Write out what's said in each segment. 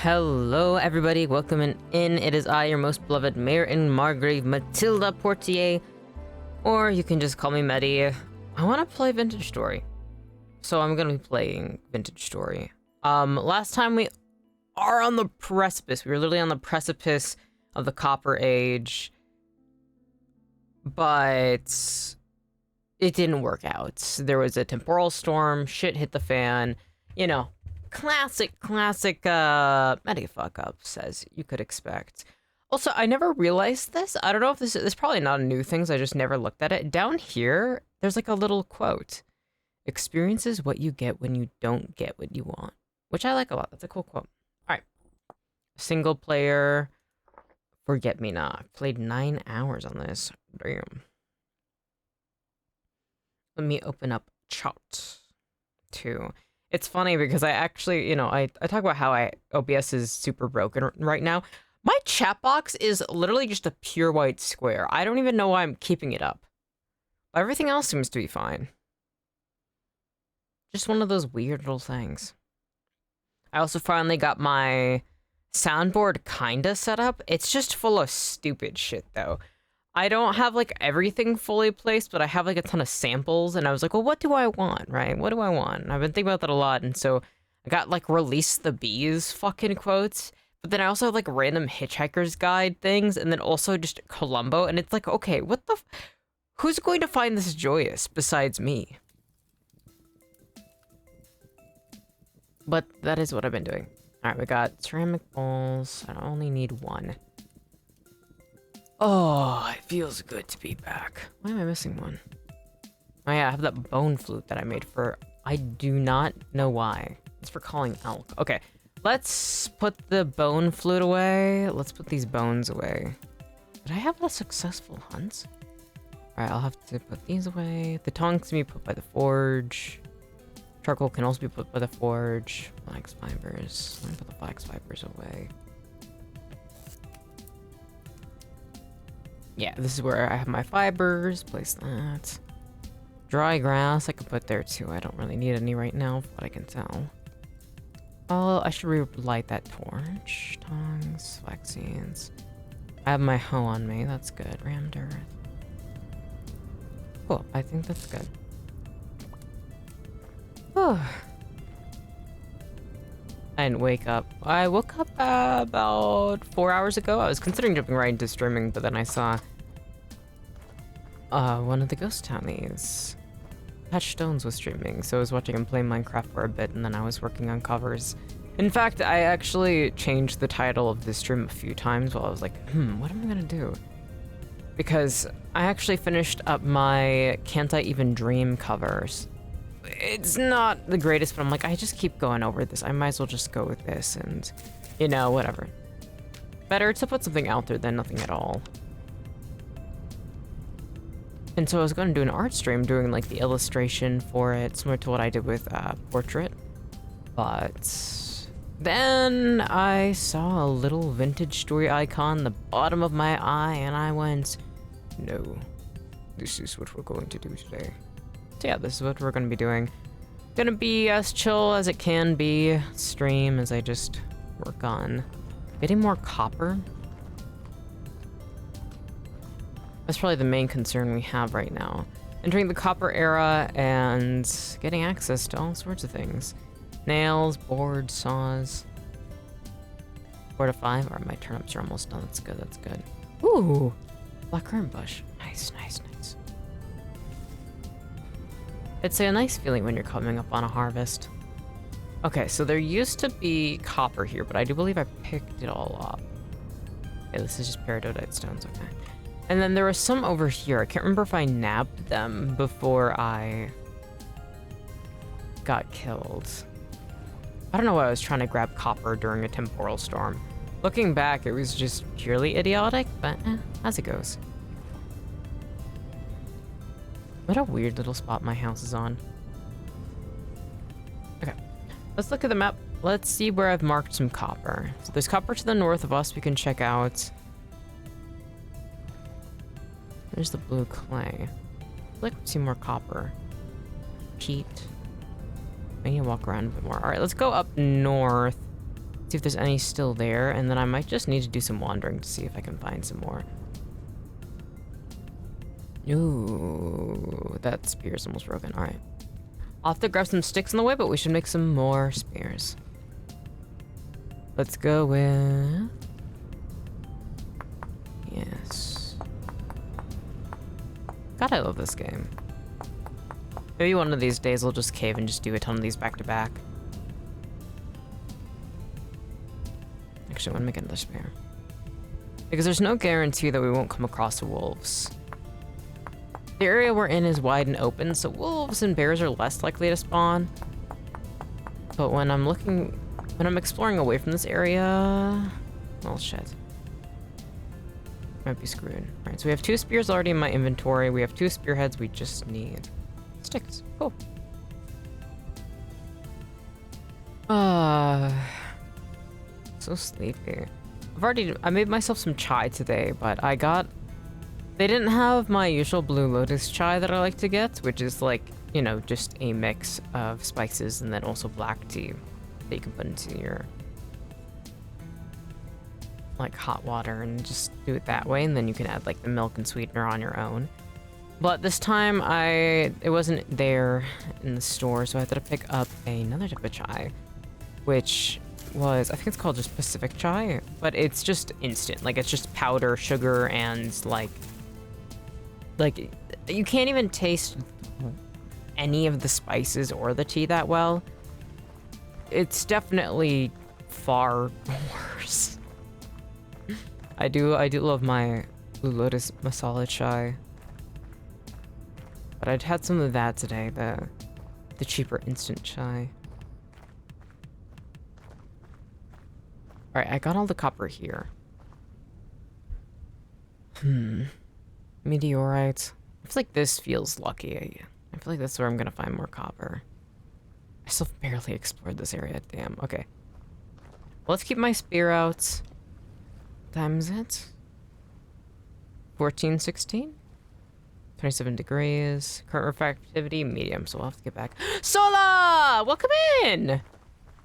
Hello everybody, welcome in. It is I, your most beloved Mayor in Margrave, Matilda Portier, or you can just call me Mettie. I want to play Vintage Story, so I'm gonna be playing Vintage Story. Last time we are on the precipice. We were literally on the precipice of the Copper Age, but it didn't work out. There was a temporal storm, shit hit the fan, you know. Classic, Mettie fuck-ups, as you could expect. Also, I never realized this. I don't know if this is probably not a new thing, so I just never looked at it. Down here, there's like a little quote. Experience is what you get when you don't get what you want. Which I like a lot. That's a cool quote. Alright. Single player. Forget Me Not. I've played 9 hours on this. Damn. Let me open up Chart 2. It's funny because I actually, I talk about how OBS is super broken right now. My chat box is literally just a pure white square. I don't even know why I'm keeping it up. Everything else seems to be fine. Just one of those weird little things. I also finally got my soundboard kinda set up. It's just full of stupid shit though. I don't have like everything fully placed, but I have like a ton of samples, and I was like, well, what do I want, right? What do I want? And I've been thinking about that a lot, and so I got like Release the Bees fucking quotes, but then I also have like random Hitchhiker's Guide things, and then also just Columbo, and it's like, okay, what the who's going to find this joyous besides me? But that is what I've been doing. All right, we got ceramic bowls. I only need one. Oh, it feels good to be back. Why am I missing one? Oh yeah, I have that bone flute that I made for... I do not know why. It's for calling elk. Okay, let's put the bone flute away. Let's put these bones away. Did I have a successful hunt? Alright, I'll have to put these away. The tongs can be put by the forge. Charcoal can also be put by the forge. Flax fibers. Let me put the flax fibers away. Yeah, this is where I have my fibers. Place that. Dry grass I could put there too. I don't really need any right now, from what I can tell. Oh, I should relight that torch. Tongs, vaccines. I have my hoe on me. That's good. Rammed earth. Cool. I think that's good. Oh. I didn't wake up. I woke up about 4 hours ago. I was considering jumping right into streaming, but then I saw one of the Ghosttownmetties. Patch Stones was streaming, so I was watching him play Minecraft for a bit, and then I was working on covers. In fact, I actually changed the title of this stream a few times while I was like, what am I gonna do? Because I actually finished up my Can't I Even Dream covers. It's not the greatest, but I'm like, I just keep going over this. I might as well just go with this and, whatever. Better to put something out there than nothing at all. And so I was going to do an art stream doing like the illustration for it, similar to what I did with Portrait. But then I saw a little Vintage Story icon in the bottom of my eye, and I went, no, this is what we're going to do today. So yeah, this is what we're gonna be doing. Gonna be as chill as it can be stream as I just work on getting more copper. That's probably the main concern we have right now. Entering the copper era and getting access to all sorts of things. Nails, boards, saws. 4 to 5. Alright, my turnips are almost done. That's good, that's good. Ooh! Blackcurrant bush. Nice, nice, nice. It's a nice feeling when you're coming up on a harvest. Okay, so there used to be copper here, but I do believe I picked it all up. Okay, this is just peridotite stones, okay. And then there was some over here. I can't remember if I nabbed them before I got killed. I don't know why I was trying to grab copper during a temporal storm. Looking back, it was just purely idiotic, but as it goes. What a weird little spot my house is on. Okay, let's look at the map. Let's see where I've marked some copper. So there's copper to the north of us we can check out. There's the blue clay. I'd like to see more copper. Peat. I need to walk around a bit more. All right, let's go up north. See if there's any still there, and then I might just need to do some wandering to see if I can find some more. Ooh, that spear's almost broken. All right. I'll have to grab some sticks on the way, but we should make some more spears. Let's go with... Yes. God, I love this game. Maybe one of these days I'll just cave and just do a ton of these back to back. Actually, I want to make another spear. Because there's no guarantee that we won't come across wolves. The area we're in is wide and open, so wolves and bears are less likely to spawn. But when I'm exploring away from this area... Well, shit. Might be screwed. Alright, so we have 2 spears already in my inventory. We have 2 spearheads. We just need sticks. Cool. So sleepy. I made myself some chai today, but they didn't have my usual Blue Lotus chai that I like to get, which is like, you know, just a mix of spices and then also black tea that you can put into your like hot water and just do it that way, and then you can add like the milk and sweetener on your own. But this time it wasn't there in the store, so I had to pick up another type of chai, which was, I think it's called just Pacific chai, but it's just instant. Like, it's just powder, sugar, and like you can't even taste any of the spices or the tea that well. It's definitely far worse. I do love my Blue Lotus masala chai. But I'd had some of that today, the cheaper instant chai. Alright, I got all the copper here. Meteorite. I feel like this feels lucky. I feel like that's where I'm gonna find more copper. I still barely explored this area, damn. Okay. Well, let's keep my spear out. Time is it? 14:16? 27 degrees. Current refractivity, medium, so we'll have to get back. Sola! Welcome in!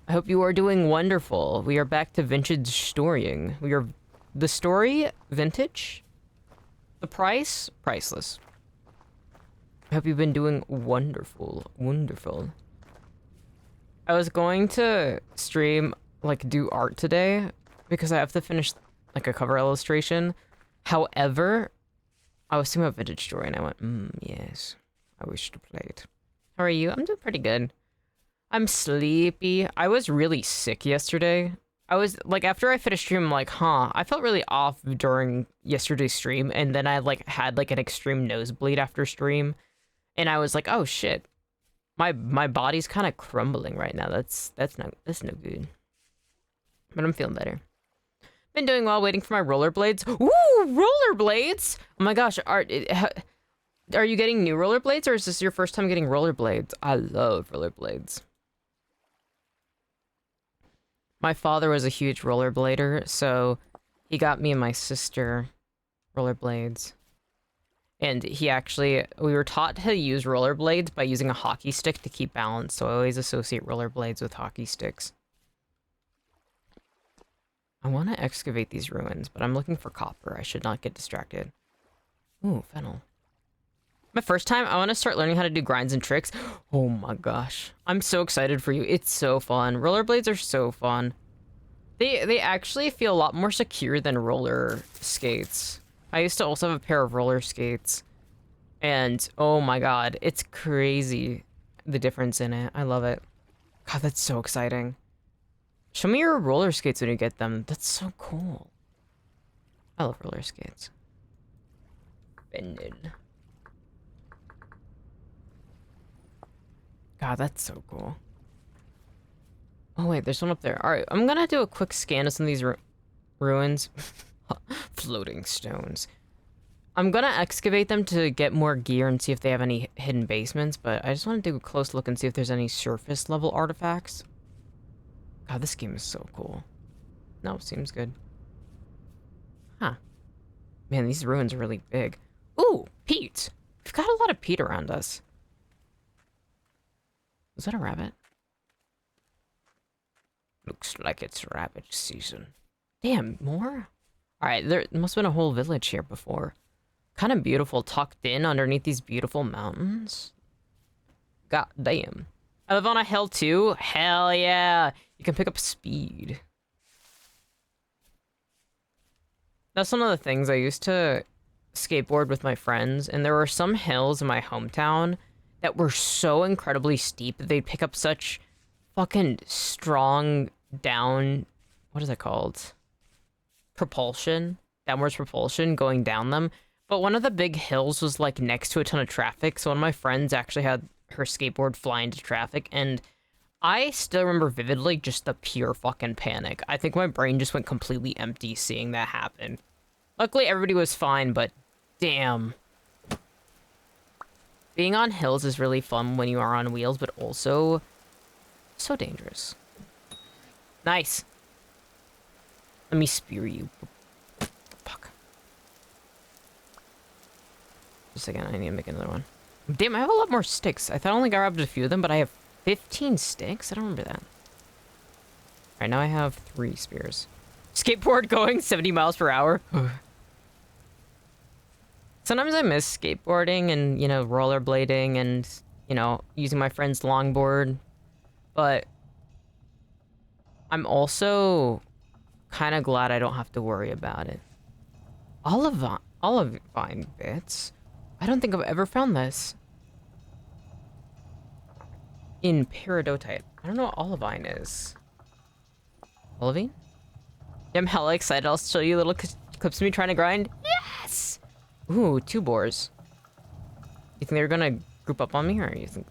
I hope you are doing wonderful. We are back to vintage storying. The story, vintage. The price, priceless. I hope you've been doing wonderful, wonderful. I was going to stream, like, do art today, because I have to finish, like, a cover illustration. However, I was thinking about vintage story, and I went, yes, I wish to play it. How are you? I'm doing pretty good. I'm sleepy. I was really sick yesterday. I was, like, after I finished stream, I'm like, I felt really off during yesterday's stream, and then I, like, had, like, an extreme nosebleed after stream, and I was like, oh, shit. My body's kind of crumbling right now. That's no good. But I'm feeling better. Been doing well, waiting for my rollerblades. Ooh, rollerblades! Oh my gosh, are you getting new rollerblades, or is this your first time getting rollerblades? I love rollerblades. My father was a huge rollerblader, so he got me and my sister rollerblades. And we were taught to use rollerblades by using a hockey stick to keep balance, so I always associate rollerblades with hockey sticks. I want to excavate these ruins, but I'm looking for copper. I should not get distracted. Ooh, fennel. My first time, I want to start learning how to do grinds and tricks. Oh my gosh. I'm so excited for you. It's so fun. Rollerblades are so fun. They actually feel a lot more secure than roller skates. I used to also have a pair of roller skates. And oh my god, it's crazy the difference in it. I love it. God, that's so exciting. Show me your roller skates when you get them. That's so cool. I love roller skates. Bended. God, that's so cool. Oh wait, there's one up there. Alright, I'm gonna do a quick scan of some of these ruins. Floating stones. I'm gonna excavate them to get more gear and see if they have any hidden basements, but I just want to do a close look and see if there's any surface level artifacts. God, this game is so cool. No, seems good. Huh. Man, these ruins are really big. Ooh, peat! We've got a lot of peat around us. Was that a rabbit? Looks like it's rabbit season. Damn, more? Alright, there must have been a whole village here before. Kind of beautiful, tucked in underneath these beautiful mountains. God damn. I live on a hill too? Hell yeah! You can pick up speed. That's one of the things. I used to skateboard with my friends, and there were some hills in my hometown that were so incredibly steep that they'd pick up such fucking strong down... What is it called? Propulsion? Downwards propulsion going down them. But one of the big hills was like next to a ton of traffic, so one of my friends actually had her skateboard fly into traffic, and I still remember vividly just the pure fucking panic. I think my brain just went completely empty seeing that happen. Luckily, everybody was fine, but damn. Being on hills is really fun when you are on wheels, but also so dangerous. Nice. Let me spear you. Fuck. Just a second, I need to make another one. Damn, I have a lot more sticks. I thought I only grabbed a few of them, but I have 15 sticks? I don't remember that. Alright, now I have 3 spears. Skateboard going 70 miles per hour. Sometimes I miss skateboarding and, you know, rollerblading and, you know, using my friend's longboard. But I'm also kind of glad I don't have to worry about it. Olivine bits? I don't think I've ever found this. In peridotite. I don't know what olivine is. Olivine? Yeah, I'm hella excited. I'll show you little clips of me trying to grind. Yes! Ooh, 2 boars. You think they're gonna group up on me, or you think...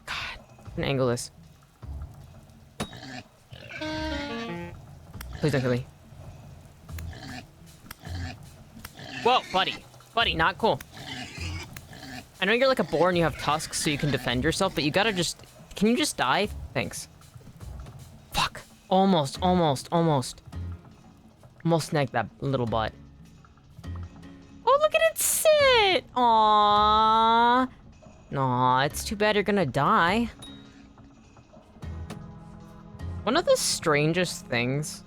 God, I can angle this. Please don't kill me. Whoa, buddy. Buddy, not cool. I know you're like a boar and you have tusks so you can defend yourself, but you gotta just... Can you just die? Thanks. Fuck. Almost. Almost snagged that little butt. Oh, look at it sit! Aww. Aw, it's too bad you're gonna die. One of the strangest things...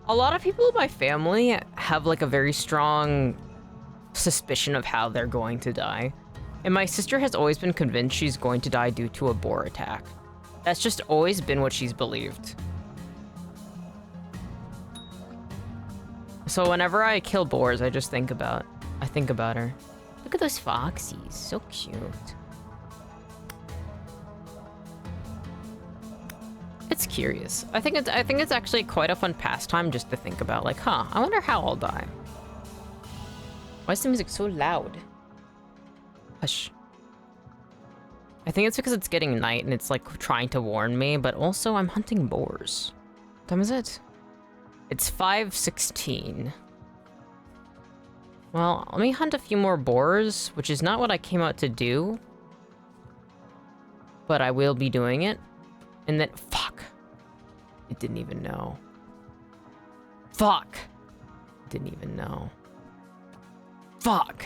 A lot of people in my family have like a very strong suspicion of how they're going to die. And my sister has always been convinced she's going to die due to a boar attack. That's just always been what she's believed. So whenever I kill boars, I think about her. Look at those foxies, so cute. It's curious. I think it's actually quite a fun pastime just to think about, like, huh, I wonder how I'll die. Why is the music so loud? Hush. I think it's because it's getting night and it's like trying to warn me, but also I'm hunting boars. What time is it? It's 5:16. Well, let me hunt a few more boars, which is not what I came out to do. But I will be doing it. And then, fuck. It didn't even know. Fuck. Didn't even know. Fuck.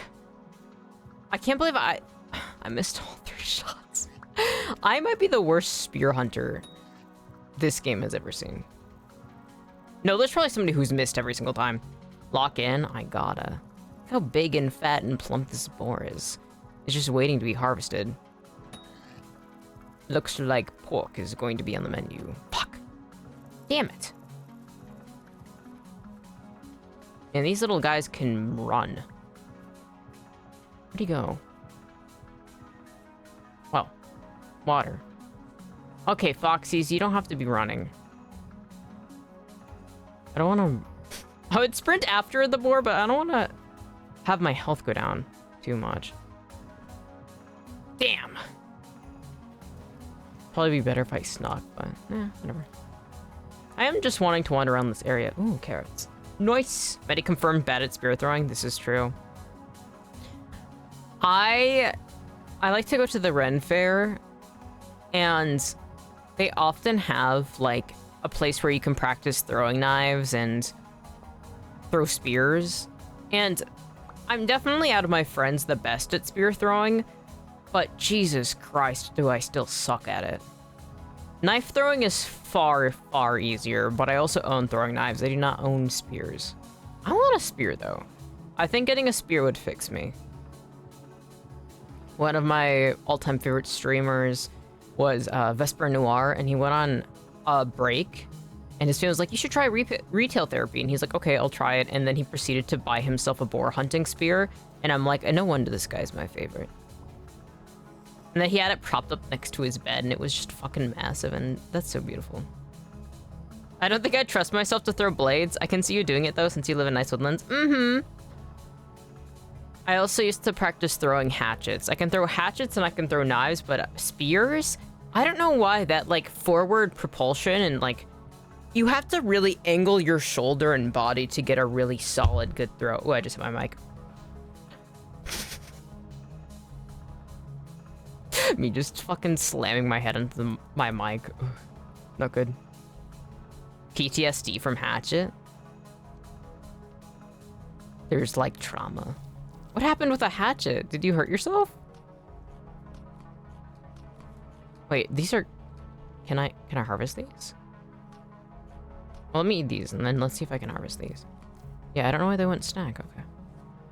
I can't believe I missed all 3 shots. I might be the worst spear hunter this game has ever seen. No, there's probably somebody who's missed every single time. Lock in, I gotta. Look how big and fat and plump this boar is. It's just waiting to be harvested. Looks like pork is going to be on the menu. Fuck. Damn it. And these little guys can run. Where'd he go? Well, water. Okay, foxies, you don't have to be running. I don't want to... I would sprint after the boar, but I don't want to have my health go down too much. Damn. Probably be better if I snuck, but whatever. I am just wanting to wander around this area. Ooh, carrots. Nice. Betty confirmed bad at spear throwing. This is true. I like to go to the Ren Fair, and they often have like a place where you can practice throwing knives and throw spears. And I'm definitely out of my friends the best at spear throwing, But Jesus Christ, do I still suck at it. Knife throwing is far, far easier, but I also own throwing knives. I do not own spears. I want a spear, though. I think getting a spear would fix me. One of my all-time favorite streamers was Vesper Noir, and he went on a break, and his family was like, you should try retail therapy. And he's like, okay, I'll try it. And then he proceeded to buy himself a boar hunting spear, and I'm like, no wonder this guy's my favorite. And then he had it propped up next to his bed, and it was just fucking massive, and that's so beautiful. I don't think I'd trust myself to throw blades. I can see you doing it, though, since you live in nice woodlands. Mm-hmm. I also used to practice throwing hatchets. I can throw hatchets and I can throw knives, but spears? I don't know why that, like, forward propulsion and, like, you have to really angle your shoulder and body to get a really solid, good throw. Oh, I just hit my mic. Me just fucking slamming my head into my mic. Ugh, not good. PTSD from hatchet? There's, like, trauma. What happened with a hatchet? Did you hurt yourself? Wait, these are... Can I harvest these? Well, let me eat these, and then let's see if I can harvest these. Yeah, I don't know why they wouldn't stack. Okay.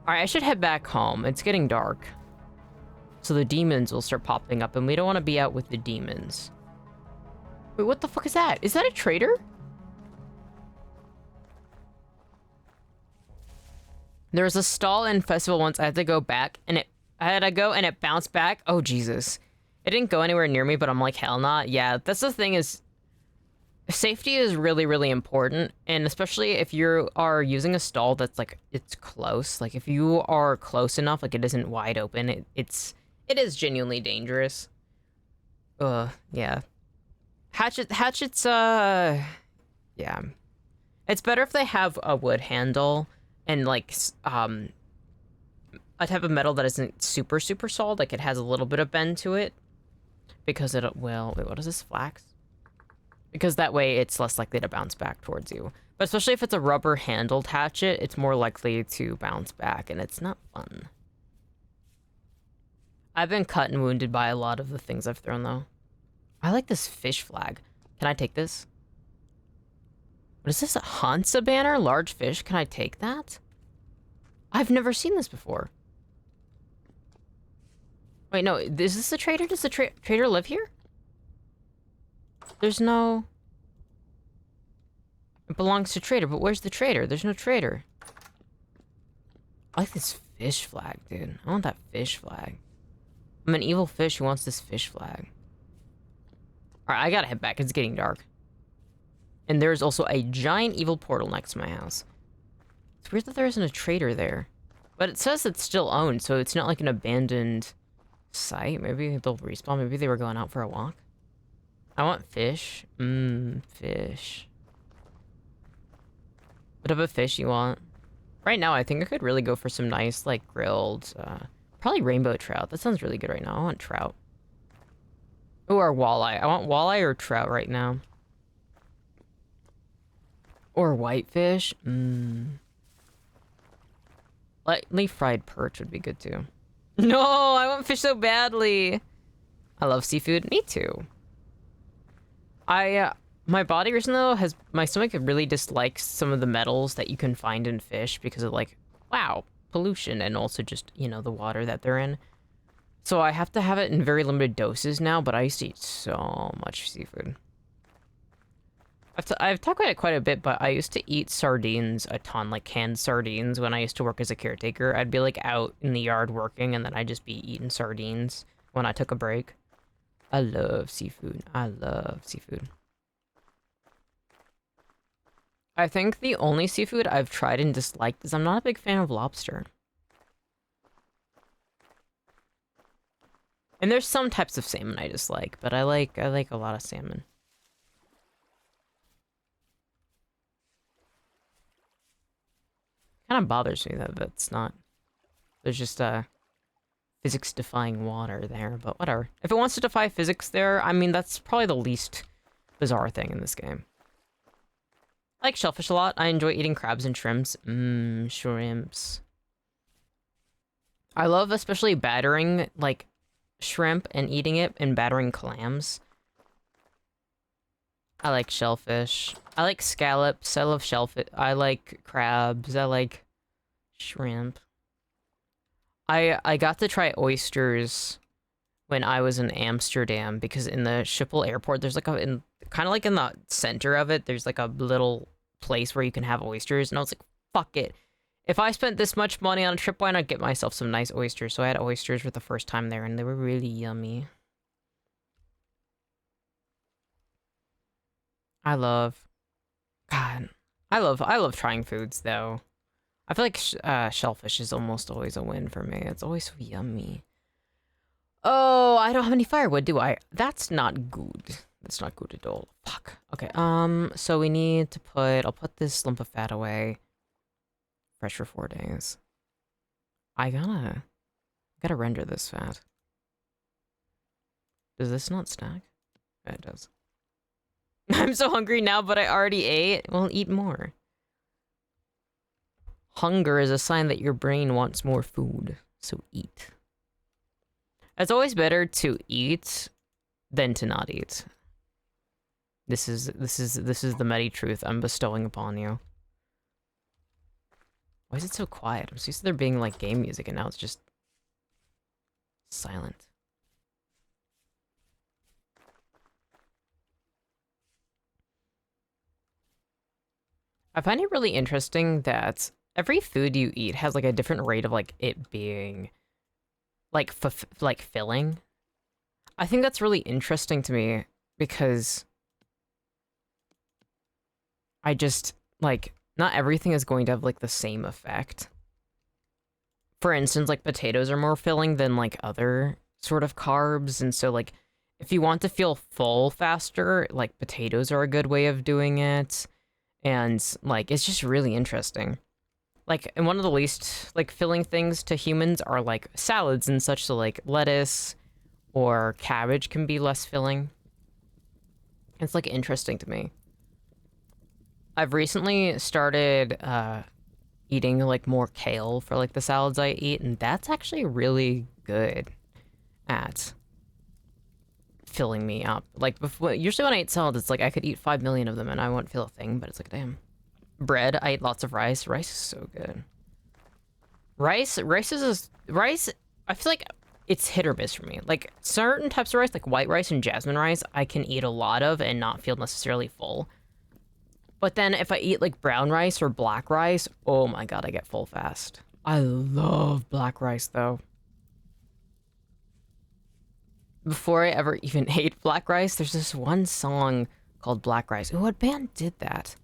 Alright, I should head back home. It's getting dark. So the demons will start popping up, and we don't want to be out with the demons. Wait, what the fuck is that? Is that a trader? There was a stall in festival once. I had to go back, and it bounced back. Oh, Jesus. It didn't go anywhere near me, but I'm like, hell not. Yeah, that's the thing is, safety is really, really important, and especially if you are using a stall that's, like, it's close. Like, if you are close enough, like, it isn't wide open, it is genuinely dangerous. Yeah. Hatchets, yeah. It's better if they have a wood handle and, like, a type of metal that isn't super, super solid. Like, it has a little bit of bend to it. Because it will... Wait, what is this? Flax? Because that way it's less likely to bounce back towards you. But especially if it's a rubber-handled hatchet, it's more likely to bounce back, and it's not fun. I've been cut and wounded by a lot of the things I've thrown, though. I like this fish flag. Can I take this? What is this? A Hansa banner? Large fish? Can I take that? I've never seen this before. Wait, no. Is this a trader? Does the trader live here? There's no... It belongs to trader, but where's the trader? There's no trader. I like this fish flag, dude. I want that fish flag. I'm an evil fish who wants this fish flag. Alright, I gotta head back. It's getting dark. And there's also a giant evil portal next to my house. It's weird that there isn't a trader there. But it says it's still owned, so it's not like an abandoned site. Maybe they'll respawn. Maybe they were going out for a walk. I want fish. Fish. What type of fish you want? Right now, I think I could really go for some nice, like, grilled, probably rainbow trout. That sounds really good right now. I want trout. Ooh, or walleye. I want walleye or trout right now. Or whitefish. Lightly fried perch would be good too. No, I want fish so badly. I love seafood. Me too. My body recently though my stomach really dislikes some of the metals that you can find in fish because of, like, wow, pollution and also just, you know, the water that they're in. So I have to have it in very limited doses now, but I used to eat so much seafood. I've talked about it quite a bit, but I used to eat sardines a ton, like canned sardines, when I used to work as a caretaker. I'd be, like, out in the yard working, and then I'd just be eating sardines when I took a break. I love seafood. I love seafood. I think the only seafood I've tried and disliked is I'm not a big fan of lobster. And there's some types of salmon I dislike, but I like a lot of salmon. Kind of bothers me that that's not... There's just physics-defying water there, but whatever. If it wants to defy physics there, I mean, that's probably the least bizarre thing in this game. I like shellfish a lot. I enjoy eating crabs and shrimps. Shrimps. I love especially battering, like, shrimp and eating it and battering clams. I like shellfish. I like scallops. I love shellfish. I like crabs. I like shrimp. I got to try oysters when I was in Amsterdam because in the Schiphol airport there's like kind of like in the center of it there's like a little place where you can have oysters, and I was like, fuck it. If I spent this much money on a trip, why not get myself some nice oysters? So I had oysters for the first time there, and they were really yummy. I love trying foods though. I feel like shellfish is almost always a win for me. It's always so yummy. Oh, I don't have any firewood, do I? That's not good. That's not good at all. Fuck. Okay, so we need to I'll put this lump of fat away. Fresh for 4 days. I gotta render this fat. Does this not stack? Yeah, it does. I'm so hungry now, but I already ate. Well, eat more. Hunger is a sign that your brain wants more food, so eat. It's always better to eat than to not eat. This is the Mettie truth I'm bestowing upon you. Why is it so quiet? I'm so used to there being like game music, and now it's just silent. I find it really interesting that every food you eat has like a different rate of like it being like filling. I think that's really interesting to me because I just like not everything is going to have like the same effect. For instance, like potatoes are more filling than like other sort of carbs, and so like if you want to feel full faster, like potatoes are a good way of doing it. And like it's just really interesting. Like, and one of the least like filling things to humans are like salads and such, so like lettuce or cabbage can be less filling. It's like interesting to me. I've recently started eating like more kale for like the salads I eat, and that's actually really good at filling me up. Like before, usually when I eat salads, it's like I could eat 5 million of them and I won't feel a thing, but it's like, damn. Bread, I eat lots of rice. Rice is so good. Rice, I feel like it's hit or miss for me. Like certain types of rice, like white rice and jasmine rice, I can eat a lot of and not feel necessarily full. But then if I eat like brown rice or black rice, oh my god, I get full fast. I love black rice though. Before I ever even ate black rice, there's this one song called Black Rice. Ooh, what band did that?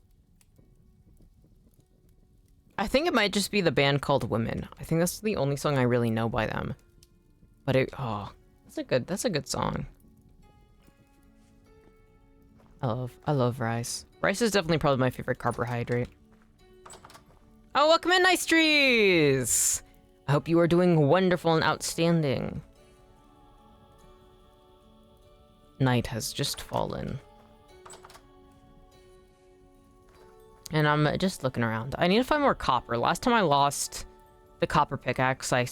I think it might just be the band called Women. I think that's the only song I really know by them. But that's a good song. I love rice. Rice is definitely probably my favorite carbohydrate. Oh, welcome in, Nice Trees! I hope you are doing wonderful and outstanding. Night has just fallen. And I'm just looking around. I need to find more copper. Last time I lost the copper pickaxe, I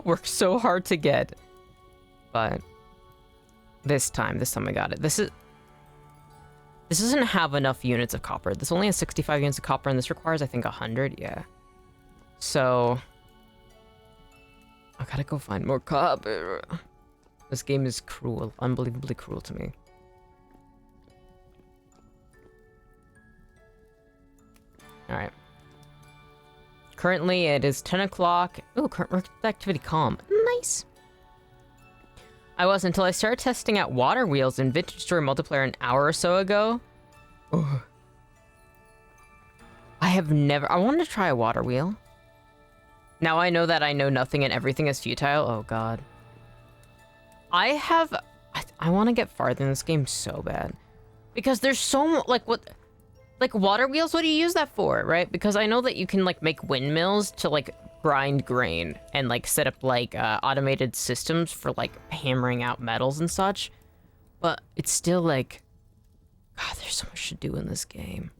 worked so hard to get. But this time I got it. This doesn't have enough units of copper. This only has 65 units of copper, and this requires, I think, 100. Yeah. So I gotta go find more copper. This game is cruel, unbelievably cruel to me. Alright. Currently, it is 10 o'clock. Ooh, current activity calm. Nice. I was until I started testing out water wheels in Vintage Story multiplayer an hour or so ago. Ugh. I wanted to try a water wheel. Now I know that I know nothing and everything is futile. Oh god. I want to get farther in this game so bad. Because there's so like water wheels, what do you use that for, right? Because I know that you can like make windmills to like grind grain and like set up like automated systems for like hammering out metals and such. But it's still like, god, there's so much to do in this game.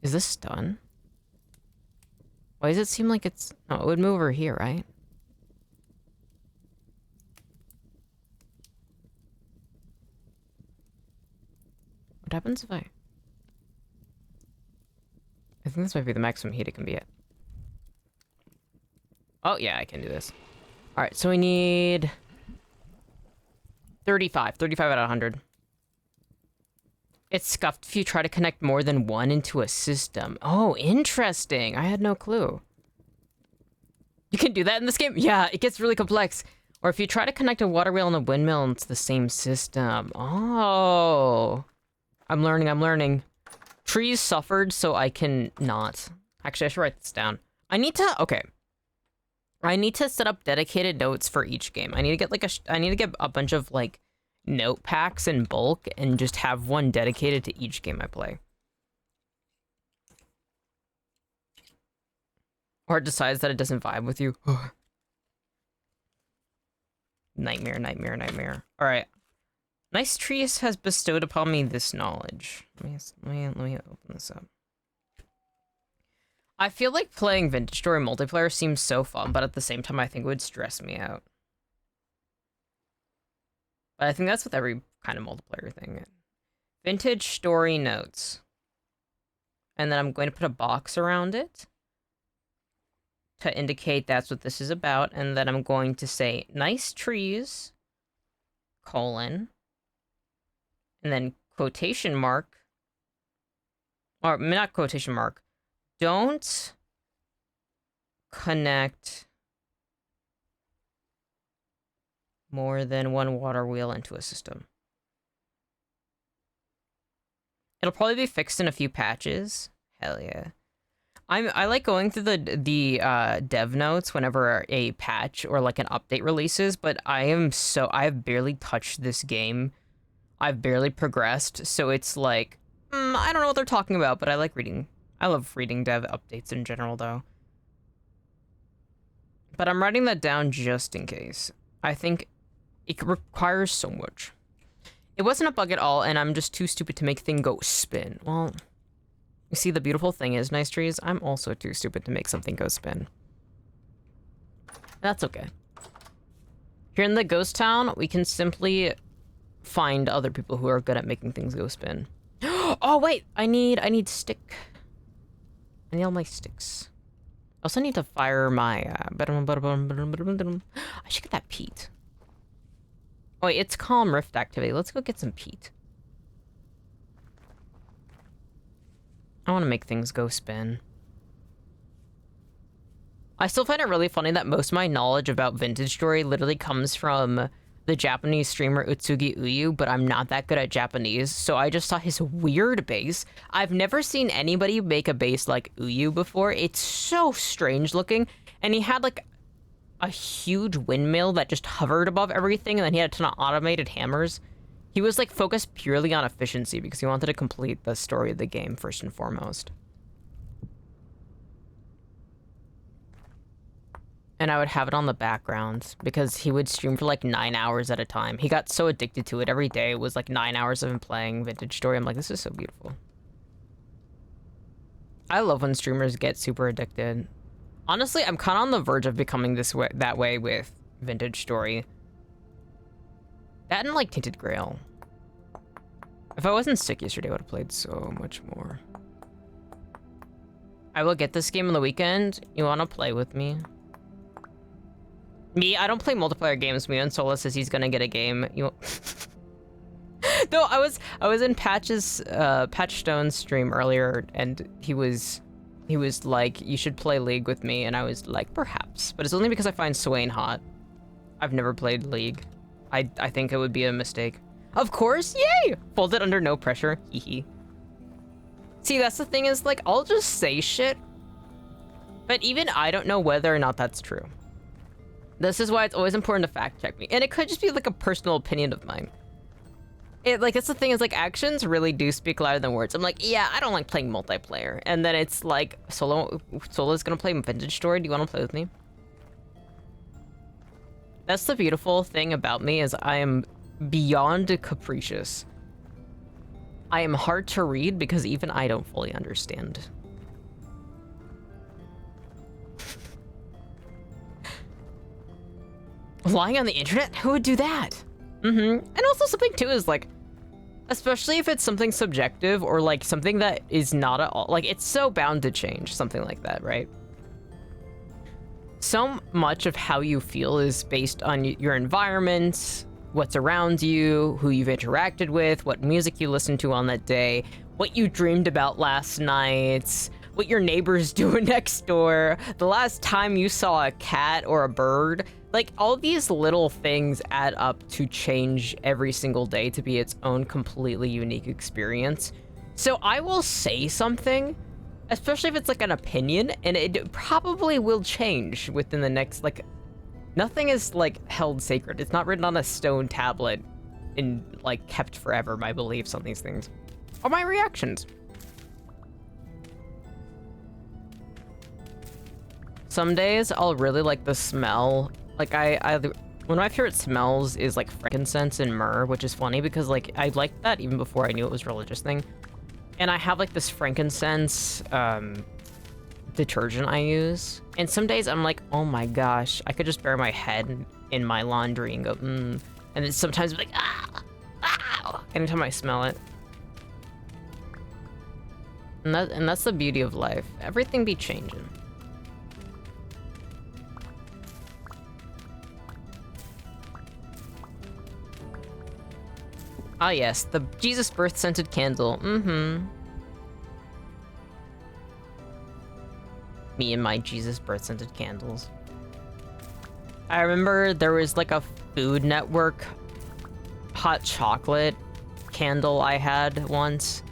Is this done? Why does it seem like it's... No, it would move over here, right? What happens if I think this might be the maximum heat it can be at. Oh, yeah, I can do this. All right, so we need 35 out of 100. It's scuffed if you try to connect more than one into a system. Oh, interesting. I had no clue. You can do that in this game? Yeah, it gets really complex. Or if you try to connect a water wheel and a windmill into the same system. Oh. I'm learning. Trees suffered, so I can not. Actually, I should write this down. I need to set up dedicated notes for each game. I need to get a bunch of like note packs in bulk and just have one dedicated to each game I play. Or it decides that it doesn't vibe with you. Nightmare. All right. Nice Trees has bestowed upon me this knowledge. Let me open this up. I feel like playing Vintage Story multiplayer seems so fun, but at the same time, I think it would stress me out. But I think that's with every kind of multiplayer thing. Vintage Story notes. And then I'm going to put a box around it to indicate that's what this is about. And then I'm going to say, nice trees, colon, and then quotation mark, or not quotation mark, don't connect more than one water wheel into a system. It'll probably be fixed in a few patches. Hell yeah. I like going through the dev notes whenever a patch or like an update releases, but I've barely touched this game. I've barely progressed, so it's like, I don't know what they're talking about, but I like reading. I love reading dev updates in general, though. But I'm writing that down just in case. I think it requires so much. It wasn't a bug at all, and I'm just too stupid to make thing go spin. Well, you see, the beautiful thing is, Nice Trees, I'm also too stupid to make something go spin. That's okay. Here in the ghost town, we can simply find other people who are good at making things go spin. Oh, wait! I need stick. I need all my sticks. I also need to fire my, I should get that peat. Oh, wait, it's Calm Rift activity. Let's go get some peat. I want to make things go spin. I still find it really funny that most of my knowledge about Vintage Story literally comes from the Japanese streamer Utsugi Uyu, but I'm not that good at Japanese, so I just saw his weird base. I've never seen anybody make a base like Uyu before. It's so strange looking, and he had like a huge windmill that just hovered above everything, and then he had a ton of automated hammers. He was like focused purely on efficiency because he wanted to complete the story of the game first and foremost. And I would have it on the background because he would stream for like 9 hours at a time. He got so addicted to it every day. It was like 9 hours of him playing Vintage Story. I'm like, this is so beautiful. I love when streamers get super addicted. Honestly, I'm kind of on the verge of becoming that way with Vintage Story. That and like Tinted Grail. If I wasn't sick yesterday, I would have played so much more. I will get this game on the weekend. You want to play with me? Me, I don't play multiplayer games. Me and Sola says he's gonna get a game. You No, I was in Patchstone's stream earlier, and he was like, you should play League with me, and I was like, perhaps. But it's only because I find Swain hot. I've never played League. I think it would be a mistake. Of course, yay! Folded under no pressure, hee. See, that's the thing is, like, I'll just say shit, but even I don't know whether or not that's true. This is why it's always important to fact check me. And it could just be like a personal opinion of mine. That's the thing is, like, actions really do speak louder than words. I'm like, yeah, I don't like playing multiplayer. And then it's like, Solo's gonna play Vintage Story. Do you want to play with me? That's the beautiful thing about me is I am beyond capricious. I am hard to read because even I don't fully understand. Lying on the internet? Who would do that? And also something too is like, especially if it's something subjective or like something that is not at all, like it's so bound to change, something like that, right? So much of how you feel is based on your environment, what's around you, who you've interacted with, what music you listened to on that day, what you dreamed about last night, what your neighbor's doing next door, the last time you saw a cat or a bird. Like, all these little things add up to change every single day to be its own completely unique experience. So I will say something, especially if it's like an opinion, and it probably will change within the next, like, nothing is like held sacred. It's not written on a stone tablet and like kept forever, my beliefs on these things. Or my reactions. Some days I'll really like the smell. Like one of my favorite smells is like frankincense and myrrh, which is funny because like I liked that even before I knew it was a religious thing. And I have like this frankincense detergent I use. And some days I'm like, oh my gosh, I could just bury my head in my laundry and go, And then sometimes I'm like, anytime I smell it. And that's the beauty of life. Everything be changing. Ah yes, the Jesus birth scented candle. Me and my Jesus birth scented candles. I remember there was like a Food Network hot chocolate candle I had once,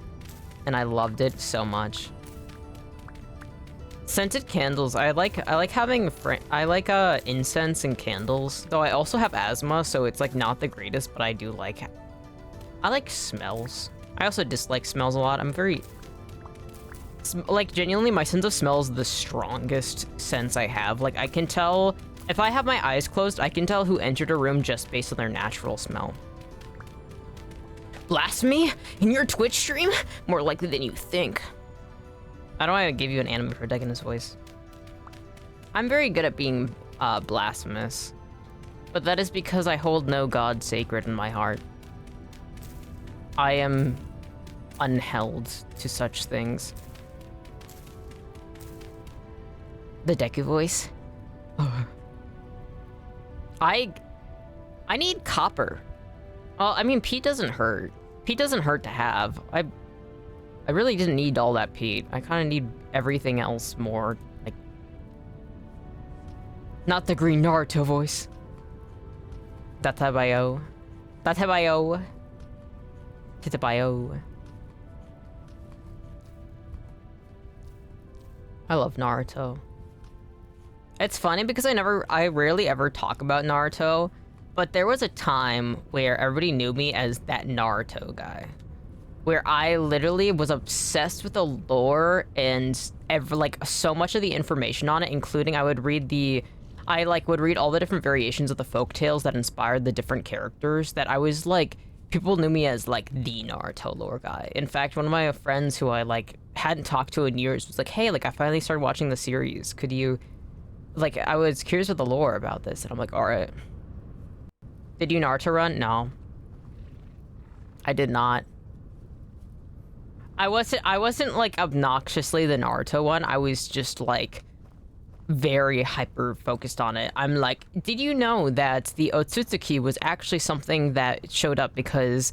and I loved it so much. Scented candles, I like having incense and candles, though I also have asthma, so it's like not the greatest, but I like smells. I also dislike smells a lot. I'm very, like, genuinely, my sense of smell is the strongest sense I have. Like, I can tell, if I have my eyes closed, I can tell who entered a room just based on their natural smell. Blasphemy? In your Twitch stream? More likely than you think. I don't want to give you an anime protagonist voice. I'm very good at being blasphemous, but that is because I hold no god sacred in my heart. I am unheld to such things. The Deku voice. I need copper. Well, I mean, peat doesn't hurt. Peat doesn't hurt to have. I really didn't need all that peat. I kind of need everything else more. Like, not the green Naruto voice. Databayo. Databayo. Titabayo. I love Naruto. It's funny because I rarely ever talk about Naruto, but there was a time where everybody knew me as that Naruto guy, where I literally was obsessed with the lore and so much of the information on it, including I would read all the different variations of the folk tales that inspired the different characters, that I was like, people knew me as like the Naruto lore guy. In fact, one of my friends who I like hadn't talked to in years was like, hey, like I finally started watching the series. Could you, like, I was curious with the lore about this, and I'm like, all right. Did you Naruto run? No. I did not. I wasn't like obnoxiously the Naruto one. I was just like very hyper focused on it. I'm like, did you know that the Otsutsuki was actually something that showed up because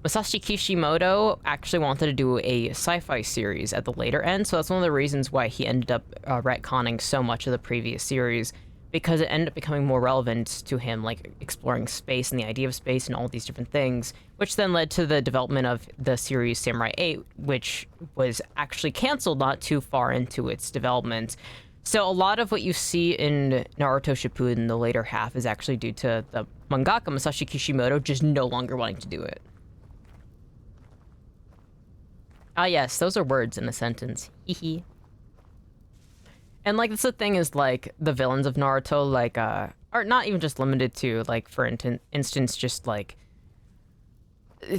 Masashi Kishimoto actually wanted to do a sci-fi series at the later end, so that's one of the reasons why he ended up retconning so much of the previous series, because it ended up becoming more relevant to him, like exploring space and the idea of space and all these different things, which then led to the development of the series Samurai 8, which was actually canceled not too far into its development. So a lot of what you see in Naruto Shippuden, the later half, is actually due to the mangaka Masashi Kishimoto just no longer wanting to do it. Ah yes, those are words in a sentence. Hehe. And like, that's the thing, is like the villains of Naruto, like are not even just limited to, like, for instance, just like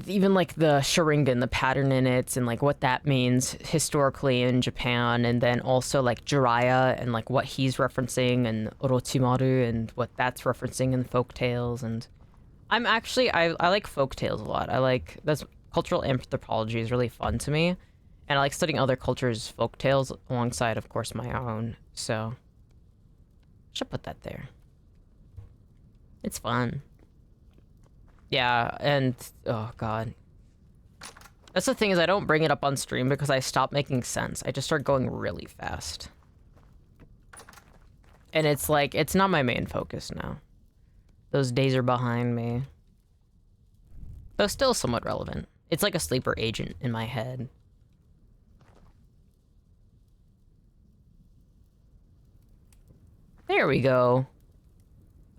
even like the Sharingan, the pattern in it, and like what that means historically in Japan, and then also like Jiraiya and like what he's referencing, and Orochimaru and what that's referencing in folk tales. And I like folk tales a lot. I like that's cultural anthropology is really fun to me, and I like studying other cultures' folk tales alongside, of course, my own. So should put that there. It's fun. Yeah, and oh god. That's the thing is I don't bring it up on stream because I stop making sense. I just start going really fast. And it's like, it's not my main focus now. Those days are behind me. Though still somewhat relevant. It's like a sleeper agent in my head. There we go.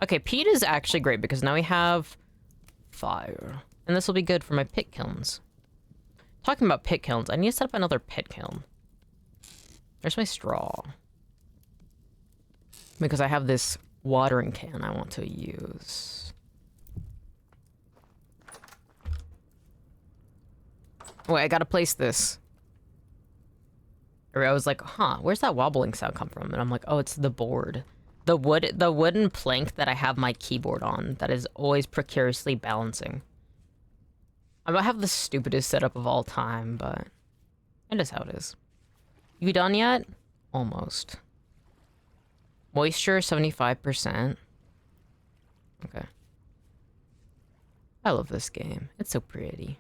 Okay, peat is actually great because now we have fire. And this will be good for my pit kilns. Talking about pit kilns, I need to set up another pit kiln. There's my straw. Because I have this watering can I want to use. Wait, I gotta place this. Or I was like, huh, where's that wobbling sound come from? And I'm like, oh, it's the board. The wooden plank that I have my keyboard on that is always precariously balancing. I might have the stupidest setup of all time, but it is how it is. You done yet? Almost. Moisture, 75%. Okay. I love this game. It's so pretty.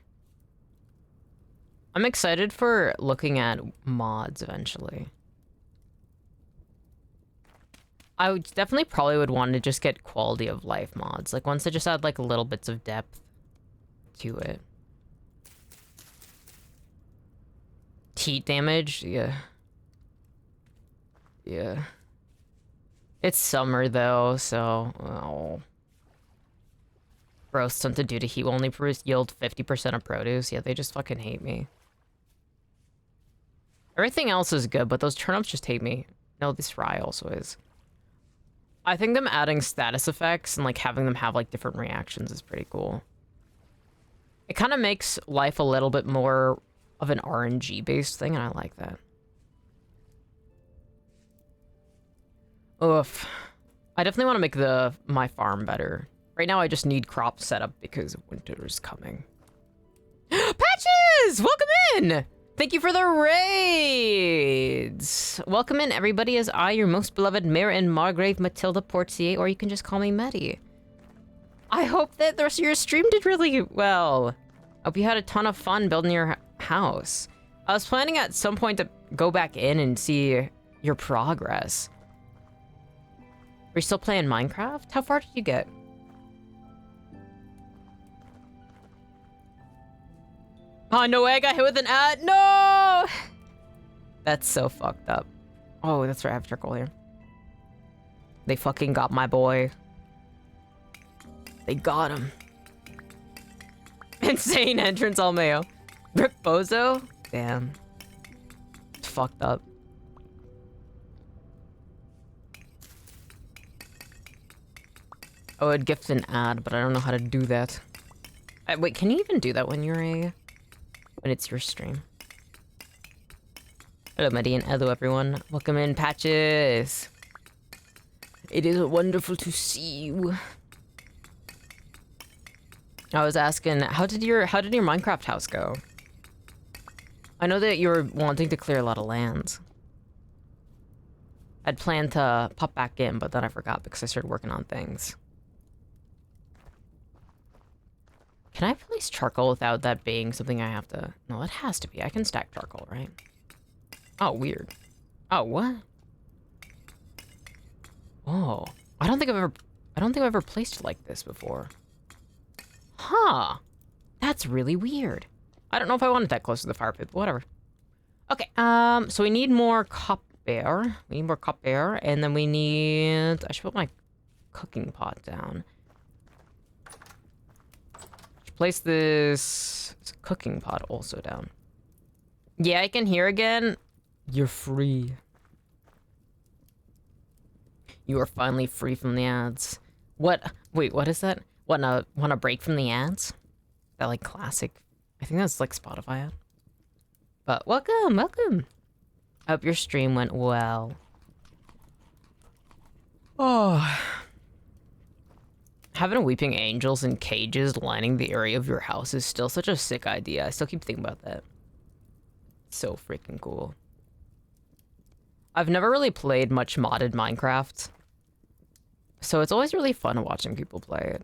I'm excited for looking at mods eventually. I would definitely probably would want to just get quality of life mods. Like once they just add like little bits of depth to it. Heat damage, yeah. Yeah. It's summer though, so oh. Gross, something due to heat will only yield 50% of produce. Yeah, they just fucking hate me. Everything else is good, but those turnips just hate me. No, this rye also is. I think them adding status effects and like having them have like different reactions is pretty cool. It kind of makes life a little bit more of an RNG based thing, and I like that. Oof. I definitely want to make my farm better. Right now I just need crop setup because winter is coming. Patches! Welcome in! Thank you for the raids! Welcome in, everybody, as I, your most beloved Mayor and Margrave Matilda Portier, or you can just call me Mettie. I hope that the rest of your stream did really well. Hope you had a ton of fun building your house. I was planning at some point to go back in and see your progress. Are you still playing Minecraft? How far did you get? Oh, no way, I got hit with an ad. No! That's so fucked up. Oh, that's right, I have charcoal here. They fucking got my boy. They got him. Insane entrance all mayo. Rip Bozo? Damn. It's fucked up. I would gift an ad, but I don't know how to do that. Wait, can you even do that when it's your stream? Hello, Mettie, and hello, everyone. Welcome in, Patches. It is wonderful to see you. I was asking, how did your Minecraft house go? I know that you were wanting to clear a lot of lands. I'd planned to pop back in, but then I forgot because I started working on things. Can I place charcoal without that being something I have to... No, it has to be. I can stack charcoal, right? Oh, weird. Oh, what? Oh. I don't think I've ever placed it like this before. Huh. That's really weird. I don't know if I want it that close to the fire pit, but whatever. Okay, so we need more copper. We need more copper, and then we need... I should put my cooking pot down. Place this cooking pot also down. Yeah, I can hear again. You're free. You are finally free from the ads. What? Wait, what is that? Want a break from the ads? That like classic. I think that's like Spotify ad. But welcome, welcome. I hope your stream went well. Oh. Having weeping angels in cages lining the area of your house is still such a sick idea. I still keep thinking about that. So freaking cool. I've never really played much modded Minecraft, so it's always really fun watching people play it.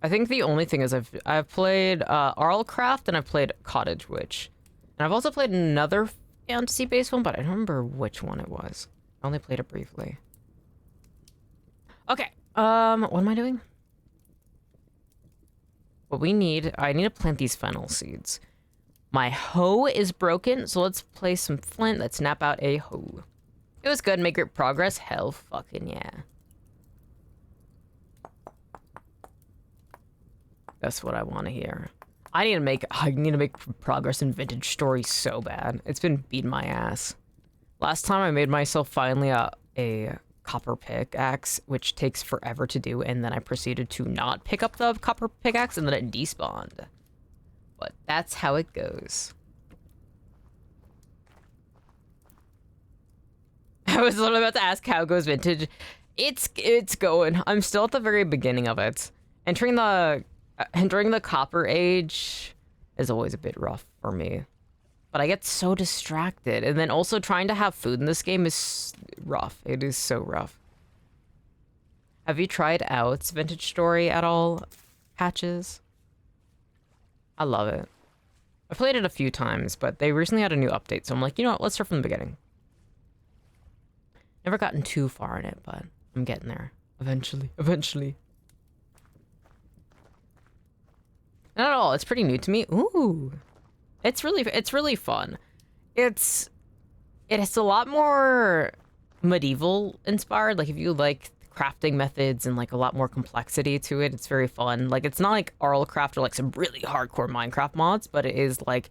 I think the only thing is I've played Arlcraft and I've played Cottage Witch. And I've also played another fantasy-based one, but I don't remember which one it was. I only played it briefly. Okay, what am I doing? What we need, I need to plant these fennel seeds. My hoe is broken, so let's place some flint. Let's snap out a hoe. It was good, make great progress. Hell fucking yeah. That's what I want to hear. I need to make progress in Vintage Story so bad. It's been beating my ass. Last time I made myself finally a copper pickaxe, which takes forever to do, and then I proceeded to not pick up the copper pickaxe, and then it despawned. But that's how it goes. I was literally about to ask how goes Vintage. It's going. I'm still at the very beginning of it. Entering the Copper Age is always a bit rough for me. But I get so distracted. And then also trying to have food in this game is rough. It is so rough. Have you tried out Vintage Story at all, Patches? I love it. I played it a few times, but they recently had a new update, so I'm like, you know what, let's start from the beginning. Never gotten too far in it, but I'm getting there. Eventually. Not at all, it's pretty new to me. Ooh. It's really fun. It's a lot more medieval inspired. Like if you like crafting methods and like a lot more complexity to it, it's very fun. Like it's not like Arlcraft or like some really hardcore Minecraft mods, but it is like,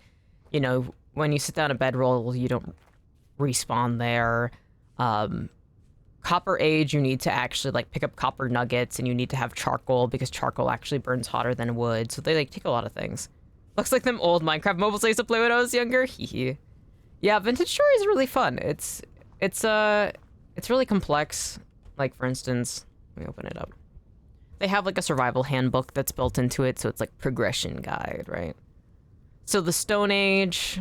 you know, when you sit down a bedroll, you don't respawn there. Copper Age, you need to actually like pick up copper nuggets, and you need to have charcoal because charcoal actually burns hotter than wood. So they like take a lot of things. Looks like them old Minecraft mobiles I used to play when I was younger. Hee. Yeah, Vintage Story is really fun. It's really complex. Like for instance, let me open it up. They have like a survival handbook that's built into it, so it's like progression guide, right? So the Stone Age,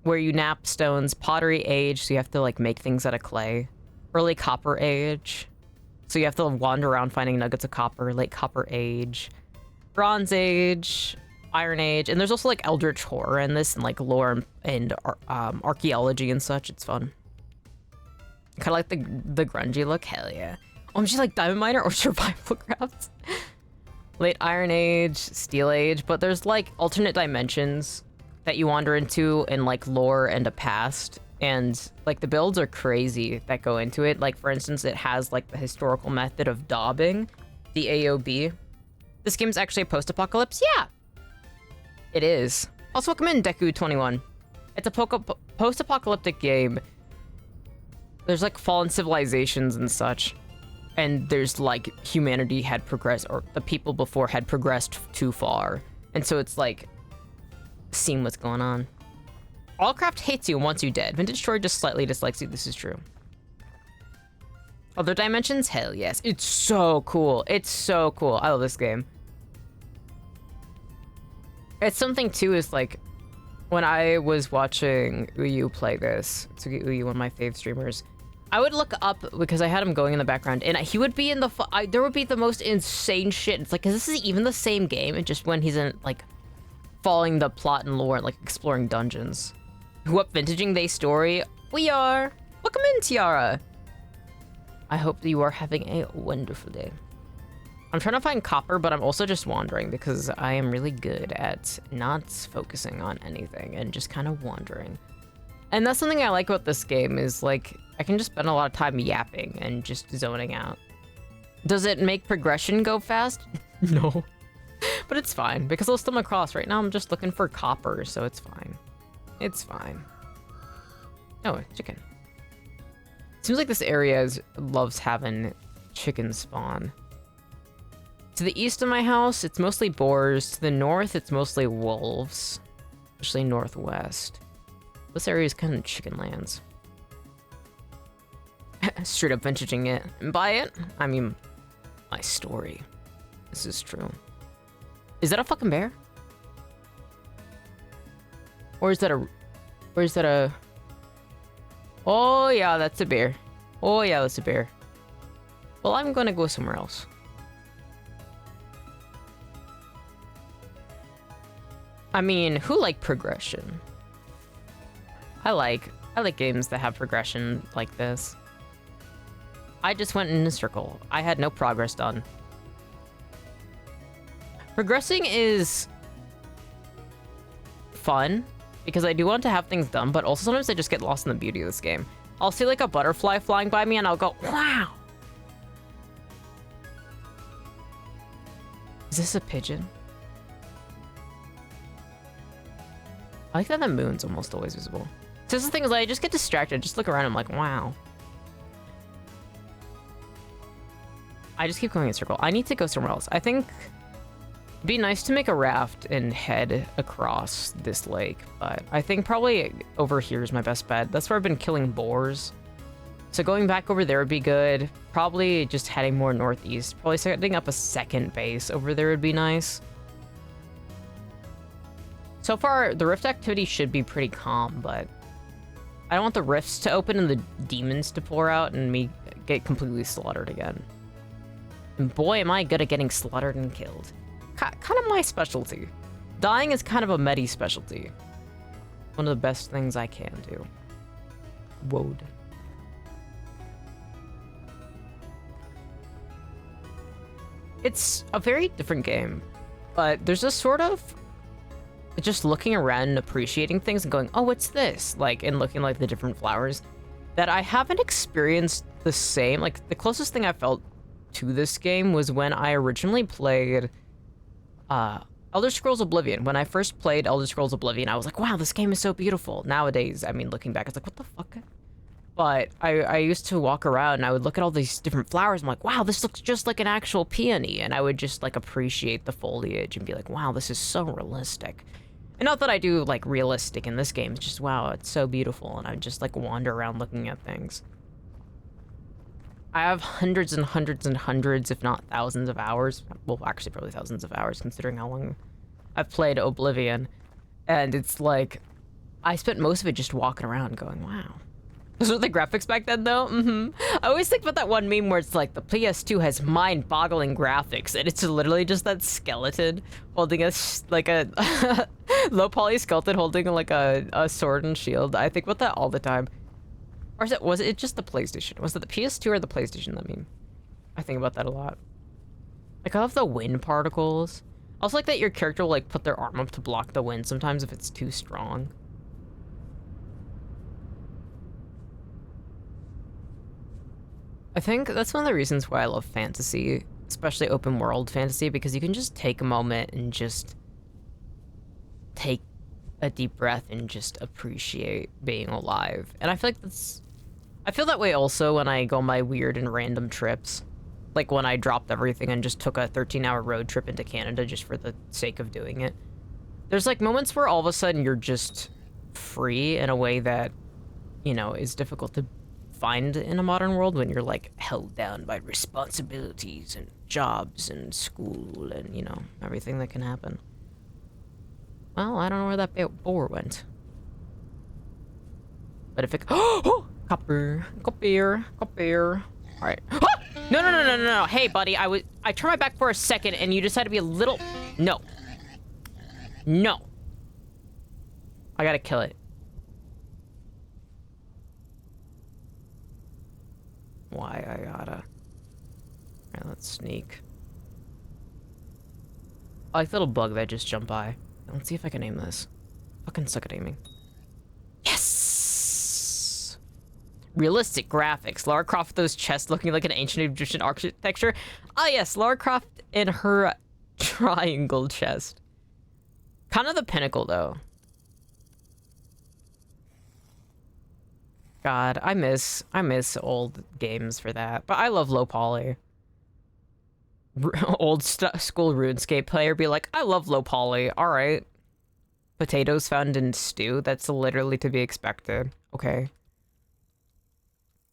where you nap stones, Pottery Age, so you have to like make things out of clay. Early Copper Age, so you have to wander around finding nuggets of copper. Late Copper Age, Bronze Age, Iron Age, and there's also like Eldritch Horror in this, and like lore and archaeology and such. It's fun. Kind of like the grungy look. Hell yeah. Oh, I'm just like Diamond Miner or Survival Crafts. Late Iron Age, Steel Age, but there's like alternate dimensions that you wander into in like lore and a past, and like the builds are crazy that go into it. Like for instance, it has like the historical method of daubing, the AOB. This game's actually a post-apocalypse. Yeah, it is. Also, welcome in Deku21. It's a post-apocalyptic game. There's like fallen civilizations and such, and there's like humanity had progressed, or the people before had progressed too far, and so it's like seeing what's going on. Allcraft hates you and wants you dead. Vintage Story just slightly dislikes you. This is true. Other dimensions? Hell yes. It's so cool. It's so cool. I love this game. It's something too, is like when I was watching Uyu play this, Tsugi Uyu, one of my fave streamers, I would look up because I had him going in the background, and he would be in the there would be the most insane shit. It's like, is this even the same game? And just when he's in like following the plot and lore and like exploring dungeons. What vintaging they story? We are. Welcome in, Tiara. I hope that you are having a wonderful day. I'm trying to find copper, but I'm also just wandering because I am really good at not focusing on anything and just kind of wandering. And that's something I like about this game, is like I can just spend a lot of time yapping and just zoning out. Does it make progression go fast? No. But it's fine because I'll stumble across. Right now I'm just looking for copper, so it's fine. It's fine. Oh, chicken. Seems like this area loves having chicken spawn. To the east of my house, it's mostly boars. To the north, it's mostly wolves. Especially northwest. This area is kind of chicken lands. Straight up vintaging it. And by it, I mean my story. This is true. Is that a fucking bear? Or is that a... Oh yeah, that's a bear. Oh yeah, that's a bear. Well, I'm gonna go somewhere else. I mean, who like progression? I like games that have progression like this. I just went in a circle. I had no progress done. Progressing is fun because I do want to have things done, but also sometimes I just get lost in the beauty of this game. I'll see like a butterfly flying by me and I'll go, wow. Is this a pigeon? I like that the moon's almost always visible. So this is the thing is I just get distracted, just look around, I'm like, wow. I just keep going in a circle. I need to go somewhere else. I think it'd be nice to make a raft and head across this lake, but I think probably over here is my best bet. That's where I've been killing boars. So going back over there would be good. Probably just heading more northeast. Probably setting up a second base over there would be nice. So far, the rift activity should be pretty calm, but I don't want the rifts to open and the demons to pour out and me get completely slaughtered again. And boy, am I good at getting slaughtered and killed. Kind of my specialty. Dying is kind of a Mettie specialty. One of the best things I can do. Woad. It's a very different game, but there's a sort of just looking around and appreciating things and going, oh, what's this? Like, and looking like the different flowers that I haven't experienced the same. Like, the closest thing I felt to this game was when I originally played Elder Scrolls Oblivion. When I first played Elder Scrolls Oblivion, I was like, wow, this game is so beautiful. Nowadays, I mean, looking back, it's like, what the fuck? But I used to walk around and I would look at all these different flowers. I'm like, wow, this looks just like an actual peony. And I would just like appreciate the foliage and be like, wow, this is so realistic. And not that I do like realistic in this game. It's just, wow, it's so beautiful. And I just like wander around looking at things. I have hundreds and hundreds and hundreds, if not thousands of hours. Well, actually probably thousands of hours considering how long I've played Oblivion. And it's like, I spent most of it just walking around going, wow. Those were the graphics back then, though. I always think about that one meme where it's like the PS2 has mind-boggling graphics, and it's literally just that skeleton holding a low poly skeleton holding like a sword and shield. I think about that all the time. Or was it just the PlayStation? Was it the PS2 or the PlayStation that meme? I think about that a lot. Like I love the wind particles. I also like that your character will like put their arm up to block the wind sometimes if it's too strong. I think that's one of the reasons why I love fantasy, especially open world fantasy, because you can just take a moment and just take a deep breath and just appreciate being alive. And I feel like I feel that way also when I go on my weird and random trips. Like when I dropped everything and just took a 13-hour road trip into Canada just for the sake of doing it. There's like moments where all of a sudden you're just free in a way that, you know, is difficult to find in a modern world when you're like held down by responsibilities and jobs and school and, you know, everything that can happen. Well, I don't know where that boar went. But if it... Oh! Copper. Copper. Copper. Alright. Ah! No. Hey, buddy, I turned my back for a second and you decided to be a little... No. No. I gotta kill it. Why I gotta... Alright, let's sneak. I like the little bug that just jumped by. Let's see if I can aim this. Fucking suck at aiming. Yes! Realistic graphics. Lara Croft with those chests looking like an ancient Egyptian architecture. Ah yes, Lara Croft in her triangle chest. Kind of the pinnacle though. God, I miss old games for that. But I love low poly. old school RuneScape player be like, I love low poly. All right. Potatoes found in stew. That's literally to be expected. Okay.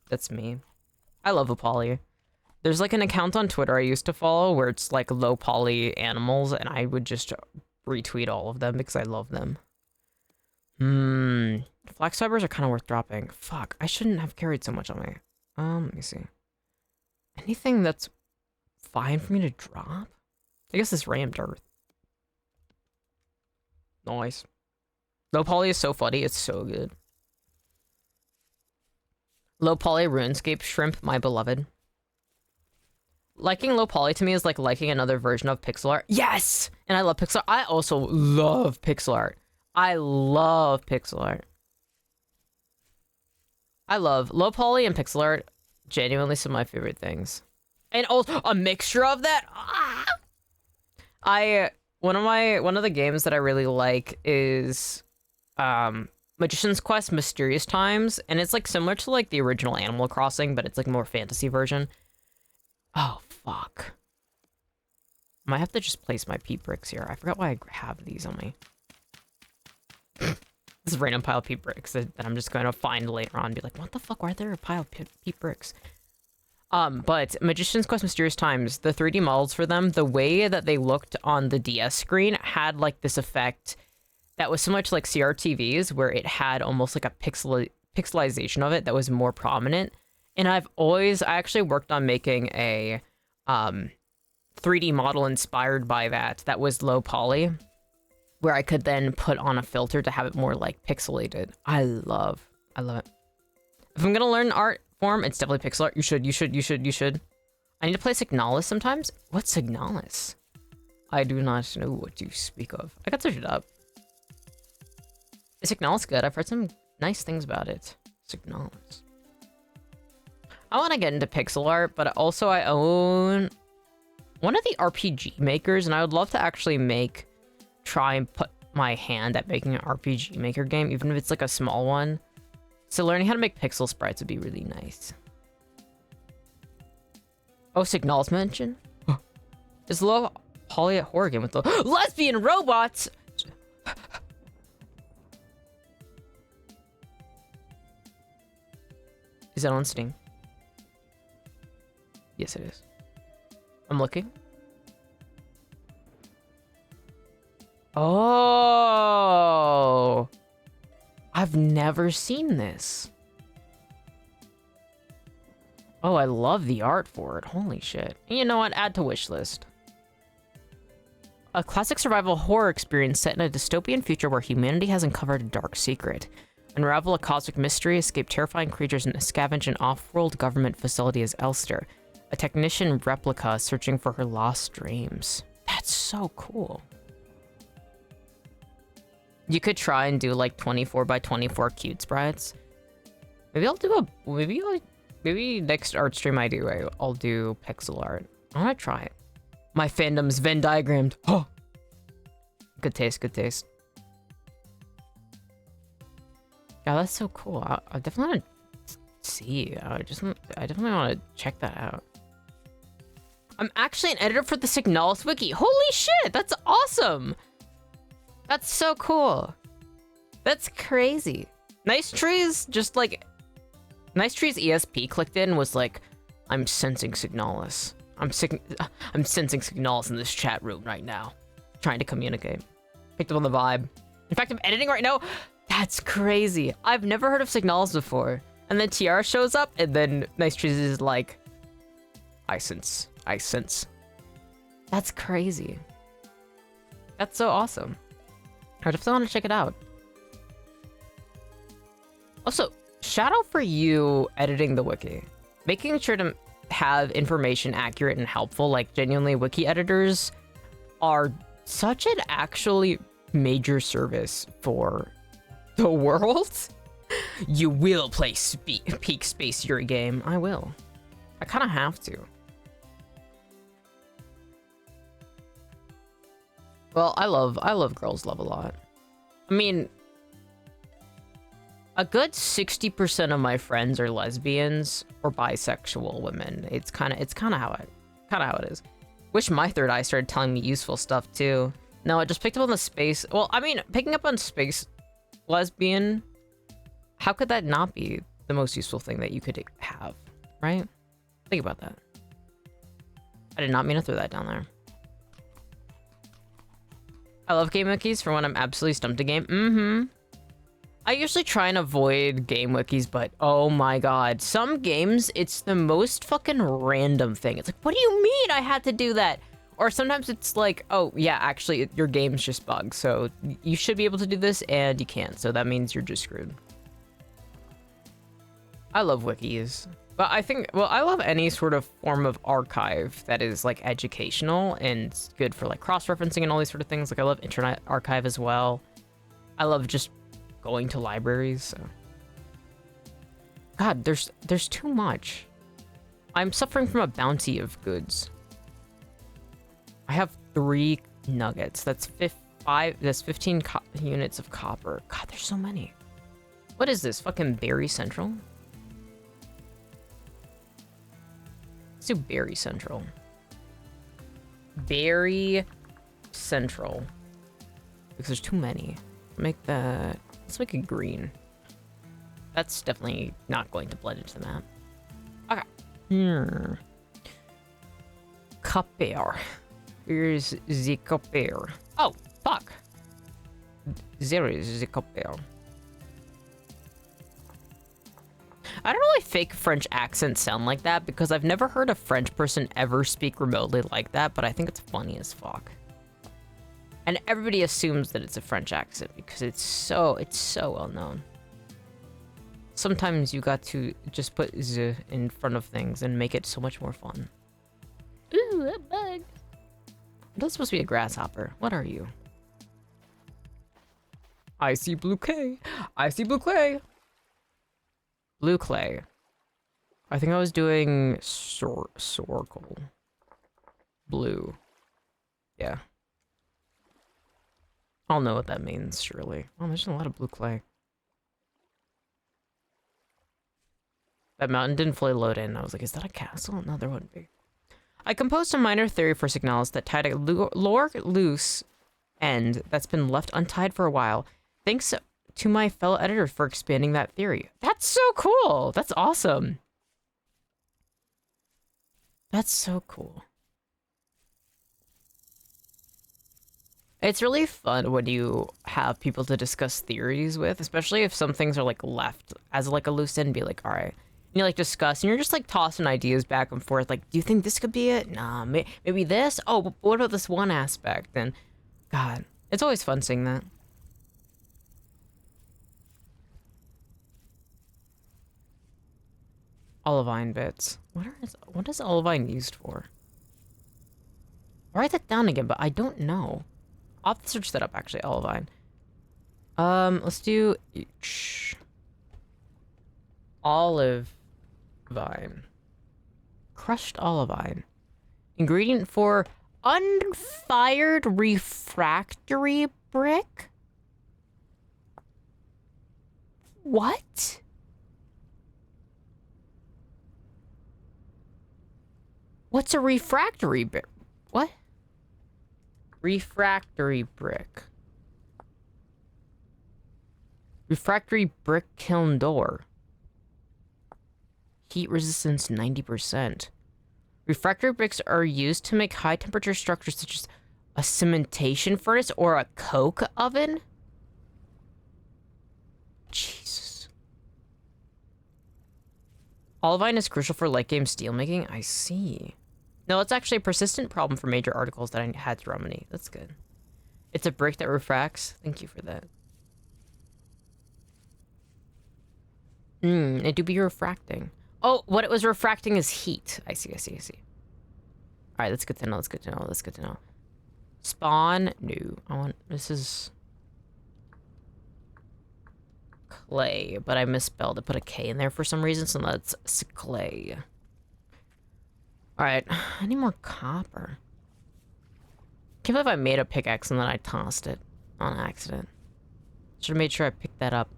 That's me. I love low poly. There's like an account on Twitter I used to follow where it's like low poly animals, and I would just retweet all of them because I love them. Flax fibers are kind of worth dropping. Fuck, I shouldn't have carried so much on me. Let me see. Anything that's fine for me to drop? I guess this rammed earth. Nice. Low poly is so funny. It's so good. Low poly RuneScape shrimp, my beloved. Liking low poly to me is like liking another version of pixel art. Yes! And I love pixel art. I also love pixel art. I love pixel art. I love low poly and pixel art. Genuinely some of my favorite things. And also a mixture of that. One of the games that I really like is Magician's Quest Mysterious Times, and it's like similar to like the original Animal Crossing, but it's like more fantasy version. Oh fuck. Might have to just place my peat bricks here. I forgot why I have these on me. This is a random pile of peat bricks that I'm just going to find later on and be like, what the fuck, why are there a pile of peat bricks? But Magician's Quest Mysterious Times, the 3D models for them, the way that they looked on the DS screen had like this effect that was similar to like CRTVs, where it had almost like a pixelization of it that was more prominent. And I actually worked on making a 3D model inspired by that was low poly, where I could then put on a filter to have it more like pixelated. I love it. If I'm gonna learn art form, it's definitely pixel art. You should. I need to play Signalis sometimes. What's Signalis? I do not know what you speak of. I got search it up. Is Signalis good? I've heard some nice things about it. Signalis. I want to get into pixel art, but also I own one of the RPG makers, and I would love to actually try and put my hand at making an RPG maker game, even if it's like a small one. So learning how to make pixel sprites would be really nice. Oh, Signalis mention? Is low poly at horror game with the lesbian robots? Is that on Steam? Yes, it is. I'm looking. Oh, I've never seen this. Oh, I love the art for it. Holy shit. And you know what? Add to wish list. A classic survival horror experience set in a dystopian future where humanity has uncovered a dark secret. Unravel a cosmic mystery, escape terrifying creatures, and scavenge an off-world government facility as Elster, a technician replica searching for her lost dreams. That's so cool. You could try and do like 24 by 24 cute sprites. Maybe I'll do maybe next art stream I'll do pixel art. I wanna try it. My fandom's Venn diagrammed. Oh, good taste, good taste. Yeah, that's so cool. I definitely want to see. I definitely want to check that out. I'm actually an editor for the Signalis wiki. Holy shit, that's awesome. That's so cool. That's crazy. Nice Trees Nice Trees ESP clicked in and was like, I'm sensing Signalis. I'm sensing Signalis in this chat room right now. Trying to communicate. Picked up on the vibe. In fact, I'm editing right now. That's crazy. I've never heard of Signalis before. And then Tiara shows up, and then Nice Trees is like, I sense. That's crazy. That's so awesome. I definitely want to check it out. Also, shout out for you editing the wiki. Making sure to have information accurate and helpful, like genuinely wiki editors are such an actually major service for the world. You will play Peak Space Yuri game. I will. I kind of have to. Well, I love Girls Love a lot. I mean, a good 60% of my friends are lesbians or bisexual women. It's kind of how it is. Wish my third eye started telling me useful stuff too. No, I just picked up on the space. Well, I mean, picking up on space lesbian, how could that not be the most useful thing that you could have, right? Think about that. I did not mean to throw that down there. I love game wikis for when I'm absolutely stumped a game. I usually try and avoid game wikis, but oh my god. Some games, it's the most fucking random thing. It's like, what do you mean I had to do that? Or sometimes it's like, oh yeah, actually your game's just bugged. So you should be able to do this and you can't. So that means you're just screwed. I love wikis. But I think, well, I love any sort of form of archive that is like educational and good for like cross-referencing and all these sort of things. Like I love Internet Archive as well. I love just going to libraries. So. God, there's too much. I'm suffering from a bounty of goods. I have 3 nuggets. That's 15 units of copper. God, there's so many. What is this? Fucking Berry Central? Let's do Berry Central. Berry Central. Because there's too many. Make that... Let's make it green. That's definitely not going to blend into the map. Okay. Copper. Here's the copper. Oh, fuck. There is the copper. I don't know why fake French accents sound like that, because I've never heard a French person ever speak remotely like that, but I think it's funny as fuck. And everybody assumes that it's a French accent because it's so well known. Sometimes you got to just put z in front of things and make it so much more fun. Ooh, a bug. That's supposed to be a grasshopper. What are you? I see blue clay. I see blue clay. Blue clay. I think I was doing sorkle. Blue. Yeah. I'll know what that means, surely. Oh, there's a lot of blue clay. That mountain didn't fully load in. I was like, is that a castle? No, there wouldn't be. I composed a minor theory for Signalis that tied a loose end that's been left untied for a while. Thanks to my fellow editor for expanding that theory. That's so cool. That's awesome. That's so cool. It's really fun when you have people to discuss theories with, especially if some things are like left as like a loose end. Be like, all right. And you like discuss and you're just like tossing ideas back and forth. Like, do you think this could be it? Nah, maybe this. Oh, but what about this one aspect? And God, it's always fun seeing that. Olivine bits. What is olivine used for? I'll write that down again, but I don't know. I'll have to search that up actually, olivine. Let's do each. Olive vine. Crushed olivine. Ingredient for unfired refractory brick? What? What's a refractory brick? What? Refractory brick. Refractory brick kiln door. Heat resistance 90%. Refractory bricks are used to make high temperature structures such as a cementation furnace or a coke oven. Jesus. Olivine is crucial for late game steelmaking? I see. No, it's actually a persistent problem for major articles that I had to remedy. That's good. It's a brick that refracts. Thank you for that. It do be refracting. Oh, what it was refracting is heat. I see. Alright, that's good to know, that's good to know. Spawn? No. This is... clay, but I misspelled it. Put a K in there for some reason, so that's clay. Alright, I need more copper. Can't believe I made a pickaxe and then I tossed it on accident. Should have made sure I picked that up.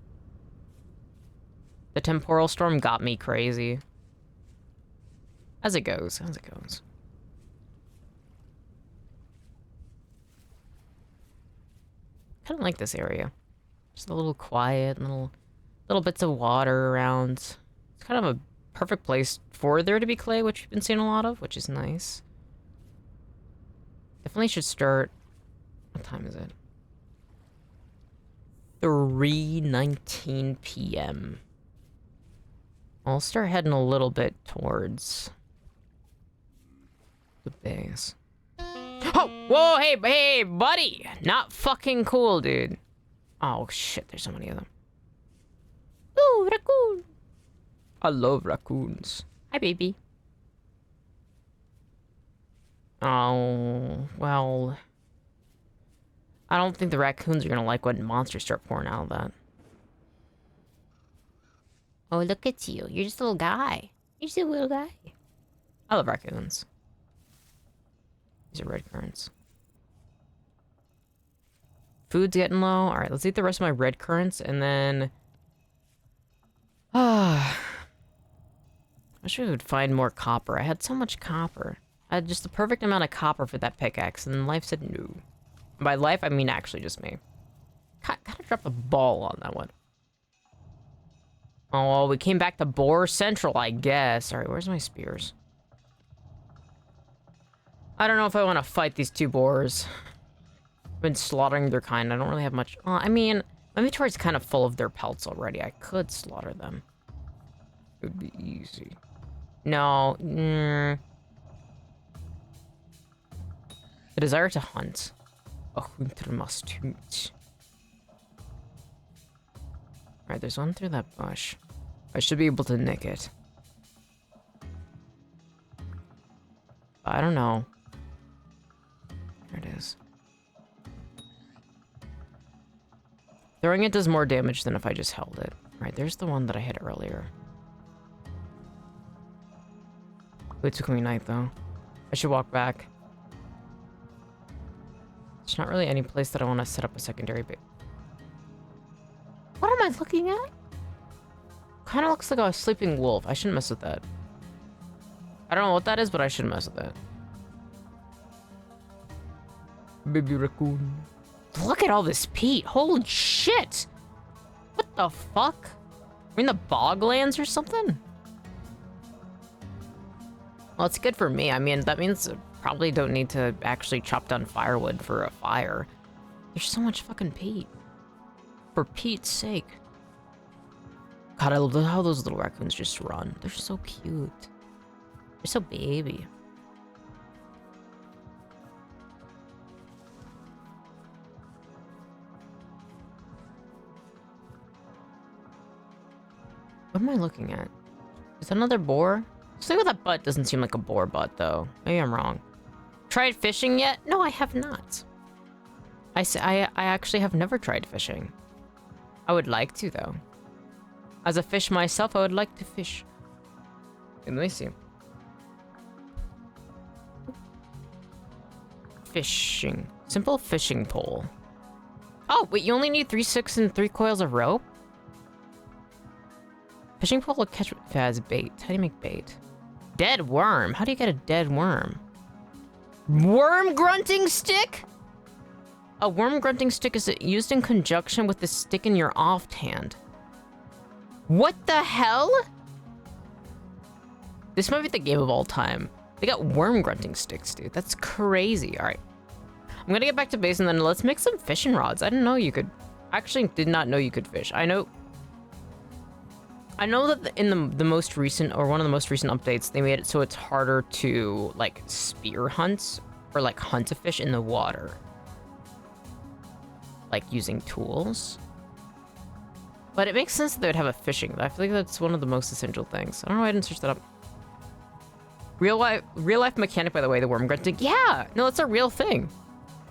The temporal storm got me crazy. As it goes. kind of like this area. Just a little quiet, little bits of water around. It's kind of a perfect place for there to be clay, which we've been seeing a lot of, which is nice. Definitely should start. What time is it? 3:19 p.m. I'll start heading a little bit towards the base. Oh, whoa, hey, buddy! Not fucking cool, dude. Oh shit, there's so many of them. Ooh, raccoon! I love raccoons. Hi, baby. Oh, well. I don't think the raccoons are gonna like when monsters start pouring out of that. Oh, look at you. You're just a little guy. You're just a little guy. I love raccoons. These are red currants. Food's getting low. Alright, let's eat the rest of my red currants and then... I wish we would find more copper. I had so much copper. I had just the perfect amount of copper for that pickaxe, and life said no. By life, I mean actually just me. Kind of dropped the ball on that one. Oh, we came back to Boar Central, I guess. Alright, where's my spears? I don't know if I want to fight these two boars. I've been slaughtering their kind. I don't really have much... I mean, my inventory's kind of full of their pelts already. I could slaughter them. It would be easy. No. The desire to hunt. A hunter must hunt. Alright, there's one through that bush. I should be able to nick it. I don't know. There it is. Throwing it does more damage than if I just held it. Alright, there's the one that I hit earlier. It took me night, though. I should walk back. There's not really any place that I want to set up a secondary base. What am I looking at? Kind of looks like a sleeping wolf. I shouldn't mess with that. I don't know what that is, but I shouldn't mess with that. Baby raccoon. Look at all this peat. Holy shit. What the fuck? We're in the boglands or something? Well, it's good for me. I mean, that means I probably don't need to actually chop down firewood for a fire. There's so much fucking peat. For Pete's sake. God, I love how those little raccoons just run. They're so cute. They're so baby. What am I looking at? Is that another boar? Something with that butt doesn't seem like a boar butt, though. Maybe I'm wrong. Tried fishing yet? No, I have not. I actually have never tried fishing. I would like to, though. As a fish myself, I would like to fish. Let me see. Fishing. Simple fishing pole. Oh, wait, you only need 3 sticks and 3 coils of rope? Fishing pole will catch as bait. How do you make bait? Dead worm. How do you get a dead worm? Worm grunting stick? A worm grunting stick is used in conjunction with the stick in your offhand. What the hell? This might be the game of all time. They got worm grunting sticks, dude. That's crazy. All right. I'm gonna get back to base and then let's make some fishing rods. I didn't know you could... Actually, did not know you could fish. I know that in the most recent, or one of the most recent updates, they made it so it's harder to, like, spear hunt or, like, hunt a fish in the water. Like, using tools. But it makes sense that they would have a fishing. I feel like that's one of the most essential things. I don't know why I didn't search that up. Real life mechanic, by the way, the worm grunting. Yeah! No, it's a real thing.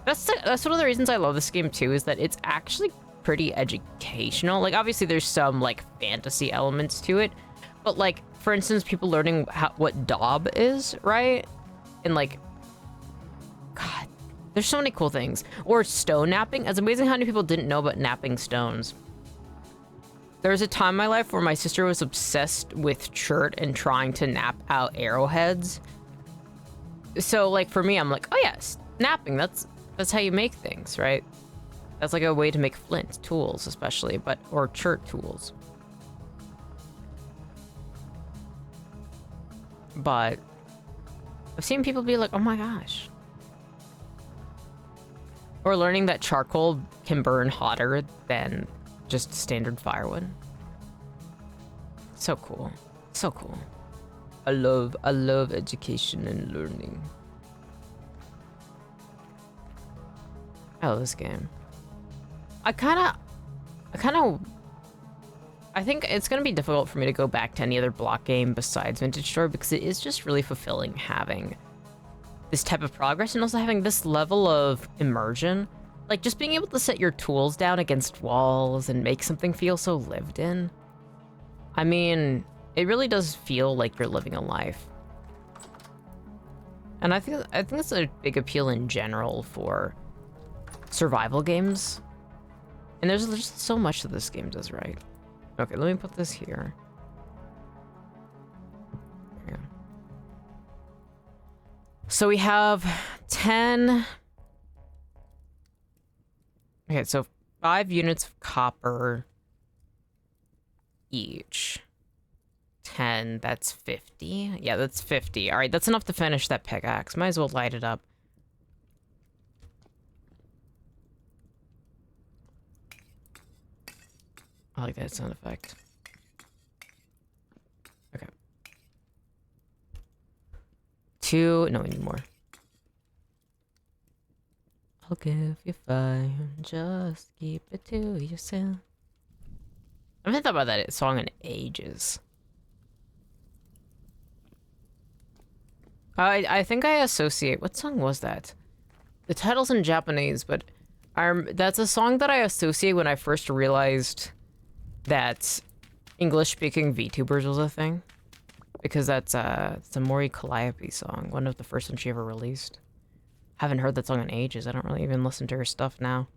That's one of the reasons I love this game, too, is that it's actually pretty educational. Like, obviously there's some, like, fantasy elements to it, but, like, for instance, people learning what daub is, right? And, like, God, there's so many cool things. Or stone napping. It's amazing how many people didn't know about napping stones. There was a time in my life where my sister was obsessed with chert and trying to nap out arrowheads. So, like, for me, I'm like, oh yes, napping, that's how you make things, right? That's like a way to make flint tools, especially, but or chert tools. But I've seen people be like, "Oh my gosh." Or learning that charcoal can burn hotter than just standard firewood. So cool. So cool. I love education and learning. I love this game. I think it's gonna be difficult for me to go back to any other block game besides Vintage Story because it is just really fulfilling having this type of progress and also having this level of immersion. Like just being able to set your tools down against walls and make something feel so lived in. I mean, it really does feel like you're living a life. And I think that's a big appeal in general for survival games. And there's just so much that this game does right. Okay, let me put this here. There we go. So we have 10. Okay, so 5 units of copper each. 10, that's 50. Yeah, that's 50. All right, that's enough to finish that pickaxe. Might as well light it up. I like that sound effect. Okay. 2, no, we need more. I'll give you 5, just keep it to yourself. I haven't thought about that song in ages. I think I associate, what song was that? The title's in Japanese, but that's a song that I associate when I first realized that English-speaking VTubers was a thing. Because it's a Mori Calliope song, one of the first ones she ever released. Haven't heard that song in ages. I don't really even listen to her stuff now.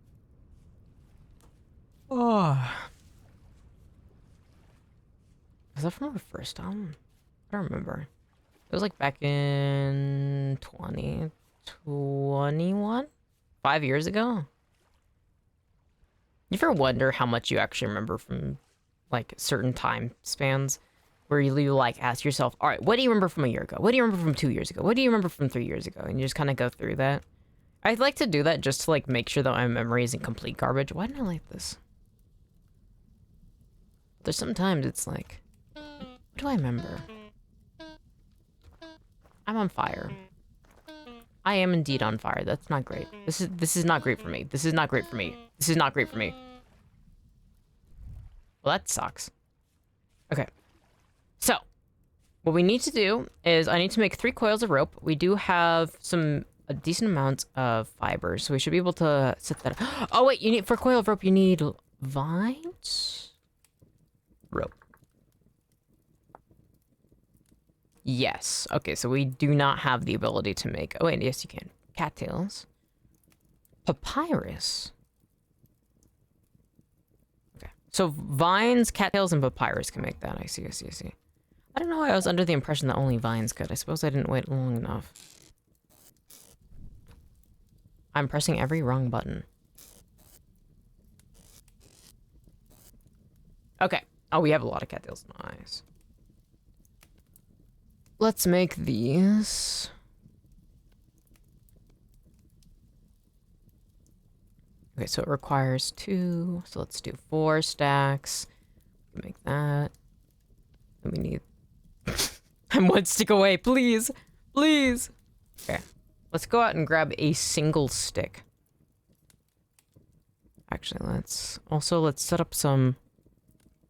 Oh. Was that from her first album? I don't remember. It was like back in 2021? 5 years ago? You ever wonder how much you actually remember from like certain time spans? Where you like ask yourself, all right, what do you remember from a year ago? What do you remember from 2 years ago? What do you remember from 3 years ago? And you just kind of go through that. I'd like to do that just to like make sure that my memory isn't complete garbage. Why didn't I like this? There's sometimes it's like, what do I remember? I'm on fire. I am indeed on fire. That's not great. This is not great for me. This is not great for me. This is not great for me. Well, that sucks. Okay. So, what we need to do is I need to make 3 coils of rope. We do have a decent amount of fiber, so we should be able to set that up. Oh wait, for coil of rope you need vines? Rope. Yes. Okay, so we do not have the ability to make... Oh wait, yes you can. Cattails. Papyrus. Okay. So vines, cattails, and papyrus can make that. I see. I don't know why I was under the impression that only vines could. I suppose I didn't wait long enough. I'm pressing every wrong button. Okay. Oh, we have a lot of cattails. Nice. Let's make these. Okay, so it requires 2. So let's do 4 stacks. Make that. And we need... I'm 1 stick away, please. Please. Okay. Let's go out and grab a single stick. Actually, let's set up some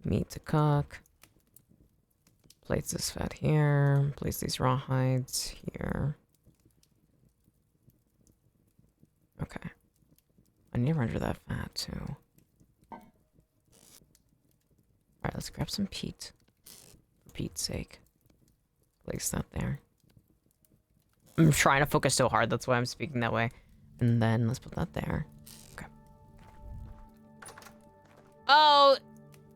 meat to cook. Place this fat here. Place these rawhides here. Okay. I need to render that fat too. Alright, let's grab some peat. For Pete's sake. Place that there. I'm trying to focus so hard, that's why I'm speaking that way. And then let's put that there. Okay. Oh,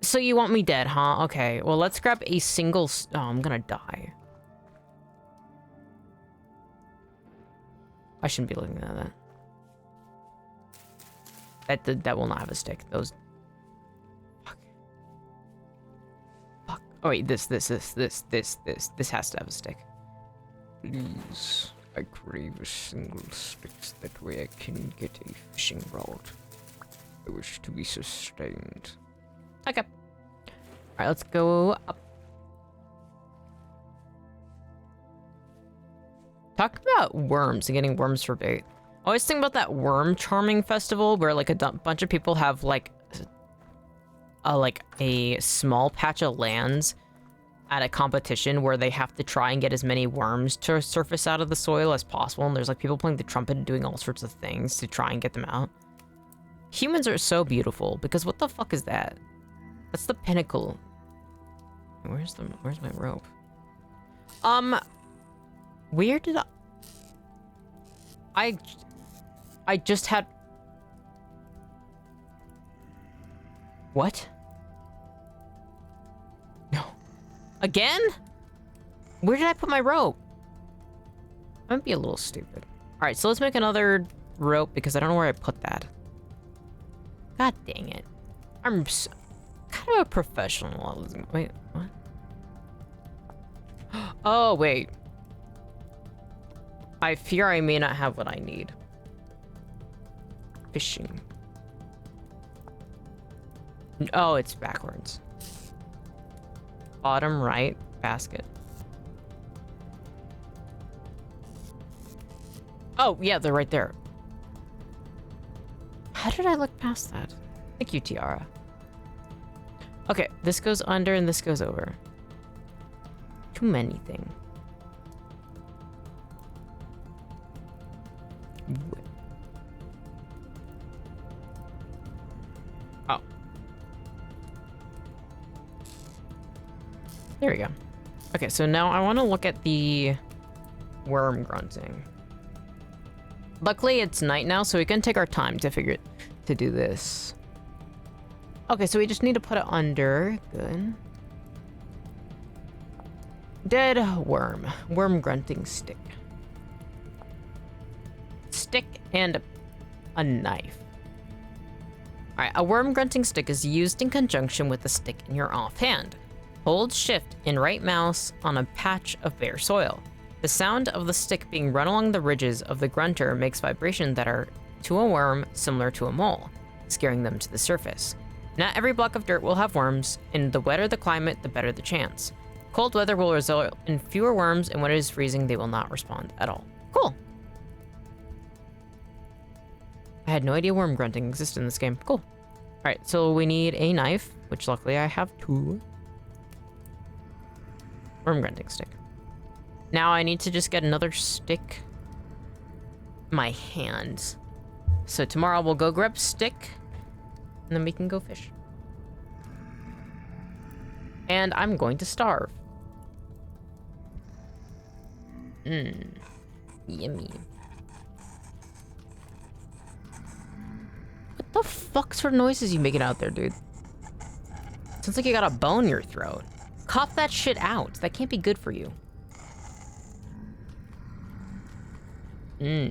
so you want me dead, huh? Okay, well let's grab a single... Oh, I'm gonna die. I shouldn't be looking at that. That will not have a stick. Those. Fuck. Fuck. Oh wait, this has to have a stick. Please, I crave a single stick. That way I can get a fishing rod. I wish to be sustained. Okay. Alright, let's go up. Talk about worms and getting worms for bait. I always think about that worm charming festival where like a bunch of people have like a small patch of lands at a competition where they have to try and get as many worms to surface out of the soil as possible. And there's like people playing the trumpet and doing all sorts of things to try and get them out. Humans are so beautiful because what the fuck is that? That's the pinnacle. Where's my rope? Where did I just had... What? No. Again? Where did I put my rope? I might be a little stupid. Alright, so let's make another rope because I don't know where I put that. God dang it. I'm kind of a professional. Wait, what? Oh, wait. I fear I may not have what I need. Fishing. Oh, it's backwards. Bottom right basket. Oh, yeah, they're right there. How did I look past that? Thank you, Tiara. Okay, this goes under and this goes over. Too many things. Oh. There we go. Okay, so now I want to look at the worm grunting. Luckily, it's night now, so we can take our time to do this. Okay, so we just need to put it under. Good. Dead worm. Worm grunting stick. Stick and a knife. Alright, a worm grunting stick is used in conjunction with the stick in your offhand. Hold shift and right mouse on a patch of bare soil. The sound of the stick being run along the ridges of the grunter makes vibrations that are, to a worm, similar to a mole, scaring them to the surface. Not every block of dirt will have worms, and the wetter the climate, the better the chance. Cold weather will result in fewer worms, and when it is freezing, they will not respond at all. Cool. I had no idea worm grunting existed in this game. Cool. Alright, so we need a knife, which luckily I have 2. Worm grunting stick. Now I need to just get another stick in my hand. So tomorrow we'll go grab stick, and then we can go fish. And I'm going to starve. Yummy. What the fuck sort of noises you making out there, dude? Sounds like you got a bone in your throat. Cough that shit out. That can't be good for you.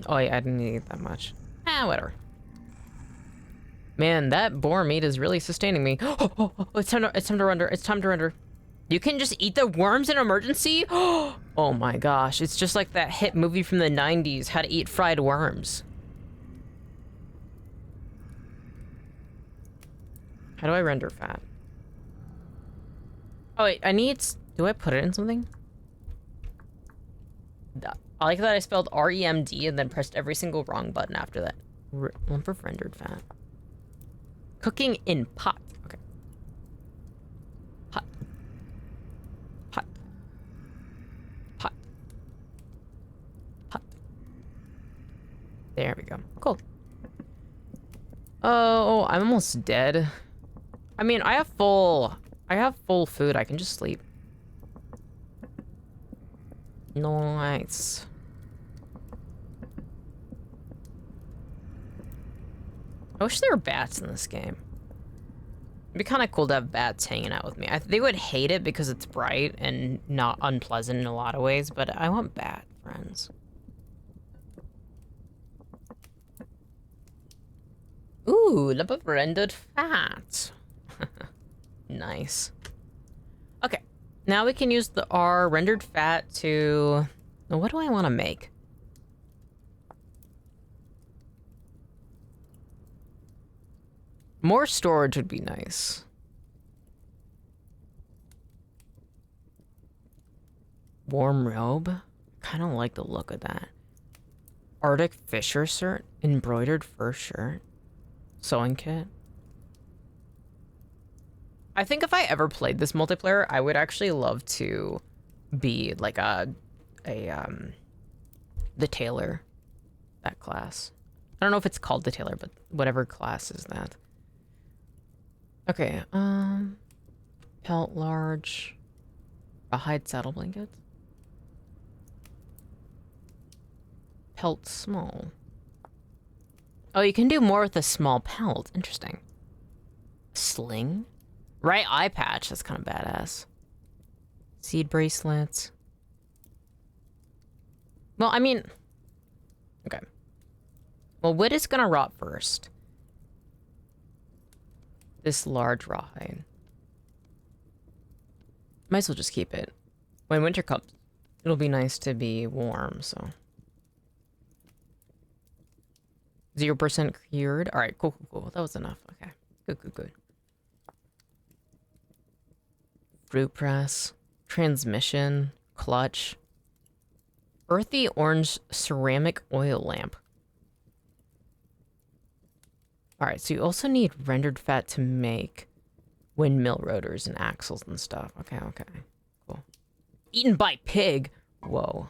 Oh, yeah, I didn't eat that much. Whatever. Man, that boar meat is really sustaining me. It's time to render. It's time to render. You can just eat the worms in emergency? Oh my gosh, it's just like that hit movie from the 90s, How to Eat Fried Worms. How do I render fat? Oh wait, do I put it in something? I like that I spelled REMD and then pressed every single wrong button after that. Lump of rendered fat. Cooking in pot. Okay. Pot. Pot. Pot. Pot. There we go. Cool. Oh, I'm almost dead. I mean, I have full food. I can just sleep. Nice. I wish there were bats in this game. It'd be kind of cool to have bats hanging out with me. They would hate it because it's bright and not unpleasant in a lot of ways, but I want bat friends. Ooh, Ooh, the rendered fat. Nice. Okay, now we can use our rendered fat to... What do I want to make? More storage would be nice. Warm robe? Kind of like the look of that. Arctic Fisher shirt? Embroidered fur shirt? Sewing kit? I think if I ever played this multiplayer, I would actually love to be like the tailor, that class. I don't know if it's called the tailor, but whatever class is that. Okay, pelt large, rawhide saddle blankets. Pelt small. Oh, you can do more with a small pelt. Interesting. Sling? Right eye patch. That's kind of badass. Seed bracelets. Well, I mean... Okay. Well, wood is gonna rot first. This large rawhide. Might as well just keep it. When winter comes, it'll be nice to be warm, so... 0% cured. All right, cool. That was enough. Okay, good. Fruit press, transmission, clutch, earthy orange ceramic oil lamp. All right, so you also need rendered fat to make windmill rotors and axles and stuff. Okay, cool. Eaten by pig. Whoa.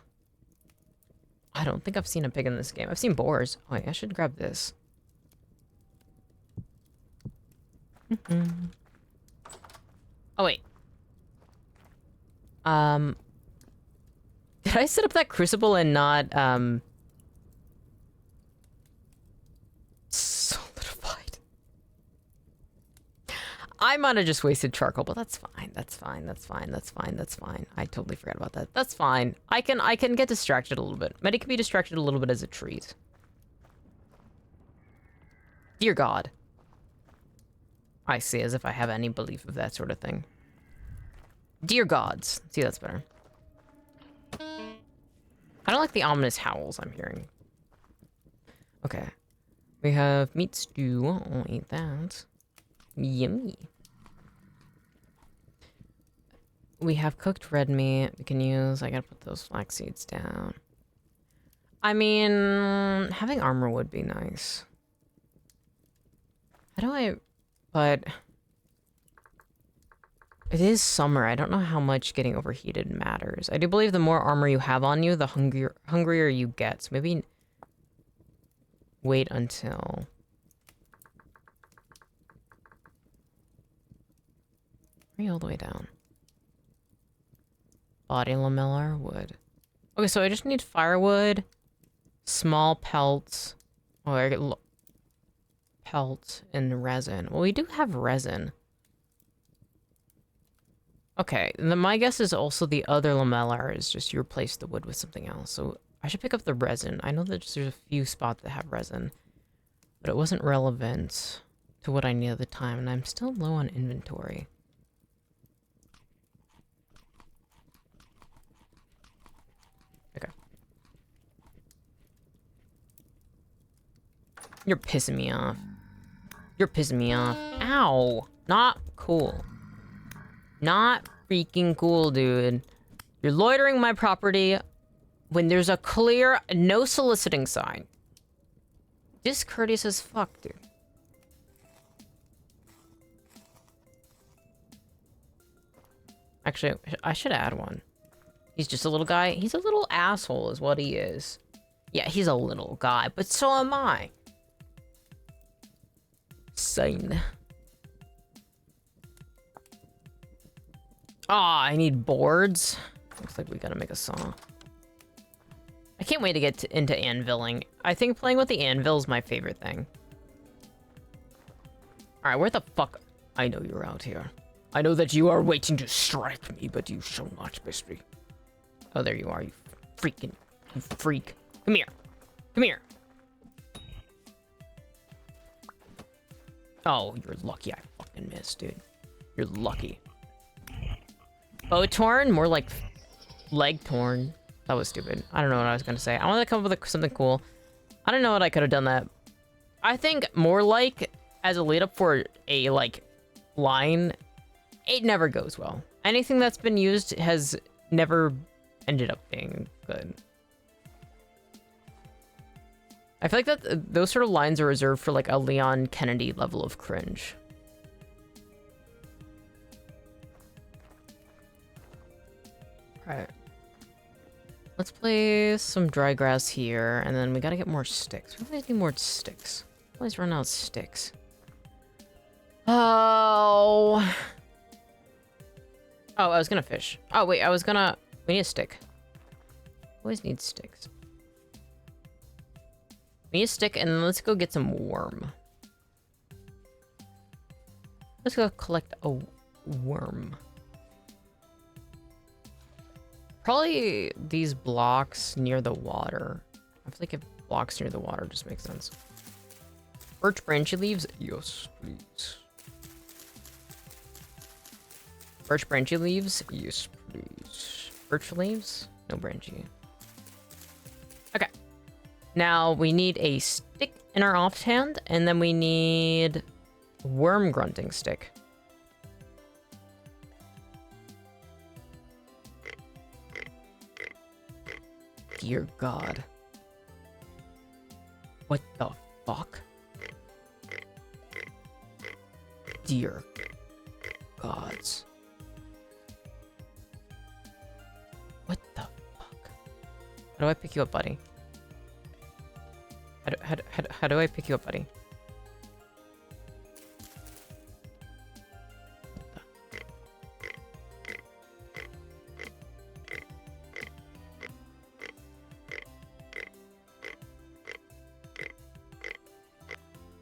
I don't think I've seen a pig in this game. I've seen boars. Oh, yeah, I should grab this. Oh, wait. Did I set up that crucible and not, solidified? I might have just wasted charcoal, but that's fine. That's fine. I totally forgot about that. That's fine. I can get distracted a little bit. Mettie can be distracted a little bit as a treat. Dear God. I see, as if I have any belief of that sort of thing. Dear gods. See, that's better. I don't like the ominous howls I'm hearing. Okay. We have meat stew. I'll eat that. Yummy. We have cooked red meat we can use. I gotta put those flax seeds down. I mean, having armor would be nice. How do I... But... It is summer. I don't know how much getting overheated matters. I do believe the more armor you have on you, the hungrier you get. So maybe... Wait until... Bring it all the way down. Body lamellar wood. Okay, so I just need firewood, small pelts. Oh, I get pelt and resin. Well, we do have resin. Okay, then my guess is also the other lamellar is just you replace the wood with something else. So I should pick up the resin. I know that there's a few spots that have resin, but it wasn't relevant to what I need at the time, and I'm still low on inventory. Okay. You're pissing me off. You're pissing me off. Ow! Not cool. Not freaking cool, dude. You're loitering my property when there's a clear no soliciting sign. Discourteous as fuck, dude. Actually, I should add one. He's just a little guy. He's a little asshole is what he is. Yeah, he's a little guy, but so am I. Sane. Ah, I need boards. Looks like we gotta make a saw. I can't wait to get into anviling. I think playing with the anvil is my favorite thing. Alright, where the fuck? I know you're out here. I know that you are waiting to strike me, but you shall not miss me. Oh, there you are, you freak. Come here. Come here. Oh, you're lucky I fucking missed, dude. You're lucky. Bow torn? More like leg torn. That was stupid. I don't know what I was gonna say. I wanted to come up with something cool. I don't know what I could have done that. I think more like as a lead up for a like line, it never goes well. Anything that's been used has never ended up being good. I feel like that those sort of lines are reserved for like a Leon Kennedy level of cringe. Alright. Let's place some dry grass here, and then we gotta get more sticks. We always need more sticks. Always run out of sticks. Oh. Oh, I was gonna fish. Oh, wait, we need a stick. Always need sticks. We need a stick, and then let's go get some worm. Let's go collect a worm. Probably these blocks near the water. I feel like if blocks near the water just makes sense. Birch branchy leaves? Yes, please. Birch branchy leaves? Yes, please. Birch leaves? No branchy. Okay. Now we need a stick in our offhand, and then we need worm grunting stick. Dear God. What the fuck? Dear gods. What the fuck? How do I pick you up, buddy? How do I pick you up, buddy?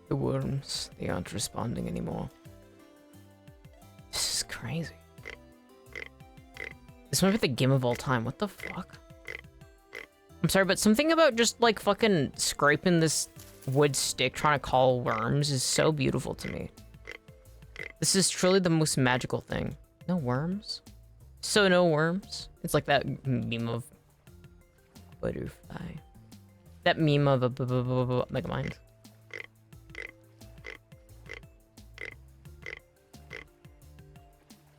The worms, they aren't responding anymore. This is crazy. This might be the game of all time. What the fuck? I'm sorry, but something about just like fucking scraping this wood stick trying to call worms is so beautiful to me. This is truly the most magical thing. No worms? So no worms? It's like that meme of butterfly. That meme of a Megamind.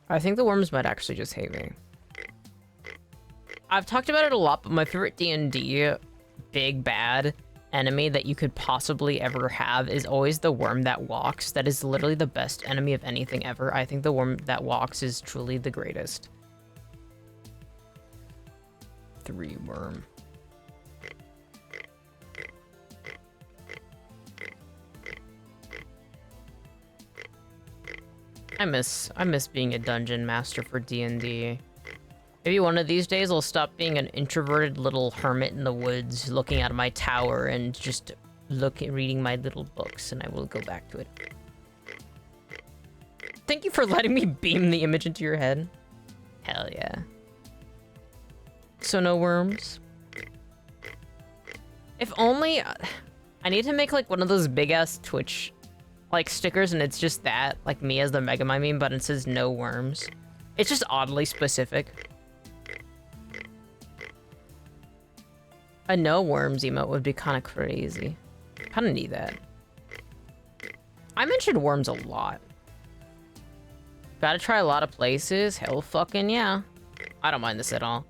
I think the worms might actually just hate me. I've talked about it a lot, but my favorite D&D big bad enemy that you could possibly ever have is always the worm that walks. That is literally the best enemy of anything ever. I think the worm that walks is truly the greatest. 3 worm. I miss being a dungeon master for D&D. Maybe one of these days I'll stop being an introverted little hermit in the woods looking out of my tower and just reading my little books, and I will go back to it. Thank you for letting me beam the image into your head. Hell yeah. So no worms. If only... I need to make like one of those big ass Twitch like stickers, and it's just that, like me as the Megamind meme, but it says no worms. It's just oddly specific. A no worms emote would be kind of crazy. Kind of need that. I mentioned worms a lot. Gotta try a lot of places. Hell fucking yeah. I don't mind this at all.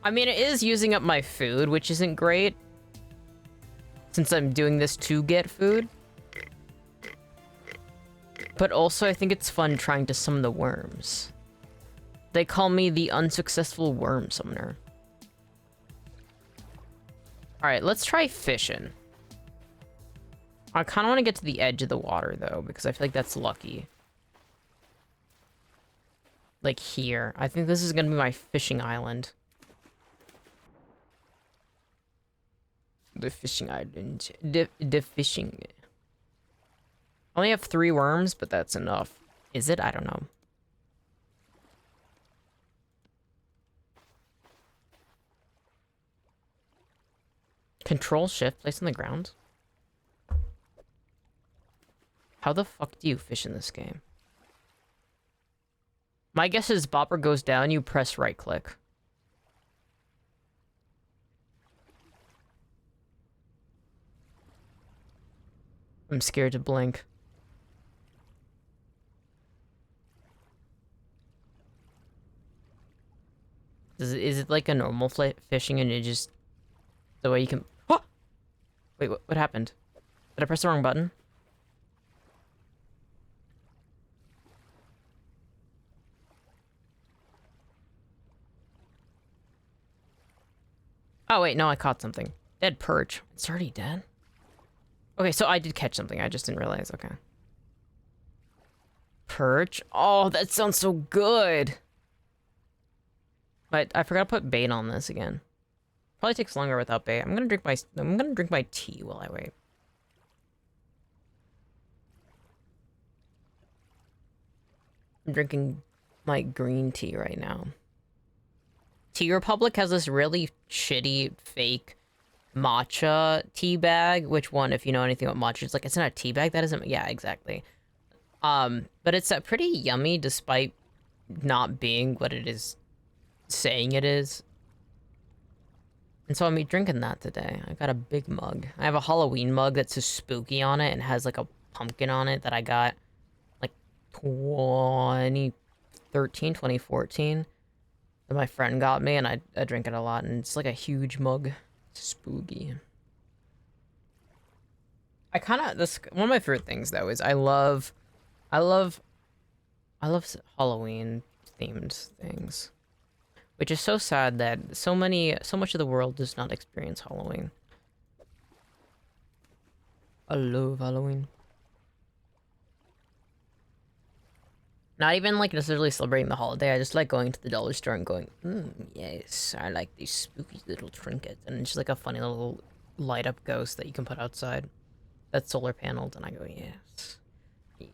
I mean, it is using up my food, which isn't great, since I'm doing this to get food. But also, I think it's fun trying to summon the worms. They call me the unsuccessful worm summoner. Alright, let's try fishing. I kind of want to get to the edge of the water, though, because I feel like that's lucky. Like here. I think this is going to be my fishing island. The fishing island. The fishing. I only have 3 worms, but that's enough. Is it? I don't know. Control shift, place on the ground. How the fuck do you fish in this game? My guess is bopper goes down, you press right click. I'm scared to blink. Is it like a normal fishing and you just... the way you can... Oh! Wait, what happened? Did I press the wrong button? Oh wait, no, I caught something. Dead perch. It's already dead? Okay, so I did catch something, I just didn't realize, okay. Perch? Oh, that sounds so good! But I forgot to put bait on this again. Probably takes longer without bait. I'm gonna drink my tea while I wait. I'm drinking my green tea right now. Tea Republic has this really shitty fake matcha tea bag. Which one, if you know anything about matcha, it's like, it's not a tea bag, that isn't, yeah, exactly. But it's pretty yummy despite not being what it is saying it is. And so I'm drinking that today. I got a big mug. I have a Halloween mug that's just spooky on it and has like a pumpkin on it that I got like 2014 that my friend got me, and I drink it a lot, and it's like a huge mug. It's spooky. I kind of, this, one of my favorite things though is I love Halloween themed things. Which is so sad that so much of the world does not experience Halloween. I love Halloween. Not even like necessarily celebrating the holiday, I just like going to the dollar store and going, yes, I like these spooky little trinkets. And it's just like a funny little light up ghost that you can put outside that's solar paneled, and I go, yes,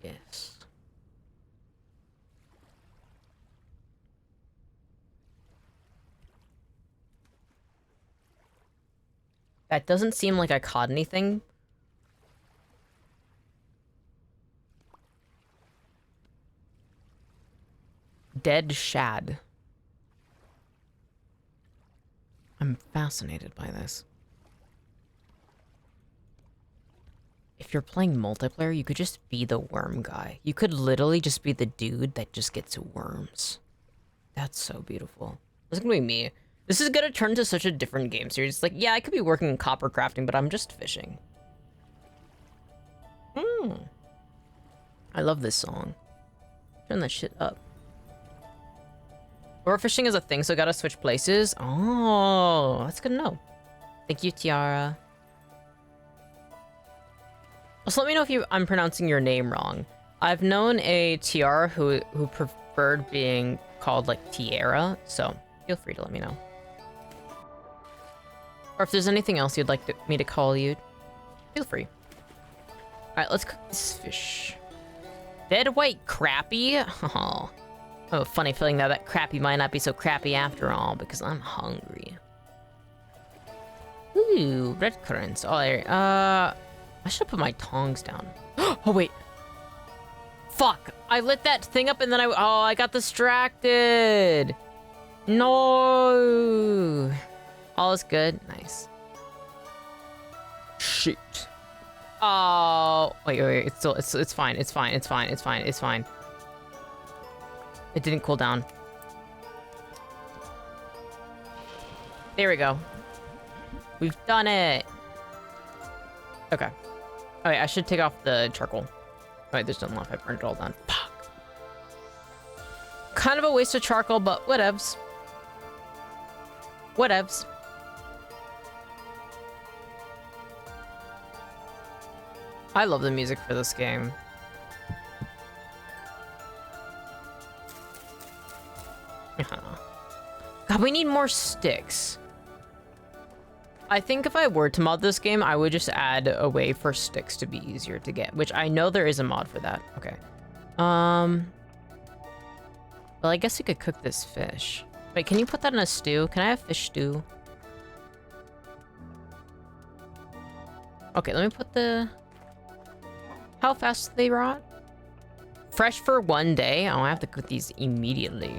yes. That doesn't seem like I caught anything. Dead shad. I'm fascinated by this. If you're playing multiplayer, you could just be the worm guy. You could literally just be the dude that just gets worms. That's so beautiful. This is gonna be me. This is gonna turn into such a different game series. It's like, yeah, I could be working in copper crafting, but I'm just fishing. I love this song. Turn that shit up. Overfishing is a thing, so gotta switch places. Oh, that's good to know. Thank you, Tiara. Also, let me know if I'm pronouncing your name wrong. I've known a Tiara who preferred being called like Tiara, so feel free to let me know. Or if there's anything else you'd like me to call you, feel free. Alright, let's cook this fish. Dead white crappie? Oh, I have a funny feeling that crappie might not be so crappy after all, because I'm hungry. Ooh, red currants. Oh, I should put my tongs down. Oh, wait. Fuck! I lit that thing up and then I got distracted! No! All is good. Nice. Shoot. Oh, wait. It's fine. It's fine. It didn't cool down. There we go. We've done it. Okay. Alright, I should take off the charcoal. Alright, there's nothing left. I burned it all down. Fuck. Kind of a waste of charcoal, but whatevs. Whatevs. I love the music for this game. God, we need more sticks. I think if I were to mod this game, I would just add a way for sticks to be easier to get, which I know there is a mod for that. Okay. Well, I guess we could cook this fish. Wait, can you put that in a stew? Can I have fish stew? Okay, let me put the... How fast do they rot? Fresh for 1 day? Oh, I have to cook these immediately.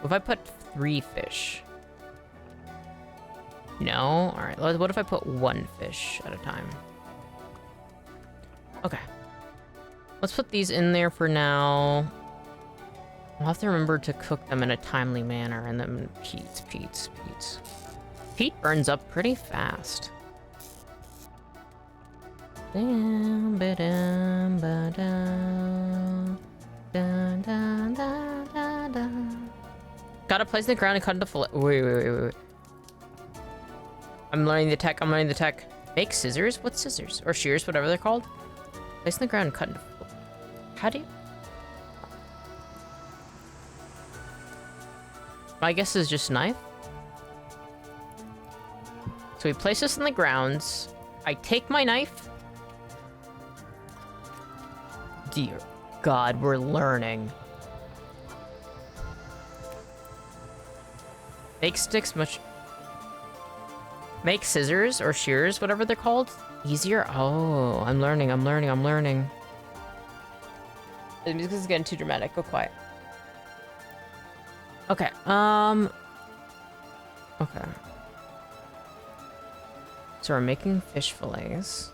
If I put 3 fish? No? Alright, what if I put 1 fish at a time? Okay. Let's put these in there for now. I'll have to remember to cook them in a timely manner, and then peat. Peat burns up pretty fast. Gotta place in the ground and cut into fillet. Wait. I'm learning the tech. Make scissors? What's scissors? Or shears, whatever they're called. Place in the ground and cut into fillet. How do you... My guess is just knife. So we place this in the grounds. I take my knife. Dear God, we're learning. Make sticks much... Make scissors or shears, whatever they're called, easier. Oh, I'm learning. The music is getting too dramatic. Go quiet. Okay, okay. So we're making fish fillets.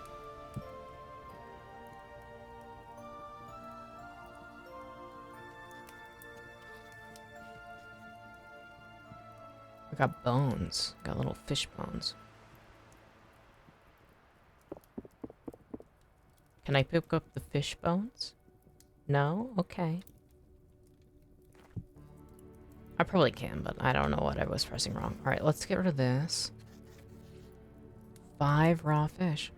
We got bones. Got little fish bones. Can I pick up the fish bones? No? Okay. I probably can, but I don't know what I was pressing wrong. Alright, let's get rid of this. 5 raw fish.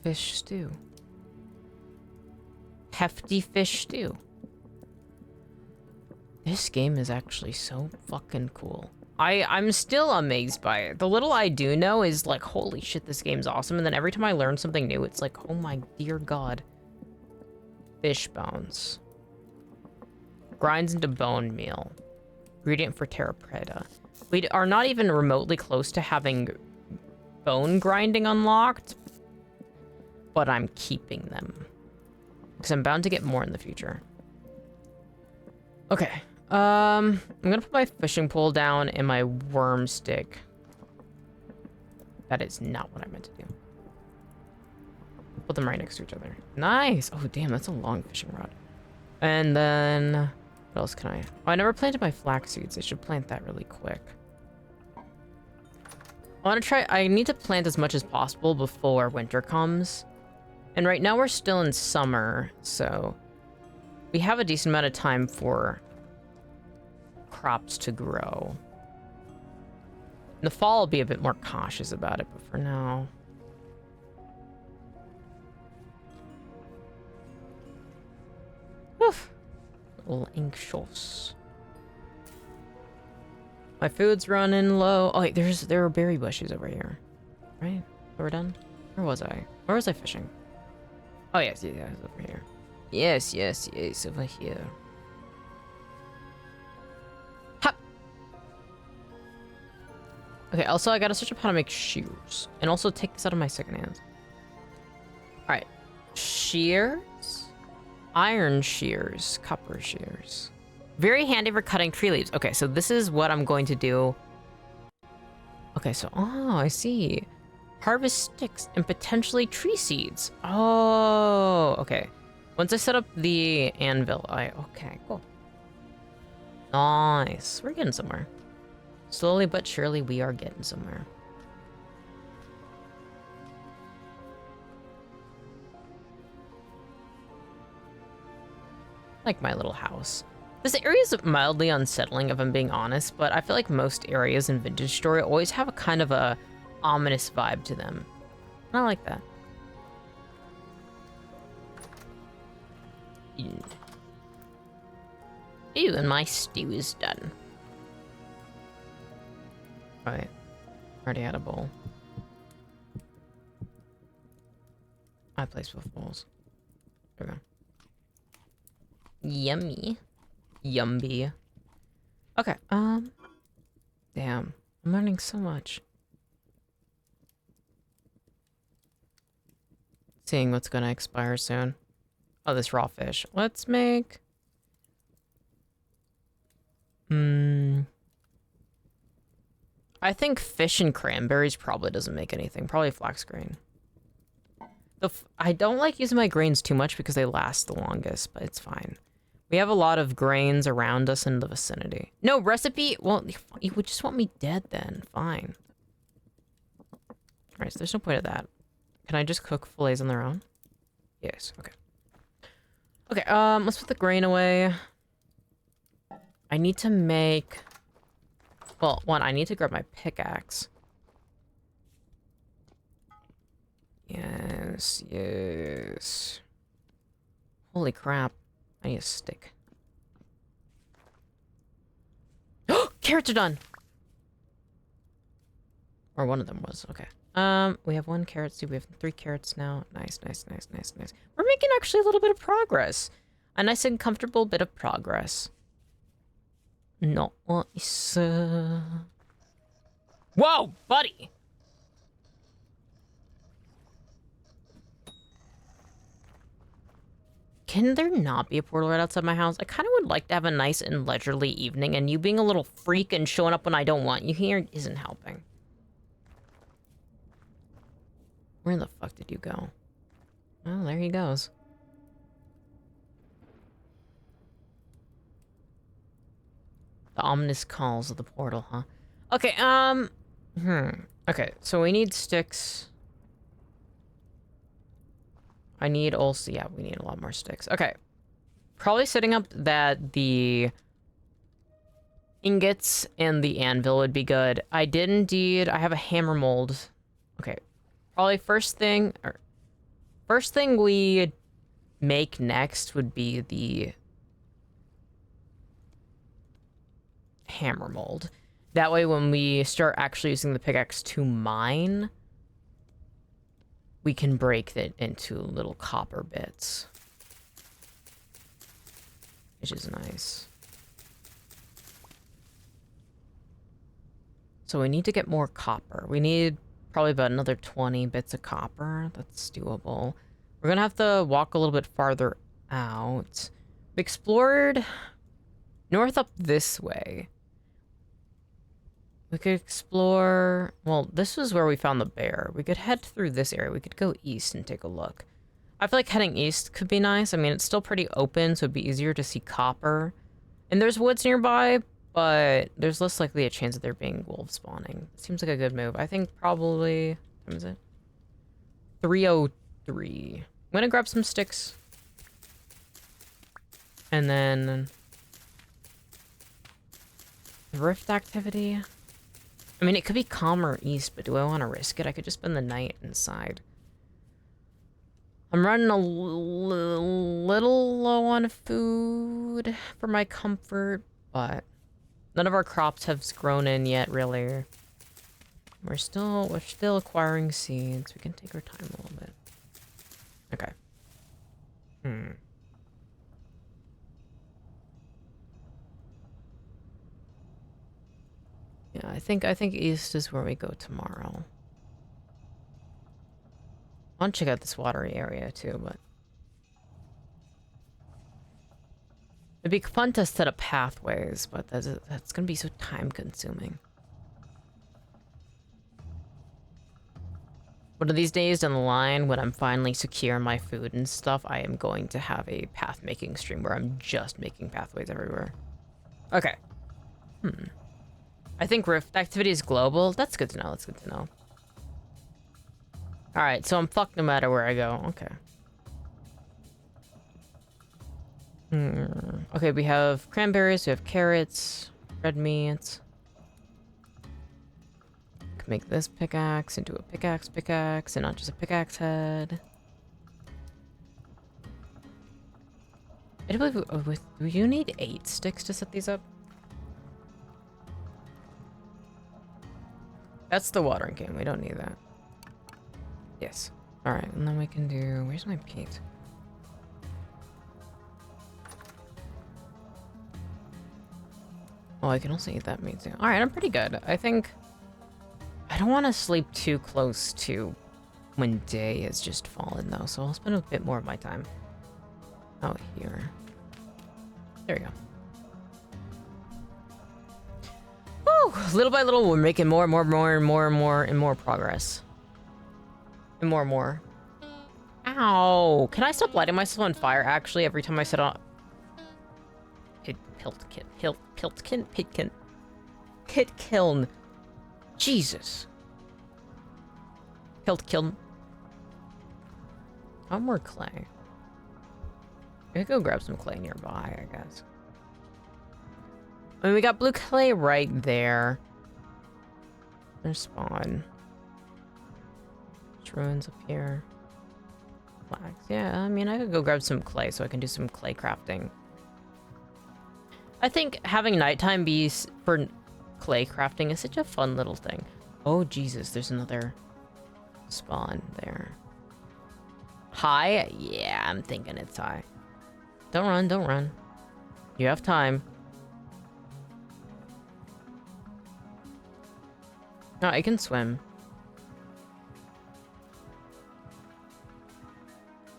Fish stew. Hefty fish stew. This game is actually so fucking cool. I'm still amazed by it. The little I do know is like, holy shit, this game's awesome. And then every time I learn something new, it's like, oh my dear God. Fish bones. Grinds into bone meal. Ingredient for terra preta. We are not even remotely close to having bone grinding unlocked. But I'm keeping them. Because I'm bound to get more in the future. Okay. I'm gonna put my fishing pole down and my worm stick. That is not what I meant to do. Put them right next to each other. Nice! Oh, damn, that's a long fishing rod. And then... what else can I... oh, I never planted my flax seeds. I should plant that really quick. I want to try... I need to plant as much as possible before winter comes. And right now we're still in summer, so... we have a decent amount of time for... crops to grow. In the fall, I'll be a bit more cautious about it, but for now... Oof. A little anxious. My food's running low. Oh wait, there are berry bushes over here. Right? We're done? Where was I? Where was I fishing? Oh yes, yeah, it's over here. Yes, over here. Hop! Okay, also I gotta search up how to make shears. And also take this out of my second hand. Alright. Shears? Iron shears. Copper shears. Very handy for cutting tree leaves. Okay, so this is what I'm going to do. Okay, so, oh, I see. Harvest sticks and potentially tree seeds. Oh, okay. Once I set up the anvil, okay, cool. Nice. We're getting somewhere. Slowly but surely, we are getting somewhere. Like my little house. This area is mildly unsettling, if I'm being honest, but I feel like most areas in Vintage Story always have a kind of a ominous vibe to them. I like that. Ew, and my stew is done. Right. Already had a bowl. I place both bowls. There we go. Yummy. Yumby. Okay, damn. I'm learning so much. Seeing what's gonna expire soon. Oh, this raw fish. Let's make... I think fish and cranberries probably doesn't make anything. Probably flax grain. I don't like using my grains too much because they last the longest, but it's fine. We have a lot of grains around us in the vicinity. No, recipe? Well, you would just want me dead then. Fine. Alright, so there's no point of that. Can I just cook fillets on their own? Yes, okay. Okay, let's put the grain away. I need to make... Well, one, I need to grab my pickaxe. Yes, yes. Holy crap. I need a stick. Carrots are done! Or one of them was, okay. We have 1 carrot seed. We have 3 carrots now. Nice, nice, nice, nice, nice. We're making actually a little bit of progress. A nice and comfortable bit of progress. Nice. Whoa, buddy! Can there not be a portal right outside my house? I kind of would like to have a nice and leisurely evening, and you being a little freak and showing up when I don't want you here isn't helping. Where the fuck did you go? Oh, there he goes. The ominous calls of the portal, huh? Okay, okay, so we need sticks. I need also, yeah, we need a lot more sticks. Okay. Probably setting up that the ingots and the anvil would be good. I did indeed, I have a hammer mold. Okay. Probably first thing we make next would be the hammer mold. That way when we start actually using the pickaxe to mine, we can break it into little copper bits. Which is nice. So we need to get more copper. We need probably about another 20 bits of copper. That's doable. We're gonna have to walk a little bit farther out. We explored north up this way. We could explore... Well, this is where we found the bear. We could head through this area. We could go east and take a look. I feel like heading east could be nice. I mean, it's still pretty open, so it'd be easier to see copper. And there's woods nearby, but there's less likely a chance of there being wolves spawning. Seems like a good move. I think probably... What time is it? 3:03. I'm gonna grab some sticks. And then... The rift activity... I mean, it could be calmer east, but do I want to risk it? I could just spend the night inside. I'm running a little low on food for my comfort, but none of our crops have grown in yet, really. We're still acquiring seeds. We can take our time a little bit. Okay. Yeah, I think east is where we go tomorrow. I want to check out this watery area too, but it'd be fun to set up pathways, but that's gonna be so time consuming. One of these days down the line, when I'm finally secure in my food and stuff, I am going to have a path making stream where I'm just making pathways everywhere. Okay. I think rift activity is global. That's good to know. That's good to know. Alright, so I'm fucked no matter where I go. Okay. Okay, we have cranberries, we have carrots, red meat. Can make this pickaxe into a pickaxe, and not just a pickaxe head. I do believe, do you need 8 sticks to set these up? That's the watering can. We don't need that. Yes. Alright, and then we can do... Where's my peat? Oh, I can also eat that meat too. Alright, I'm pretty good. I think... I don't want to sleep too close to when day has just fallen, though, so I'll spend a bit more of my time out here. There we go. Woo! Little by little, we're making more progress. And more. Ow! Can I stop lighting myself on fire, actually, every time I set on... Pit kiln. Jesus. Kiln. Oh, more clay. I could go grab some clay nearby, I guess. I mean, we got blue clay right there. There's spawn. There's ruins up here. Flags. Yeah, I mean, I could go grab some clay so I can do some clay crafting. I think having nighttime be for clay crafting is such a fun little thing. Oh, Jesus, there's another spawn there. High? Yeah, I'm thinking it's high. Don't run, don't run. You have time. No, I can swim.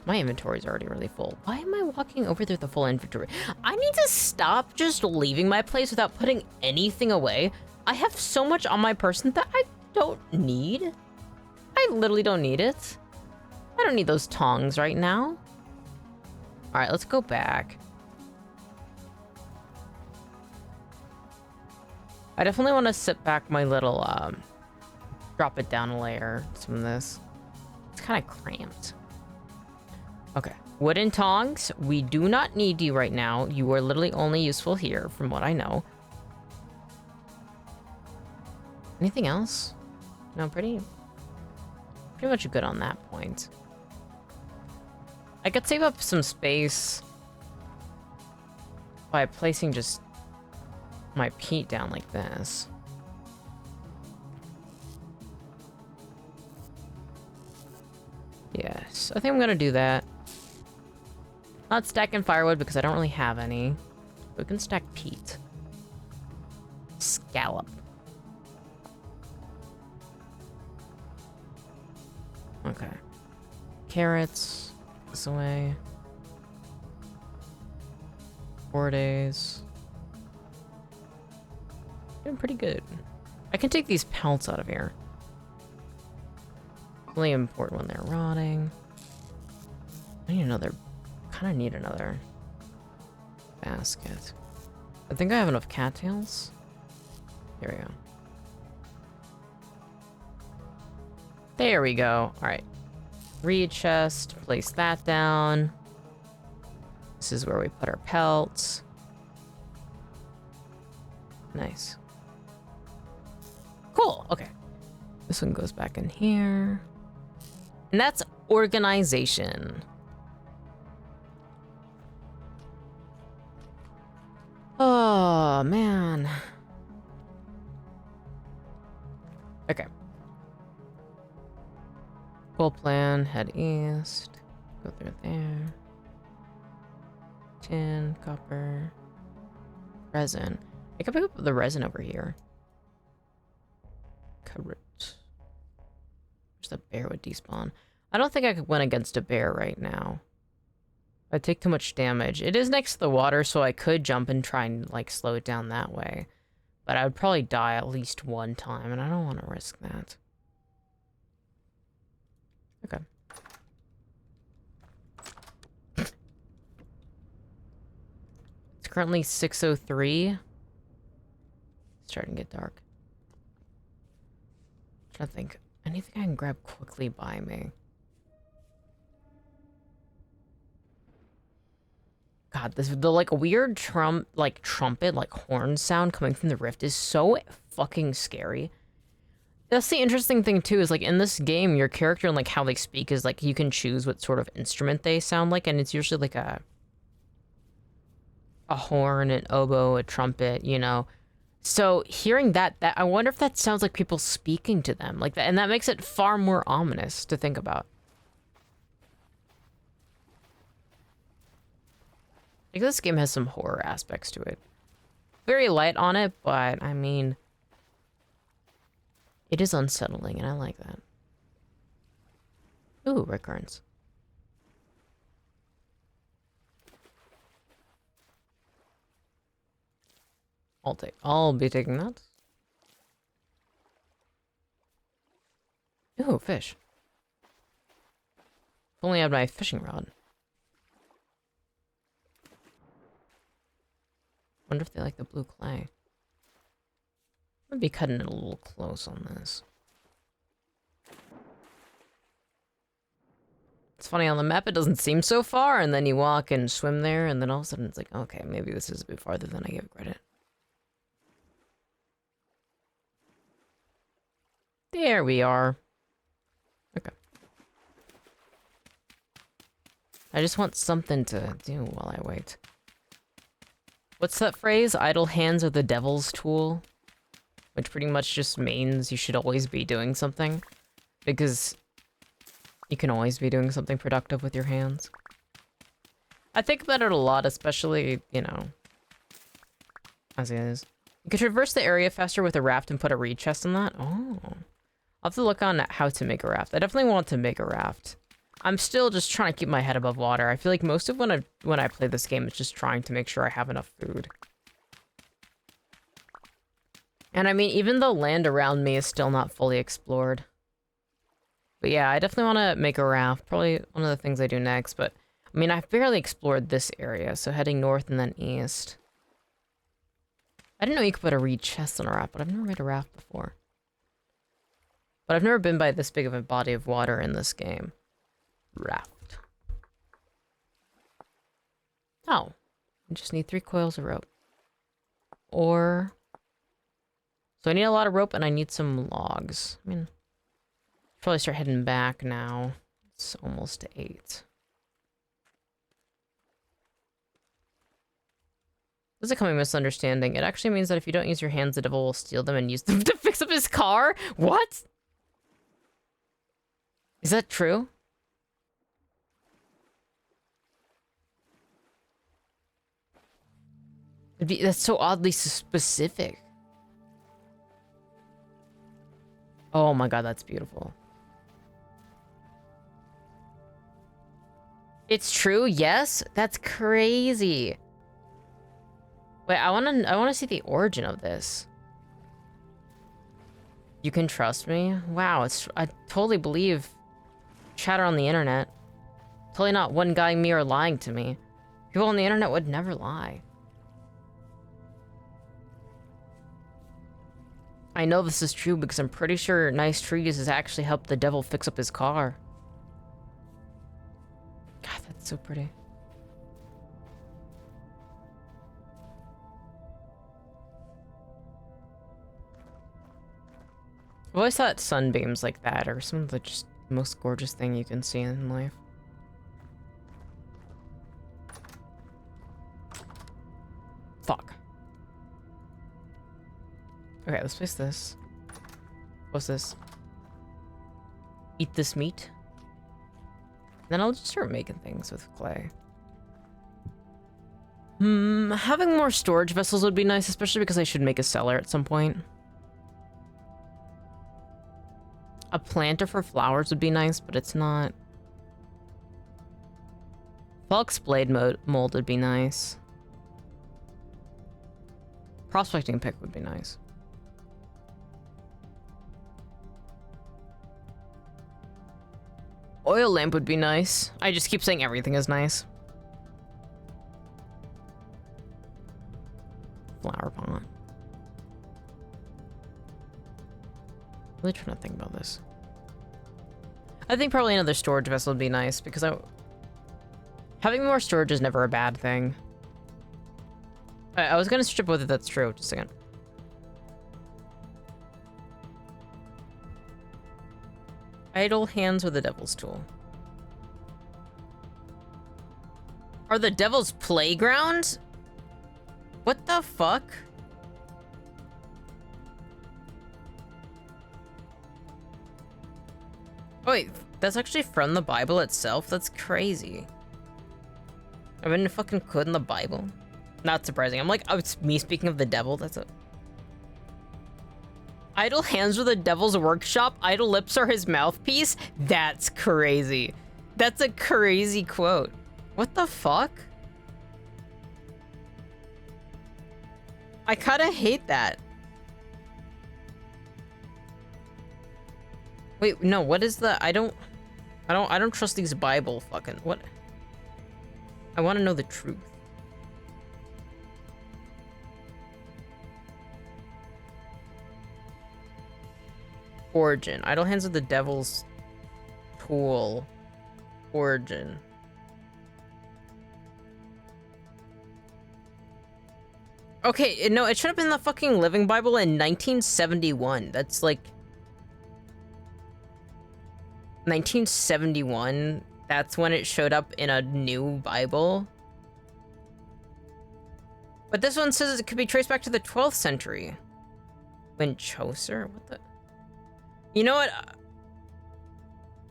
My inventory's already really full. Why am I walking over there with the full inventory? I need to stop just leaving my place without putting anything away. I have so much on my person that I don't need. I literally don't need it. I don't need those tongs right now. All right, let's go back. I definitely want to sit back my little, drop it down a layer, some of this. It's kind of cramped. Okay, wooden tongs. We do not need you right now. You are literally only useful here, from what I know. Anything else? No, pretty much good on that point. I could save up some space by placing just my peat down like this. Yes, I think I'm gonna do that. Not stacking firewood because I don't really have any. We can stack peat. Scallop. Okay. Carrots. This away. 4 days. Doing pretty good. I can take these pelts out of here. Really important when they're rotting. I need another... kind of need another basket. I think I have enough cattails. Here we go. There we go. All right. Reed chest. Place that down. This is where we put our pelts. Nice. Cool. Okay. This one goes back in here. And that's organization. Oh, man. Okay. Full plan, head east. Go through there. Tin, copper, resin. I can pick up the resin over here. Carrot. There's the bear would despawn. I don't think I could win against a bear right now. I take too much damage. It is next to the water, so I could jump and try and, like, slow it down that way. But I would probably die at least one time, and I don't want to risk that. Okay. It's currently 6:03. It's starting to get dark. I'm trying to think. Anything I can grab quickly by me? God, the like weird trumpet, like horn sound coming from the rift is so fucking scary. That's the interesting thing too, is like in this game, your character and like how they speak is like you can choose what sort of instrument they sound like, and it's usually like a horn, an oboe, a trumpet, you know. So hearing that I wonder if that sounds like people speaking to them, like that, and that makes it far more ominous to think about. Like, this game has some horror aspects to it. Very light on it, but, I mean... it is unsettling, and I like that. Ooh, recurrence. I'll be taking that. Ooh, fish. If only I had my fishing rod. Wonder if they like the blue clay. I'd be cutting it a little close on this. It's funny, on the map it doesn't seem so far, and then you walk and swim there, and then all of a sudden it's like, okay, maybe this is a bit farther than I give credit. There we are. Okay. I just want something to do while I wait. What's that phrase? Idle hands are the devil's tool? Which pretty much just means you should always be doing something. Because you can always be doing something productive with your hands. I think about it a lot, especially, you know, as is. You could traverse the area faster with a raft and put a reed chest in that. Oh. I'll have to look on how to make a raft. I definitely want to make a raft. I'm still just trying to keep my head above water. I feel like most of when I play this game, it's just trying to make sure I have enough food. And I mean, even though land around me is still not fully explored. But yeah, I definitely want to make a raft. Probably one of the things I do next, but I mean, I've barely explored this area, so heading north and then east. I didn't know you could put a reed chest on a raft, but I've never made a raft before. But I've never been by this big of a body of water in this game. Raft. Oh. I just need 3 coils of rope. Or... So I need a lot of rope and I need some logs. I mean... Probably start heading back now. It's almost 8. This is a common misunderstanding. It actually means that if you don't use your hands, the devil will steal them and use them to fix up his car? What? Is that true? That's so oddly specific. Oh my god, that's beautiful. It's true, yes? That's crazy. Wait, I wanna see the origin of this. You can trust me? Wow, I totally believe chatter on the internet. Totally not one guy me or lying to me. People on the internet would never lie. I know this is true because I'm pretty sure nice trees has actually helped the devil fix up his car. God, that's so pretty. I've always thought sunbeams like that are some of the just most gorgeous thing you can see in life. Fuck. Okay, let's place this. What's this? Eat this meat. Then I'll just start making things with clay. Having more storage vessels would be nice, especially because I should make a cellar at some point. A planter for flowers would be nice, but it's not. Fox blade mold would be nice. Prospecting pick would be nice. Oil lamp would be nice. I just keep saying everything is nice. Flower pot. Really trying to think about this. I think probably another storage vessel would be nice because having more storage is never a bad thing. I was gonna strip whether that's true. Just a second. Idle hands are the devil's tool. Are the devil's playground? What the fuck? Oh wait, that's actually from the Bible itself? That's crazy. I've been fucking quoting the Bible. Not surprising. I'm like, oh, it's me speaking of the devil? That's a... Idle hands are the devil's workshop. Idle lips are his mouthpiece. That's crazy. That's a crazy quote. What the fuck? I kind of hate that. Wait, no, what is the... I don't trust these Bible fucking... What? I want to know the truth. Origin. Idle hands are the devil's tool. Origin. Okay, no, it should have been the fucking Living Bible in 1971. That's like... 1971? That's when it showed up in a new Bible? But this one says it could be traced back to the 12th century. When Chaucer? What the... You know what?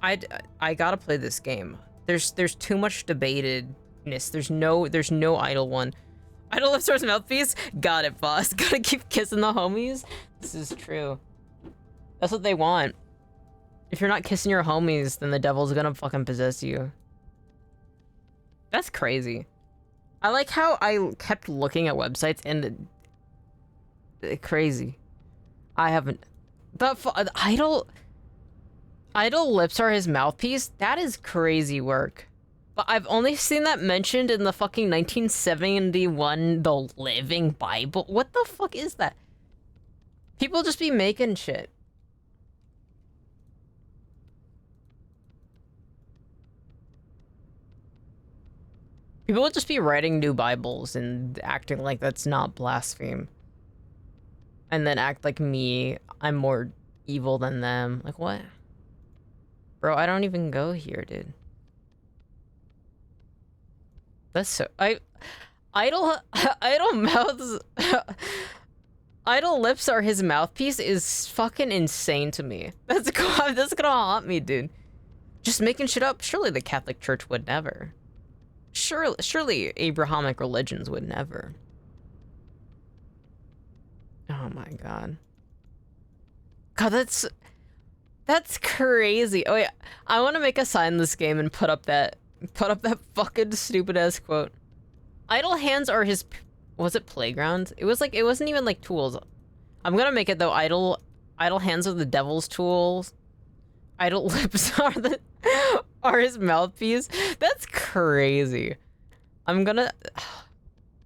I gotta play this game. There's too much debatedness. There's no idle one. Idle lips are mouthpiece? Got it, boss. Gotta keep kissing the homies? This is true. That's what they want. If you're not kissing your homies, then the devil's gonna fucking possess you. That's crazy. I like how I kept looking at websites and... crazy. I haven't... The idle lips are his mouthpiece? That is crazy work. But I've only seen that mentioned in the fucking 1971 The Living Bible. What the fuck is that? People just be making shit. People would just be writing new Bibles and acting like that's not blaspheme. And then act like me, I'm more evil than them. Like, what? Bro, I don't even go here, dude. That's so... Idle mouths... Idle lips are his mouthpiece is fucking insane to me. That's gonna haunt me, dude. Just making shit up. Surely the Catholic Church would never. Surely Abrahamic religions would never. Oh my god. God, that's crazy. Oh yeah, I want to make a sign in this game and put up that fucking stupid ass quote. Idle hands are his... Was it playground? It was like, it wasn't even like tools. I'm gonna make it though. Idle hands are the devil's tools. Idle lips are his mouthpiece. That's crazy. I'm gonna...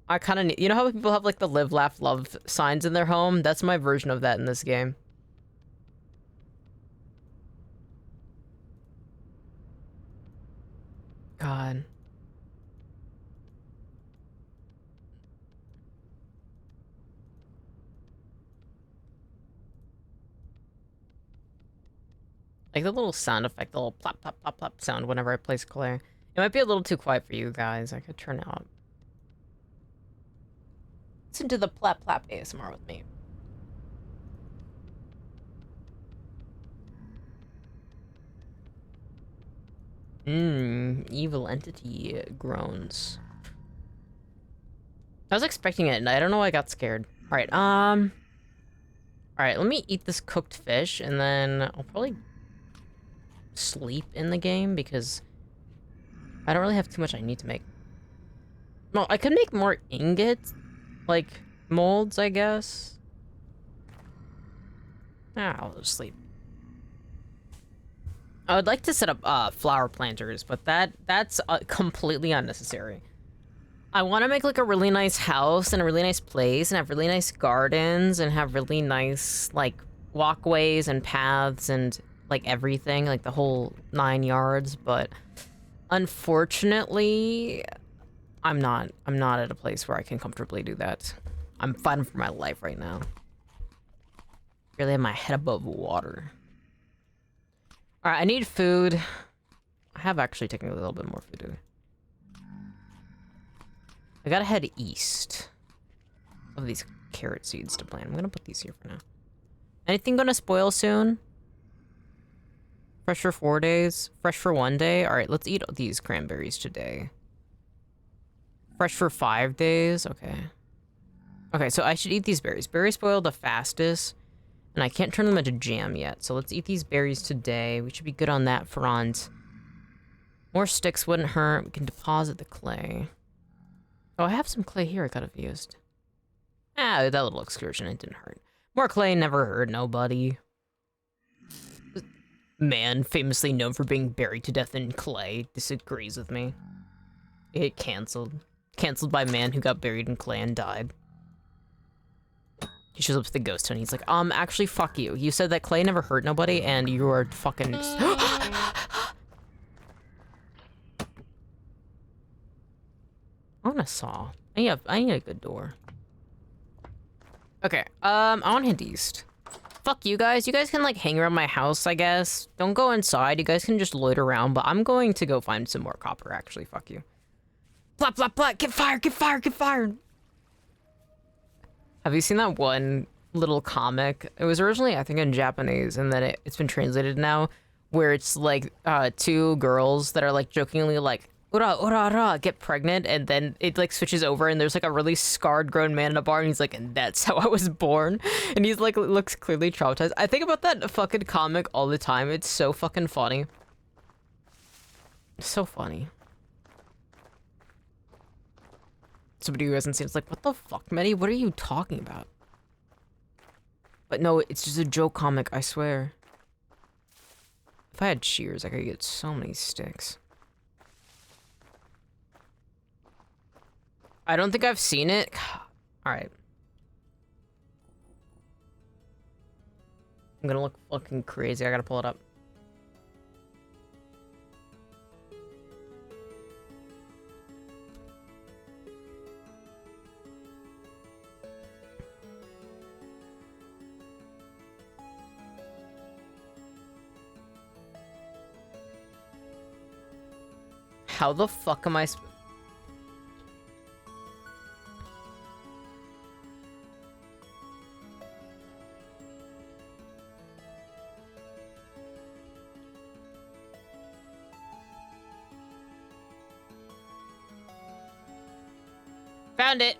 I kind of need... You know how people have like the live, laugh, love signs in their home? That's my version of that in this game. God. Like the little sound effect, the little plop, plop, plop, plop sound whenever I place Claire. It might be a little too quiet for you guys. I could turn it up. Listen to the plap, plap ASMR with me. Evil entity groans. I was expecting it, and I don't know why I got scared. Alright, alright, let me eat this cooked fish, and then I'll probably sleep in the game, because I don't really have too much I need to make. Well, I could make more ingots, like, molds, I guess. I'll just sleep. I would like to set up flower planters, but that's completely unnecessary. I want to make like a really nice house and a really nice place and have really nice gardens and have really nice like walkways and paths and like everything, like the whole 9 yards, but unfortunately I'm not at a place where I can comfortably do that. I'm fighting for my life right now. Really have my head above water. All right, I need food. I have actually taken a little bit more food. I gotta head east. Of these carrot seeds to plant. I'm gonna put these here for now. Anything gonna spoil soon? Fresh for 4 days? Fresh for 1 day? All right, let's eat these cranberries today. Fresh for 5 days? Okay. Okay, so I should eat these berries. Berries spoil the fastest. And I can't turn them into jam yet, so let's eat these berries today. We should be good on that front. More sticks wouldn't hurt. We can deposit the clay. Oh, I have some clay here I could have used. Ah, that little excursion, it didn't hurt. More clay never hurt nobody. Man, famously known for being buried to death in clay, disagrees with me. It canceled. Canceled by man who got buried in clay and died. He shows up to the ghost town. He's like, actually, fuck you. You said that clay never hurt nobody, and you are fucking... I want a saw. I need a good door. Okay, I want to head east. Fuck you guys. You guys can, like, hang around my house, I guess. Don't go inside. You guys can just loiter around, but I'm going to go find some more copper, actually. Fuck you. Blah, blah, blah. Get fired, get fired, get fired. Have you seen that one little comic? It was originally, I think, in Japanese, and then it's been translated now, where it's, like, two girls that are, like, jokingly, like, ura, ura, ura, get pregnant, and then it, like, switches over, and there's, like, a really scarred grown man in a bar, and he's like, and that's how I was born. And he's, like, looks clearly traumatized. I think about that fucking comic all the time. It's so fucking funny. So funny. Somebody who hasn't seen it's like, what the fuck, Mettie? What are you talking about? But no, it's just a joke comic, I swear. If I had shears, I could get so many sticks. I don't think I've seen it. Alright. I'm gonna look fucking crazy. I gotta pull it up. How the fuck am I Found it.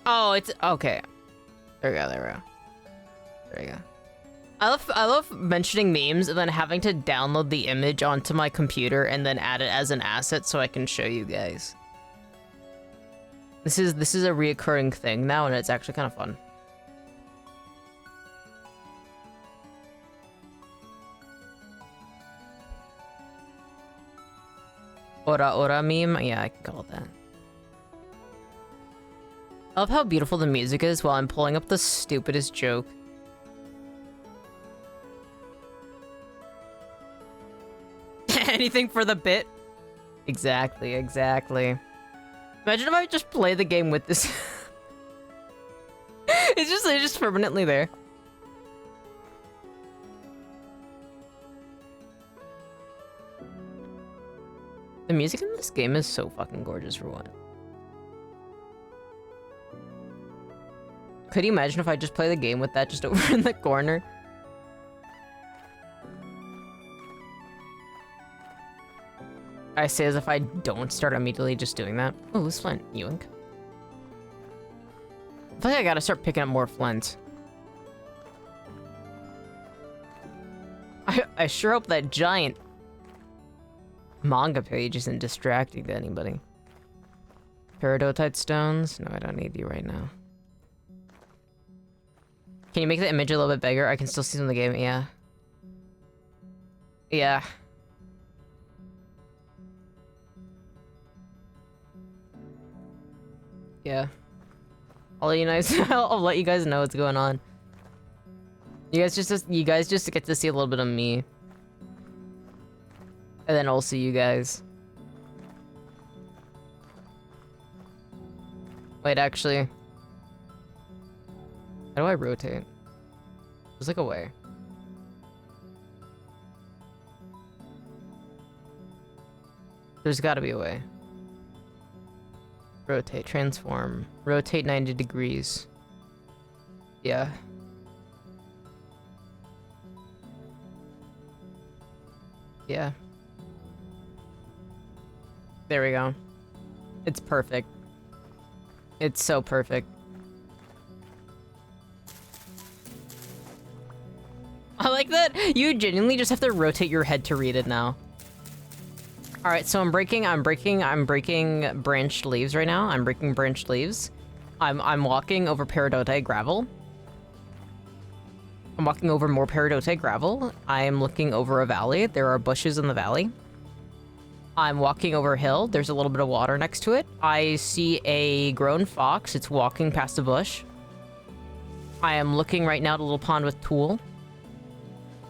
Oh, it's okay. There we go, there we go. There we go. I love mentioning memes and then having to download the image onto my computer and then add it as an asset so I can show you guys. This is a reoccurring thing now, and it's actually kind of fun. Ora ora meme? Yeah, I can call it that. I love how beautiful the music is while I'm pulling up the stupidest joke. Anything for the bit? Exactly, exactly. Imagine if I just play the game with this. it's just permanently there. The music in this game is so fucking gorgeous for one. Could you imagine if I just play the game with that just over in the corner? I say as if I don't start immediately just doing that. Oh, this flint. Yoink. I feel like I gotta start picking up more flint. I sure hope that giant manga page isn't distracting to anybody. Peridotite stones? No, I don't need you right now. Can you make the image a little bit bigger? I can still see some of the game, yeah. Yeah. Yeah. I'll let you guys I'll let you guys know what's going on. You guys just get to see a little bit of me. And then also you guys. Wait, actually. How do I rotate? There's like a way. There's gotta be a way. Rotate, transform. Rotate 90 degrees. Yeah. Yeah. There we go. It's perfect. It's so perfect. I like that you genuinely just have to rotate your head to read it now. All right, so I'm breaking branched leaves right now. I'm breaking branched leaves. I'm walking over peridotite gravel. I'm walking over more peridotite gravel. I am looking over a valley. There are bushes in the valley. I'm walking over a hill. There's a little bit of water next to it. I see a grown fox. It's walking past a bush. I am looking right now at a little pond with Tool.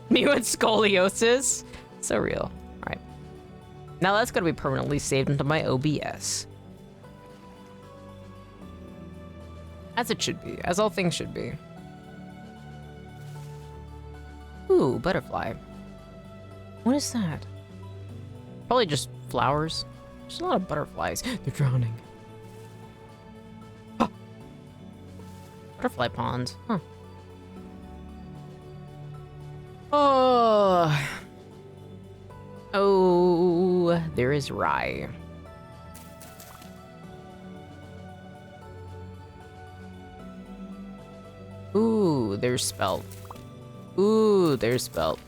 Me with scoliosis. So real. All right. Now that's going to be permanently saved into my OBS. As it should be. As all things should be. Ooh, butterfly. What is that? Probably just flowers. There's a lot of butterflies. They're drowning. Oh. Butterfly ponds. Huh. Oh. Oh, there is rye. Ooh, there's spelt. Ooh, there's spelt.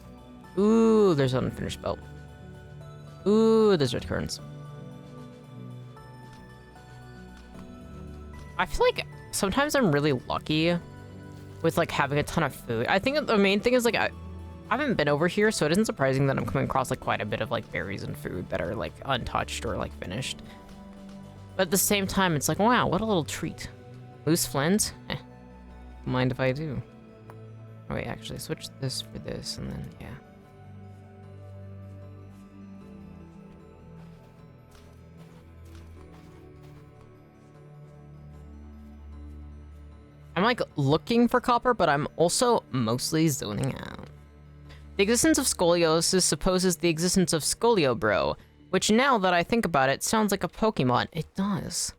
Ooh, there's unfinished spelt. Ooh, there's red currants. I feel like sometimes I'm really lucky with like having a ton of food. I think the main thing is like I haven't been over here, so it isn't surprising that I'm coming across like quite a bit of like berries and food that are like untouched or like finished. But at the same time, it's like, wow, what a little treat. Loose flint? Mind if I do? Oh wait, actually, switch this for this, and then, yeah. I'm like looking for copper, but I'm also mostly zoning out. The existence of scoliosis supposes the existence of Scoliobro, which now that I think about it, sounds like a Pokemon. It does.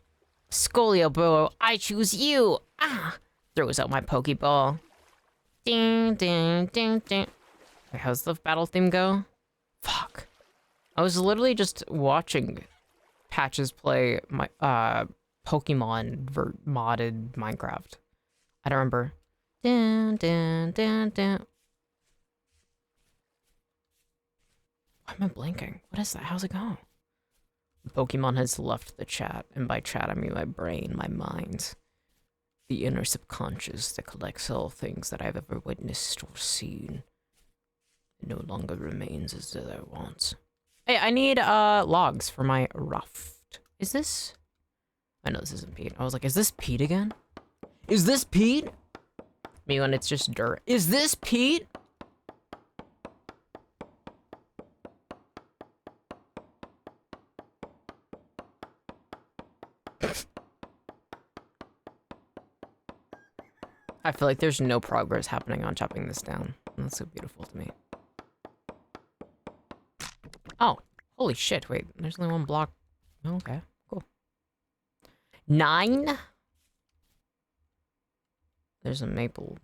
Scoliobro, I choose you! Ah! Throws out my Pokeball. Ding, ding, ding, ding. Wait, how's the battle theme go? Fuck. I was literally just watching Patches play my Pokemon modded Minecraft. I don't remember. Dun, dun, dun, dun. Why am I blinking? What is that? How's it go? Pokemon has left the chat, and by chat I mean my brain, my mind. The inner subconscious that collects all things that I've ever witnessed or seen. It no longer remains as I want. Hey, I need logs for my raft. Is this? I know this isn't peat. I was like, is this peat again? Is this peat? Me when it's just dirt. Is this peat? I feel like there's no progress happening on chopping this down. That's so beautiful to me. Oh, holy shit. Wait, there's only one block. Oh, okay, cool. 9? There's a maple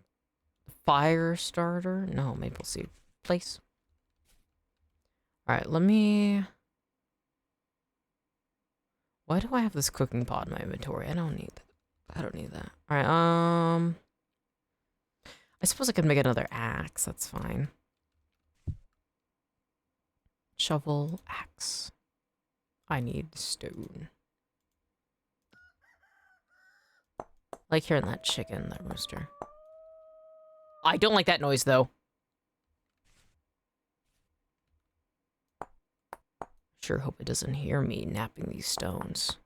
fire starter. No, maple seed. Place. All right, let me... Why do I have this cooking pot in my inventory? I don't need that. I don't need that. All right, I suppose I could make another axe. That's fine. Shovel, axe. I need stone. Like hearing that chicken, that rooster. I don't like that noise, though. Sure hope it doesn't hear me napping these stones.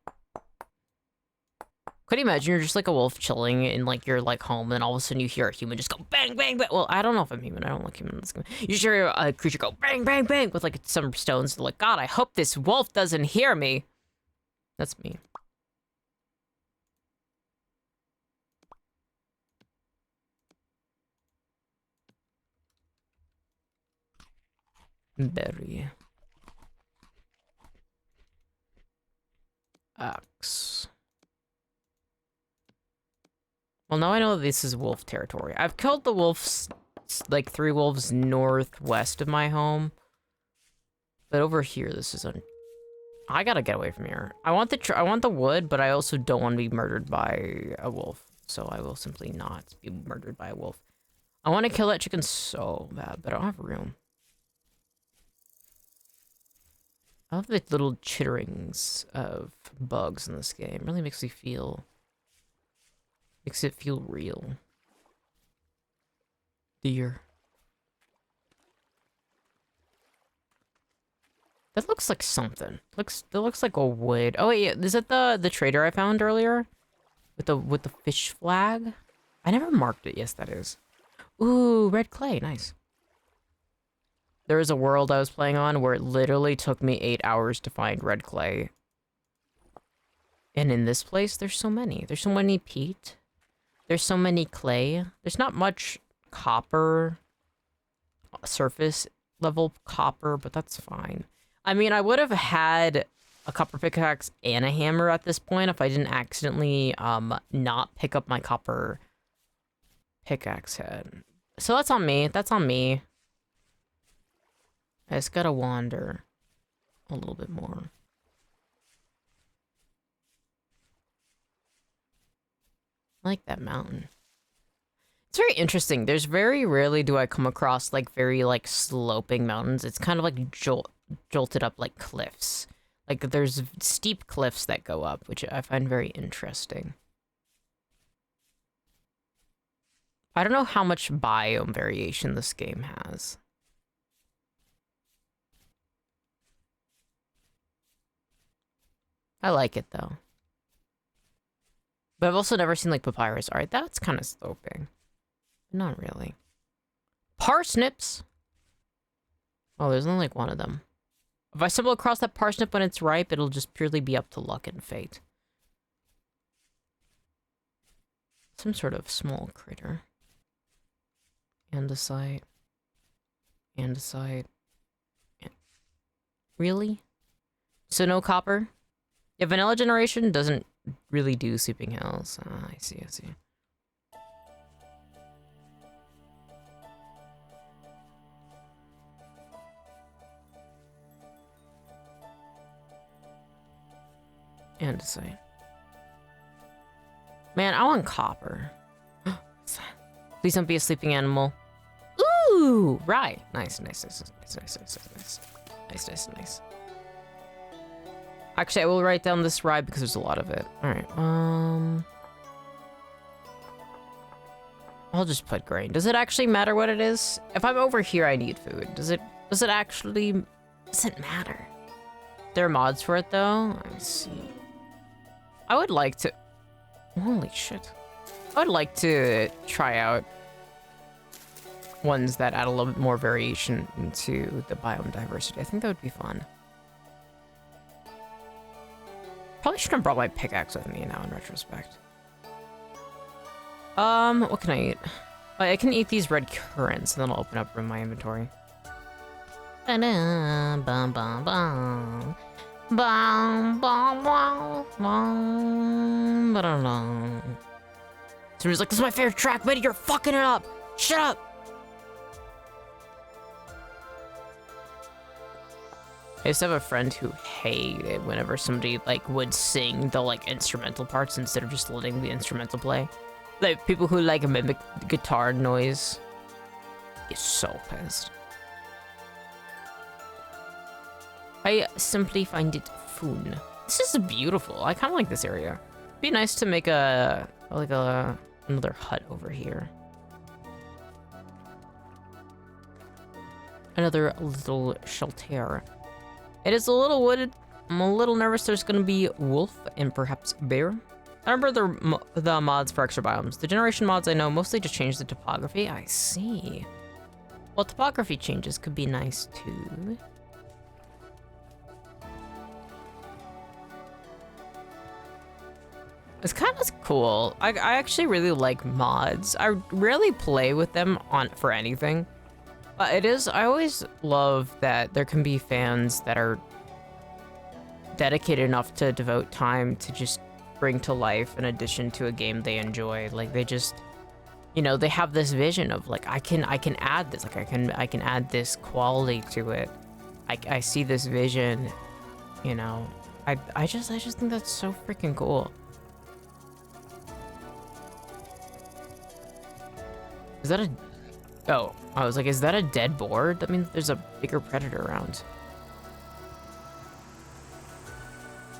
Could you imagine you're just like a wolf chilling in like your like home, and all of a sudden you hear a human just go bang, bang, bang. Well, I don't know if I'm human. I don't like humans. You just hear a creature go bang, bang, bang with like some stones. Like, God, I hope this wolf doesn't hear me. That's me. Berry. Axe. Well, now I know this is wolf territory. I've killed the wolves, like 3 wolves northwest of my home. But over here, this is I gotta get away from here. I want the wood, but I also don't want to be murdered by a wolf. So I will simply not be murdered by a wolf. I want to kill that chicken so bad, but I don't have room. I love the little chitterings of bugs in this game. It really makes it feel real. Deer. That looks like something. That looks like a wood. Oh wait, is that the trader I found earlier? With the fish flag? I never marked it. Yes, that is. Ooh, red clay, nice. There was a world I was playing on where it literally took me 8 hours to find red clay. And in this place, there's so many. There's so many peat. There's so many clay. There's not much copper, surface level copper, but that's fine. I mean, I would have had a copper pickaxe and a hammer at this point if I didn't accidentally not pick up my copper pickaxe head. So that's on me. That's on me. I just gotta wander a little bit more. I like that mountain. It's very interesting. There's very rarely do I come across like very like sloping mountains. It's kind of like jolted up like cliffs. Like there's steep cliffs that go up, which I find very interesting. I don't know how much biome variation this game has. I like it though. But I've also never seen like papyrus art. That's kind of sloping. Not really. Parsnips! Oh, there's only like one of them. If I stumble across that parsnip when it's ripe, it'll just purely be up to luck and fate. Some sort of small critter. Andesite. Andesite. Really? So no copper? Yeah, vanilla generation doesn't really do Sleeping Hills. Ah, I see, I see. Andesite. Man, I want copper. Please don't be a sleeping animal. Ooh, right. Nice, nice, nice, nice, nice, nice, nice, nice, nice, nice. Actually, I will write down this ride because there's a lot of it. All right. I'll just put grain. Does it actually matter what it is? If I'm over here, I need food. Does it actually? Does it matter? There are mods for it though. I see. I would like to. Holy shit. I would like to try out ones that add a little bit more variation into the biome diversity. I think that would be fun. Probably should have brought my pickaxe with me now in retrospect. What can I eat? I can eat these red currants and then I'll open up in my inventory. Bum, bum, bum. Bum, bum, bum, bum, ba-da-dum. So he's like, this is my favorite track, Mittie, you're fucking it up! Shut up! I used to have a friend who hated whenever somebody like would sing the like instrumental parts instead of just letting the instrumental play. Like people who like mimic guitar noise. He's so pissed. I simply find it fun. This is beautiful. I kind of like this area. It'd be nice to make another hut over here. Another little shelter. It is a little wooded. I'm a little nervous there's gonna be wolf and perhaps bear. I remember the mods for extra biomes. The generation mods I know mostly just change the topography. I see. Well, topography changes could be nice too. It's kind of cool. I actually really like mods. I rarely play with them for anything. But I always love that there can be fans that are dedicated enough to devote time to just bring to life an addition to a game they enjoy. Like they just, you know, they have this vision of like, I can add this, like I can add this quality to it. I see this vision, you know. I just think that's so freaking cool. Is that a Oh, I was like, is that a dead boar? That means there's a bigger predator around.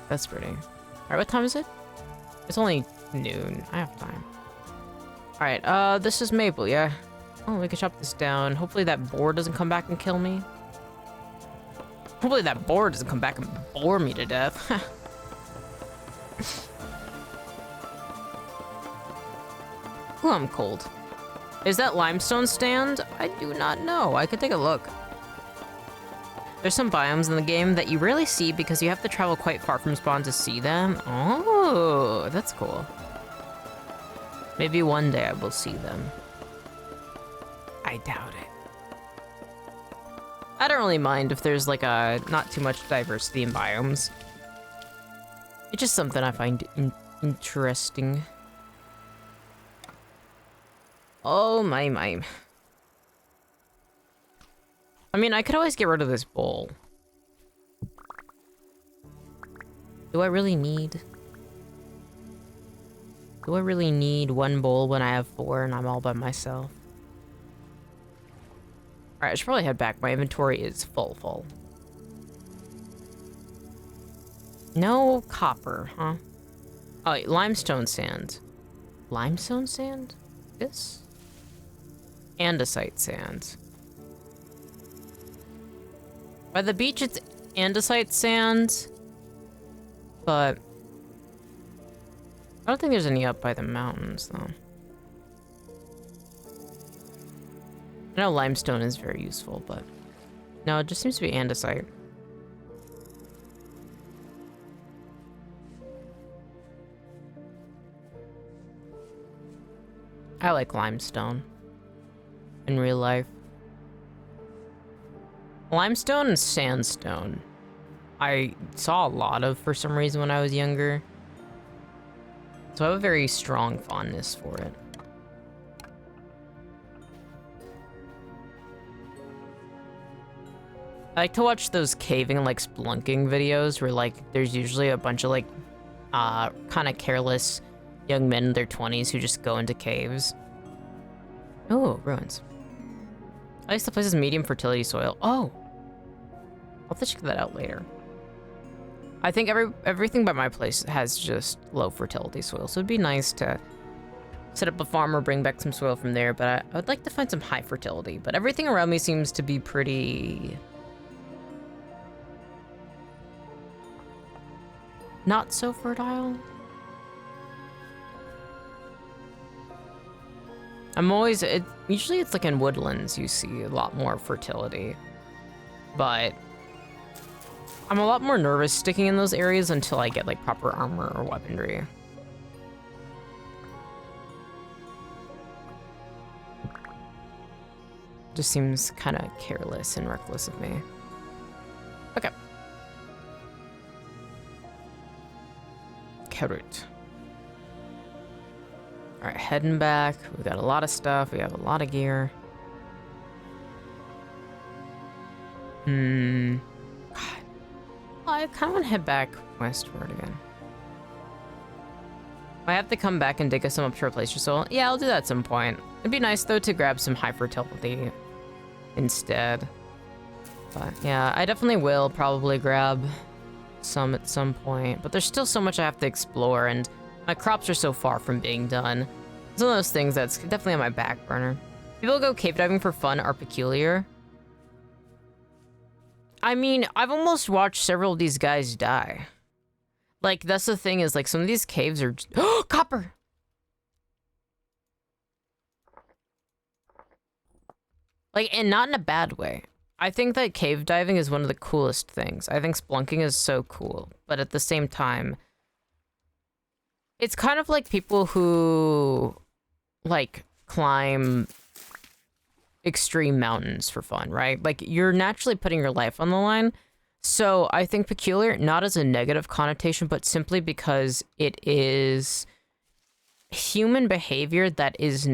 That's pretty. All right, what time is it? It's only noon. I have time. All right, this is Maple, yeah? Oh, we can chop this down. Hopefully that boar doesn't come back and kill me. Hopefully that boar doesn't come back and bore me to death. Ooh, I'm cold. Is that limestone stand? I do not know. I could take a look. There's some biomes in the game that you rarely see because you have to travel quite far from spawn to see them. Oh, that's cool. Maybe one day I will see them. I doubt it. I don't really mind if there's like not too much diversity in biomes. It's just something I find interesting. Oh my. I mean, I could always get rid of this bowl. Do I really need one bowl when I have 4 and I'm all by myself? Alright, I should probably head back. My inventory is full. No copper, huh? Oh, wait, limestone sand. Limestone sand? This? Andesite sand. By the beach, it's andesite sand, but I don't think there's any up by the mountains, though. I know limestone is very useful, but no, it just seems to be andesite. I like limestone in real life. Limestone and sandstone I saw a lot of for some reason when I was younger. So I have a very strong fondness for it. I like to watch those caving, like, splunking videos where, like, there's usually a bunch of, like, kind of careless young men in their 20s who just go into caves. Oh, ruins. At least the place is medium fertility soil. Oh! I'll have to check that out later. I think everything by my place has just low fertility soil, so it'd be nice to set up a farm or bring back some soil from there, but I would like to find some high fertility. But everything around me seems to be pretty... not so fertile. Usually it's like in woodlands you see a lot more fertility, but I'm a lot more nervous sticking in those areas until I get like proper armor or weaponry. Just seems kind of careless and reckless of me. Okay. Carrot. All right, heading back. We got a lot of stuff. We have a lot of gear. God. I kind of want to head back westward again. I have to come back and dig some up to replace your soul. Yeah, I'll do that at some point. It'd be nice though to grab some high fertility instead. But yeah, I definitely will probably grab some at some point, but there's still so much I have to explore, and my crops are so far from being done. It's one of those things that's definitely on my back burner. People who go cave diving for fun are peculiar. I mean, I've almost watched several of these guys die. Like, that's the thing, is like some of these caves are oh, copper! Like, and not in a bad way. I think that cave diving is one of the coolest things. I think splunking is so cool, but at the same time, it's kind of like people who, like, climb extreme mountains for fun, right? Like, you're naturally putting your life on the line. So I think peculiar, not as a negative connotation, but simply because it is human behavior that is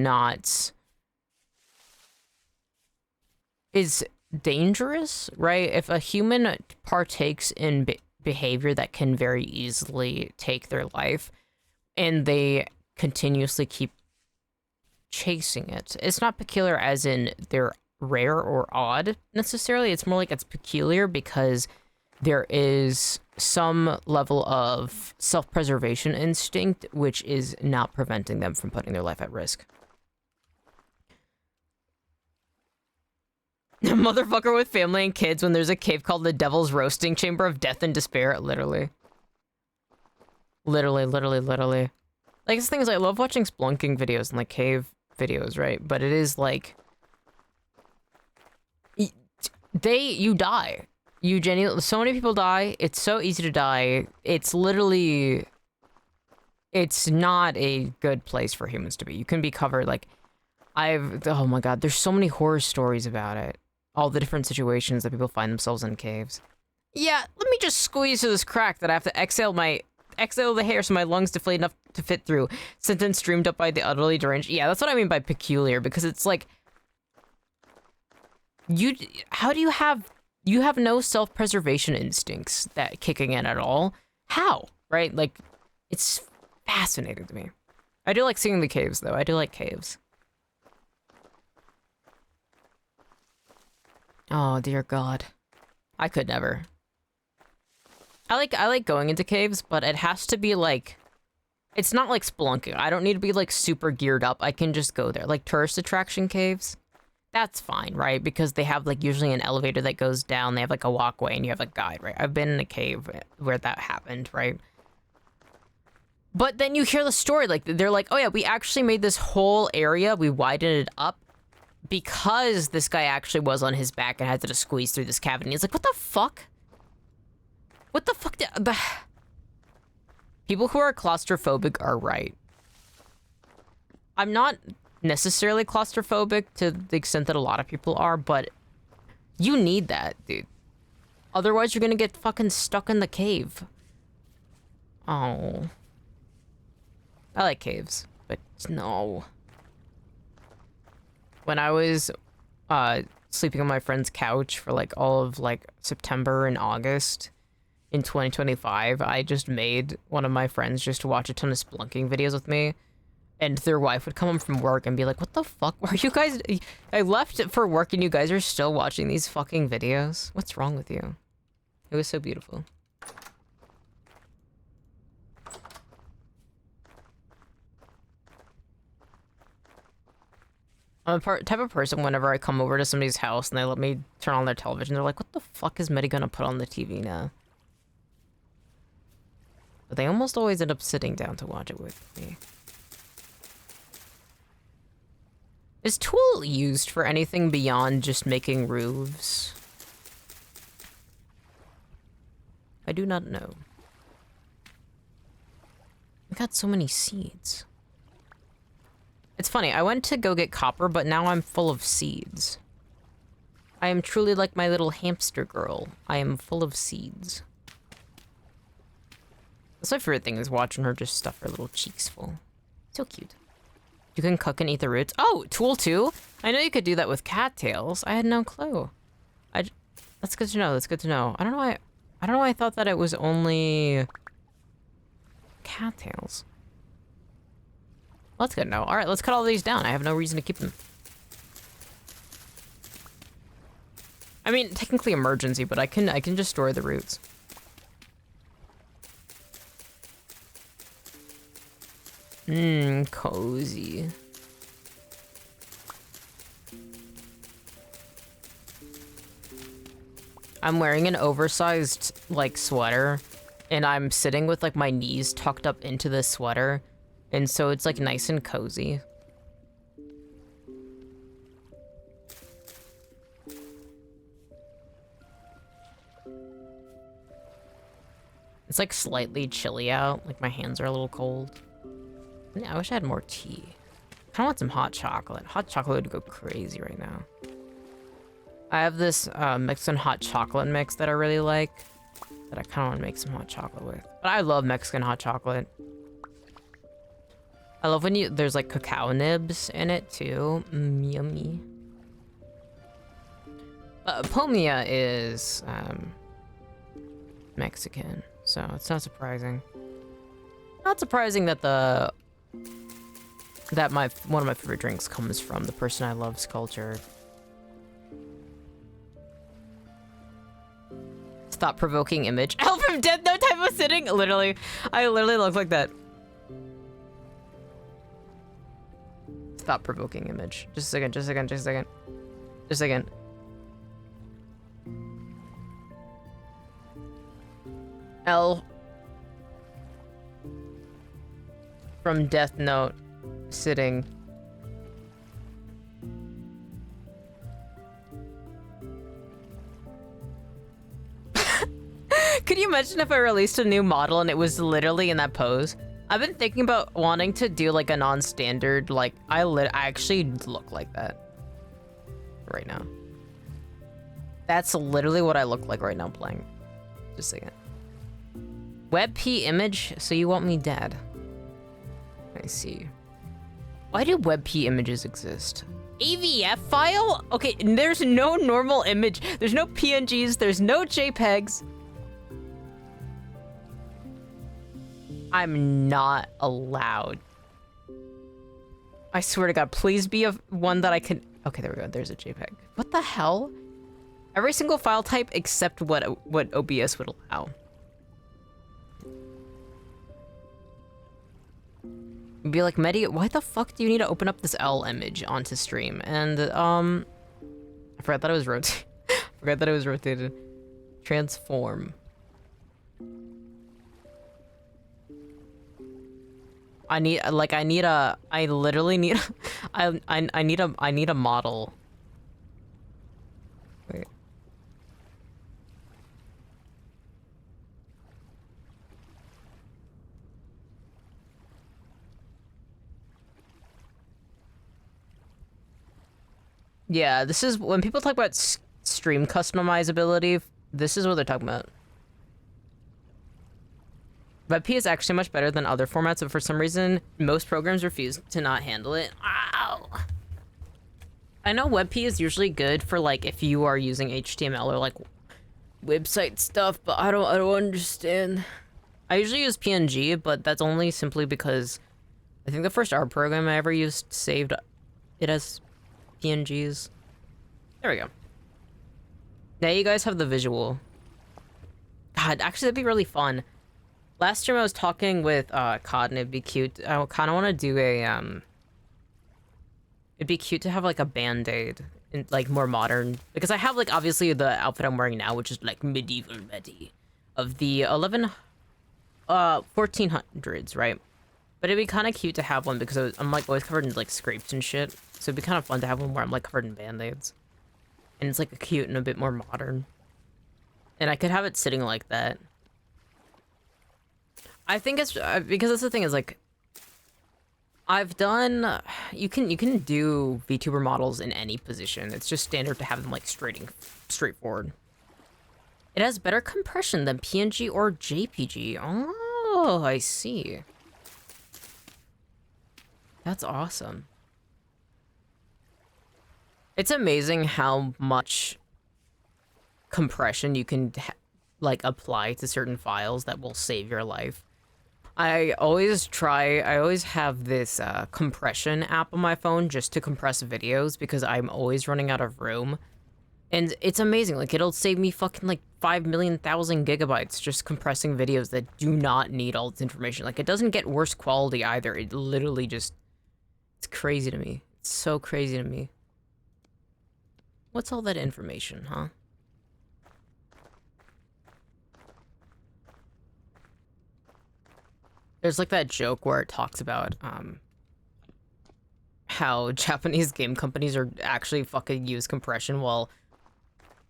dangerous, right? If a human partakes in behavior that can very easily take their life, and they continuously keep chasing it. It's not peculiar as in they're rare or odd necessarily. It's more like it's peculiar because there is some level of self-preservation instinct which is not preventing them from putting their life at risk. Motherfucker with family and kids when there's a cave called the Devil's Roasting Chamber of Death and Despair. Literally. Literally. Like, this thing is, I love watching spelunking videos and, like, cave videos, right? But it is, like... You die. You genuinely... So many people die. It's so easy to die. It's literally... It's not a good place for humans to be. You can be covered, like... Oh my god, there's so many horror stories about it. All the different situations that people find themselves in caves. Yeah, let me just squeeze through this crack that I have to exhale the hair so my lungs deflate enough to fit through. Sentence streamed up by the utterly deranged. Yeah, that's what I mean by peculiar, because it's like... How do you have... You have no self-preservation instincts that kicking in at all. How? Right? Like, it's fascinating to me. I do like seeing the caves, though. I do like caves. Oh, dear God. I could never. I like going into caves, but it has to be like... It's not like spelunking. I don't need to be like super geared up. I can just go there. Like tourist attraction caves. That's fine, right? Because they have like usually an elevator that goes down. They have like a walkway and you have a guide, right? I've been in a cave where that happened, right? But then you hear the story. Like they're like, oh yeah, we actually made this whole area. We widened it up because this guy actually was on his back and had to just squeeze through this cavity. He's like, what the fuck? What the fuck? People who are claustrophobic are right. I'm not necessarily claustrophobic to the extent that a lot of people are, but you need that, dude. Otherwise, you're gonna get fucking stuck in the cave. Oh. I like caves, but no. When I was sleeping on my friend's couch for like all of like September and August in 2025, I just made one of my friends just to watch a ton of spelunking videos with me. And their wife would come home from work and be like, what the fuck are you guys... I left for work and you guys are still watching these fucking videos? What's wrong with you? It was so beautiful. I'm the type of person, whenever I come over to somebody's house and they let me turn on their television, they're like, what the fuck is Mettie gonna put on the TV now? But they almost always end up sitting down to watch it with me. Is Tool used for anything beyond just making roofs? I do not know. I got so many seeds. It's funny, I went to go get copper, but now I'm full of seeds. I am truly like my little hamster girl. I am full of seeds. That's my favorite thing, is watching her just stuff her little cheeks full. So cute. You can cook and eat the roots. Oh, Tool 2? I know you could do that with cattails. I had no clue. That's good to know. That's good to know. I don't know why I thought that it was only cattails. Well, that's good to know. All right, let's cut all these down. I have no reason to keep them. I mean, technically emergency, but I can just store the roots. Cozy. I'm wearing an oversized, like, sweater, and I'm sitting with, like, my knees tucked up into the sweater, and so it's, like, nice and cozy. It's, like, slightly chilly out, like, my hands are a little cold. Yeah, I wish I had more tea. I kinda want some hot chocolate. Hot chocolate would go crazy right now. I have this Mexican hot chocolate mix that I really like, that I kinda wanna make some hot chocolate with. But I love Mexican hot chocolate. I love when there's like cacao nibs in it too. Yummy. Pomia is Mexican, so it's not surprising. Not surprising that the that one of my favorite drinks comes from the person I love's culture. Thought-provoking image. Help from death, no time of sitting. Literally, I literally look like that. Thought-provoking image. Just a second, just a second, just a second. Just a second. L from Death Note sitting. Could you imagine if I released a new model and it was literally in that pose? I've been thinking about wanting to do like a non-standard, like I actually look like that right now. That's literally what I look like right now playing. Just a second. WebP image, so you want me dead? I see. Why do WebP images exist? AVF file? Okay, there's no normal image. There's no PNGs, there's no JPEGs. I'm not allowed. I swear to God, please be one that I can... Okay, there we go. There's a JPEG. What the hell? Every single file type except what OBS would allow. Be like, Mettie, why the fuck do you need to open up this L image onto stream? And, I forgot that it was rotated. Forgot that it was rotated. Transform. I literally need, I need a model. Wait. Yeah, this is, when people talk about stream customizability, this is what they're talking about. WebP is actually much better than other formats, but for some reason, most programs refuse to not handle it. Ow! I know WebP is usually good for like if you are using HTML or like website stuff, but I don't understand. I usually use PNG, but that's only simply because I think the first art program I ever used saved it as PNGs. There we go. Now you guys have the visual. God, actually that'd be really fun. Last stream I was talking with Cod, and it'd be cute. I kind of want to do a it'd be cute to have like a band-aid, in, like more modern, because I have like obviously the outfit I'm wearing now, which is like medieval Mettie of the 1400s, right? But it'd be kind of cute to have one because I'm like always covered in like scrapes and shit. So it'd be kind of fun to have one where I'm like covered in band-aids, and it's like cute and a bit more modern. And I could have it sitting like that. I think it's because that's the thing is like I've done you can do VTuber models in any position. It's just standard to have them like straightforward. It has better compression than PNG or JPG. Oh, I see. That's awesome. It's amazing how much compression you can like apply to certain files that will save your life. I always have this compression app on my phone just to compress videos because I'm always running out of room. And it's amazing, like it'll save me fucking like 5,000,000 gigabytes just compressing videos that do not need all this information. Like it doesn't get worse quality either, it literally just, it's crazy to me. It's so crazy to me. What's all that information, huh? There's like that joke where it talks about how Japanese game companies are actually fucking use compression while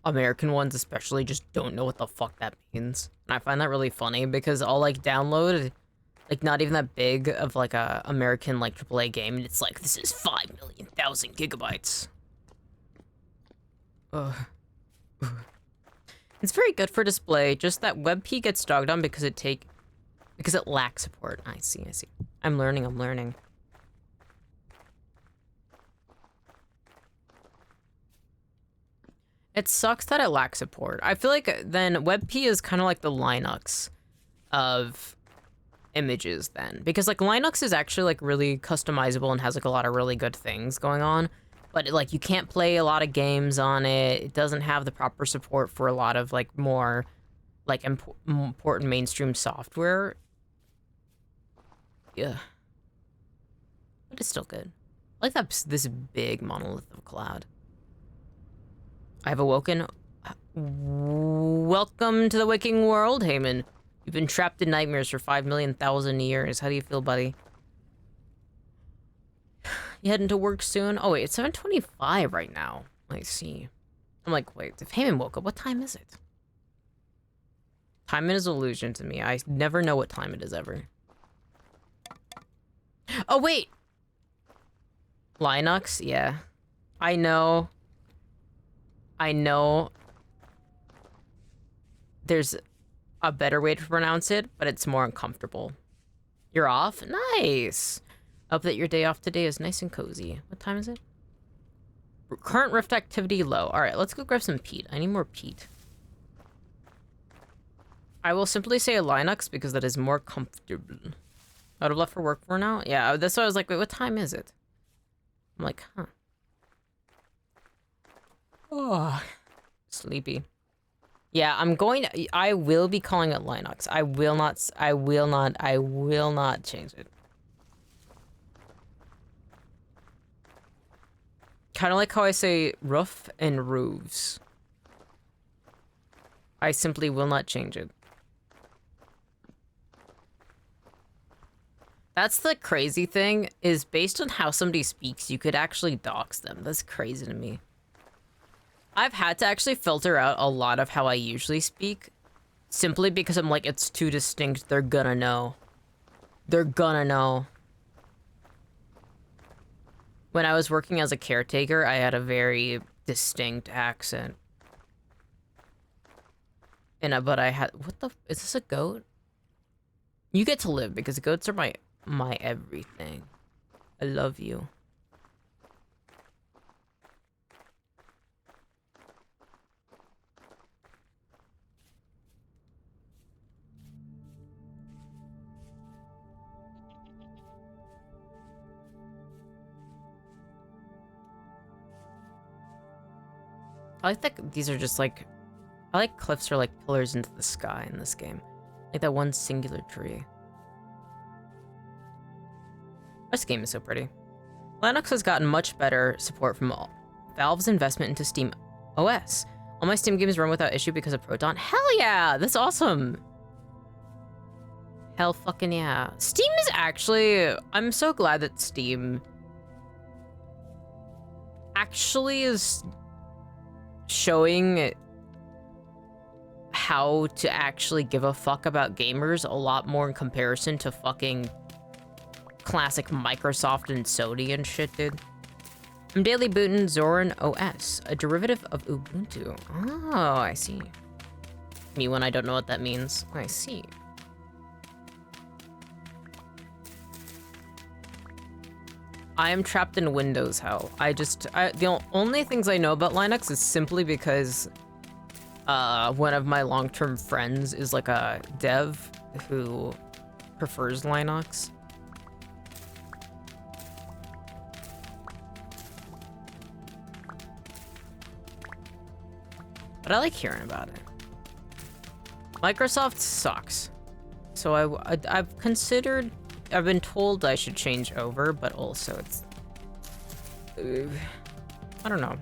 American ones especially just don't know what the fuck that means. And I find that really funny because I'll like download like not even that big of like a American like AAA game and it's like this is 5,000,000 gigabytes. Ugh. It's very good for display, just that WebP gets dogged on because it lacks support. I see. I'm learning. It sucks that it lacks support. I feel like then WebP is kind of like the Linux of images then, because like Linux is actually like really customizable and has like a lot of really good things going on, but like you can't play a lot of games on it. It doesn't have the proper support for a lot of like more like important mainstream software. Yeah, but it's still good. I like that this big monolith of cloud. I have awoken. Welcome to the waking world, Heyman. You've been trapped in nightmares for 5,000,000 years. How do you feel, buddy? You heading to work soon? Oh wait, it's 7:25 right now. I see. I'm like, wait, if Heyman woke up, what time is it? Time is an illusion to me. I never know what time it is ever. Oh wait! Linux? Yeah. I know. There's a better way to pronounce it, but it's more uncomfortable. You're off? Nice! Hope that your day off today is nice and cozy. What time is it? Current rift activity low. Alright, let's go grab some peat. I need more peat. I will simply say Linux because that is more comfortable. Out of left for work for now? Yeah, that's why I was like, wait, what time is it? I'm like, huh. Oh, sleepy. Yeah, I will be calling it Linux. I will not change it. Kind of like how I say roof and roofs. I simply will not change it. That's the crazy thing, is based on how somebody speaks, you could actually dox them. That's crazy to me. I've had to actually filter out a lot of how I usually speak, simply because I'm like, it's too distinct, they're gonna know. They're gonna know. When I was working as a caretaker, I had a very distinct accent. But I had, is this a goat? You get to live, because goats are my everything. I love you. I like that these are just like, I like cliffs are like pillars into the sky in this game. Like that one singular tree. This game is so pretty. Linux has gotten much better support from Valve's investment into Steam OS. All my Steam games run without issue because of Proton. Hell yeah, that's awesome. Hell fucking yeah. Steam is actually, I'm so glad that Steam actually is showing how to actually give a fuck about gamers a lot more in comparison to fucking classic Microsoft and Sony and shit, dude. I'm daily booting Zorin OS, a derivative of Ubuntu. Oh, I see. Me when I don't know what that means. I see. I am trapped in Windows hell. The only things I know about Linux is simply because one of my long-term friends is like a dev who prefers Linux. But I like hearing about it. Microsoft sucks. So I've been told I should change over, but also it's... I don't know.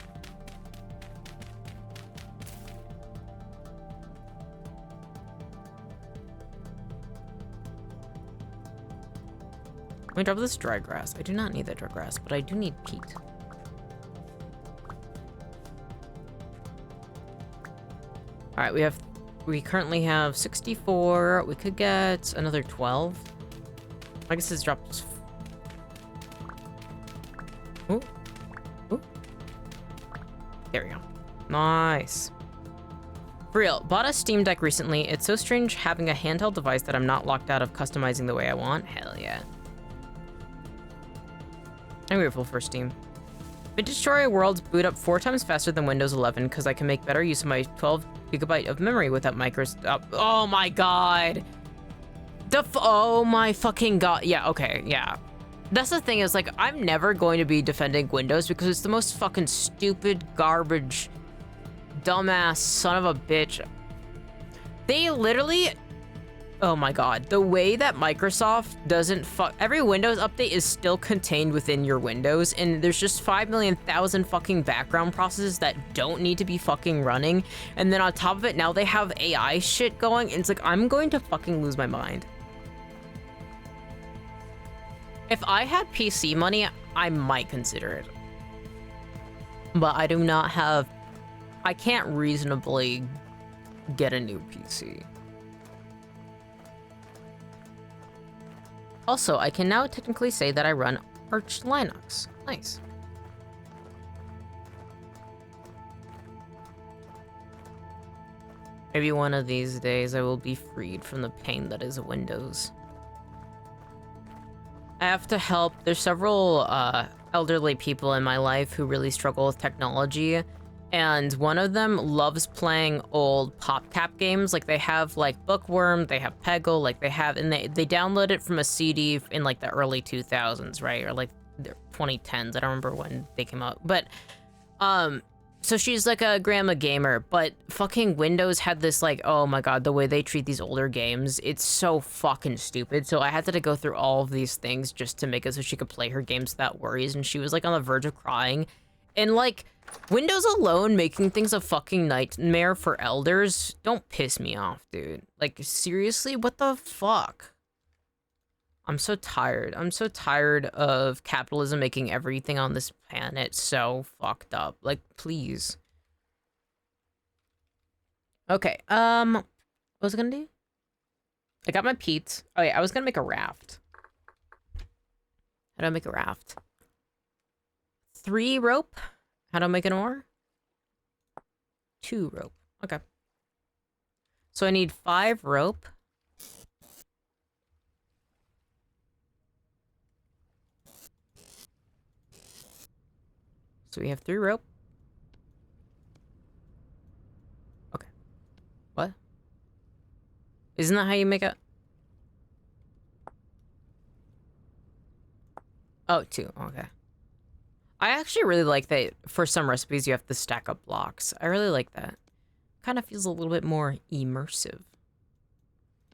Let me drop this dry grass. I do not need that dry grass, but I do need peat. Alright, we currently have 64. We could get another 12. I guess it's dropped. Ooh. Ooh. There we go. Nice. For real, bought a Steam Deck recently. It's so strange having a handheld device that I'm not locked out of customizing the way I want. Hell yeah. I'm grateful for Steam. Vintage Story Worlds boot up 4 times faster than Windows 11 because I can make better use of my 12 GB of memory without Microsoft. Oh my god! Oh my fucking god. Yeah, okay, yeah. That's the thing is, like, I'm never going to be defending Windows because it's the most fucking stupid, garbage, dumbass son of a bitch. They literally... Oh my god. The way that Microsoft doesn't every Windows update is still contained within your Windows, and there's just 5,000,000 fucking background processes that don't need to be fucking running. And then on top of it, now they have AI shit going, and it's like, I'm going to fucking lose my mind. If I had PC money, I might consider it. But I do not have... I can't reasonably get a new PC. Also, I can now technically say that I run Arch Linux. Nice. Maybe one of these days I will be freed from the pain that is Windows. I have to help. There's several elderly people in my life who really struggle with technology, and one of them loves playing old PopCap games. Like, they have like Bookworm, they have Peggle, like they have, and they download it from a CD in like the early 2000s, right? Or like the 2010s. I don't remember when they came out, but so she's like a grandma gamer, but fucking Windows had this like, oh my god, the way they treat these older games, it's so fucking stupid. So I had to go through all of these things just to make it so she could play her games without worries, and she was like on the verge of crying. And like, Windows alone making things a fucking nightmare for elders, don't piss me off, dude. Like, seriously, what the fuck? I'm so tired. I'm so tired of capitalism making everything on this planet so fucked up. Like, please. Okay, what was I gonna do? I got my peat. Oh yeah, I was gonna make a raft. How do I make a raft? 3 rope. How do I make an oar? 2 rope. Okay. So I need 5 rope. So we have 3 rope. Okay. What? Isn't that how you make a... Oh, 2. Okay. I actually really like that for some recipes you have to stack up blocks. I really like that. Kind of feels a little bit more immersive.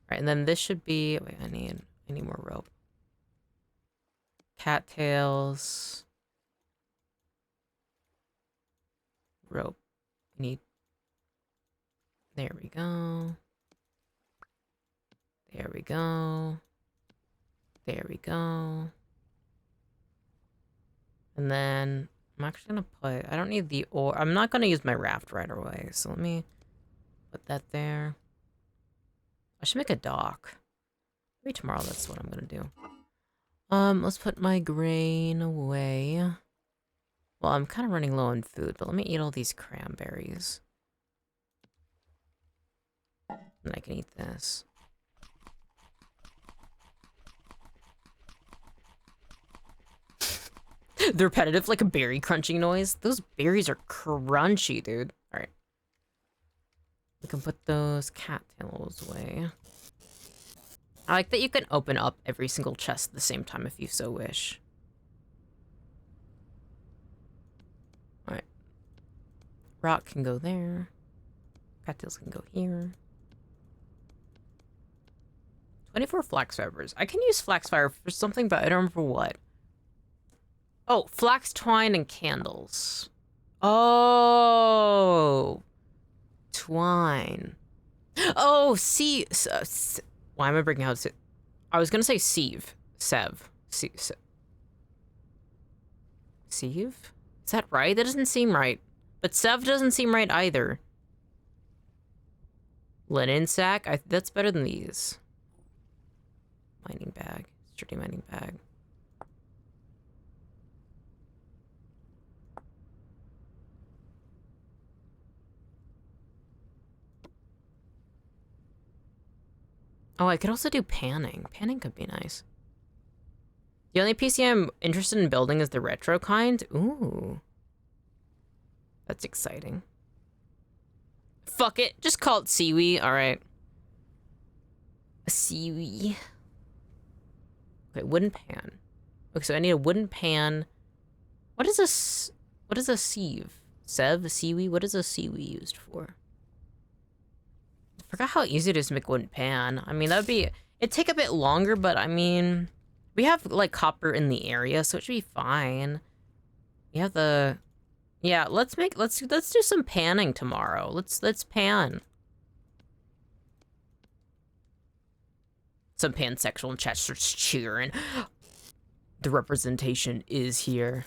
Right, and then this should be... Wait, I need more rope. Cattails. Rope. Need... There we go. There we go. There we go. And then I'm actually gonna put, I don't need the ore. I'm not gonna use my raft right away. So let me put that there. I should make a dock. Maybe tomorrow that's what I'm gonna do. Let's put my grain away. Well, I'm kind of running low on food, but let me eat all these cranberries. And I can eat this. The repetitive, like a berry crunching noise. Those berries are crunchy, dude. All right. We can put those cattails away. I like that you can open up every single chest at the same time if you so wish. All right. Rock can go there. Cattails can go here. 24 flax fibers. I can use flax fiber for something, but I don't remember what. Oh, flax twine and candles. Oh, twine. Oh, see. Why am I breaking out? I was gonna say sieve. Sev. Sieve. Is that right? That doesn't seem right. But Sev doesn't seem right either. Linen sack. That's better than these. Mining bag. Sturdy mining bag. Oh, I could also do panning. Panning could be nice. The only PC I'm interested in building is the retro kind. Ooh. That's exciting. Fuck it. Just call it Seaweed. Alright. Seaweed. Okay, wooden pan. Okay, so I need a wooden pan. What is a sieve? Seaweed? What is a seaweed used for? I forgot how easy it is to make a wooden pan. I mean, it'd take a bit longer, but I mean, we have like copper in the area, so it should be fine. We have yeah, let's do some panning tomorrow. Let's pan. Some pansexual in chat starts cheering. The representation is here.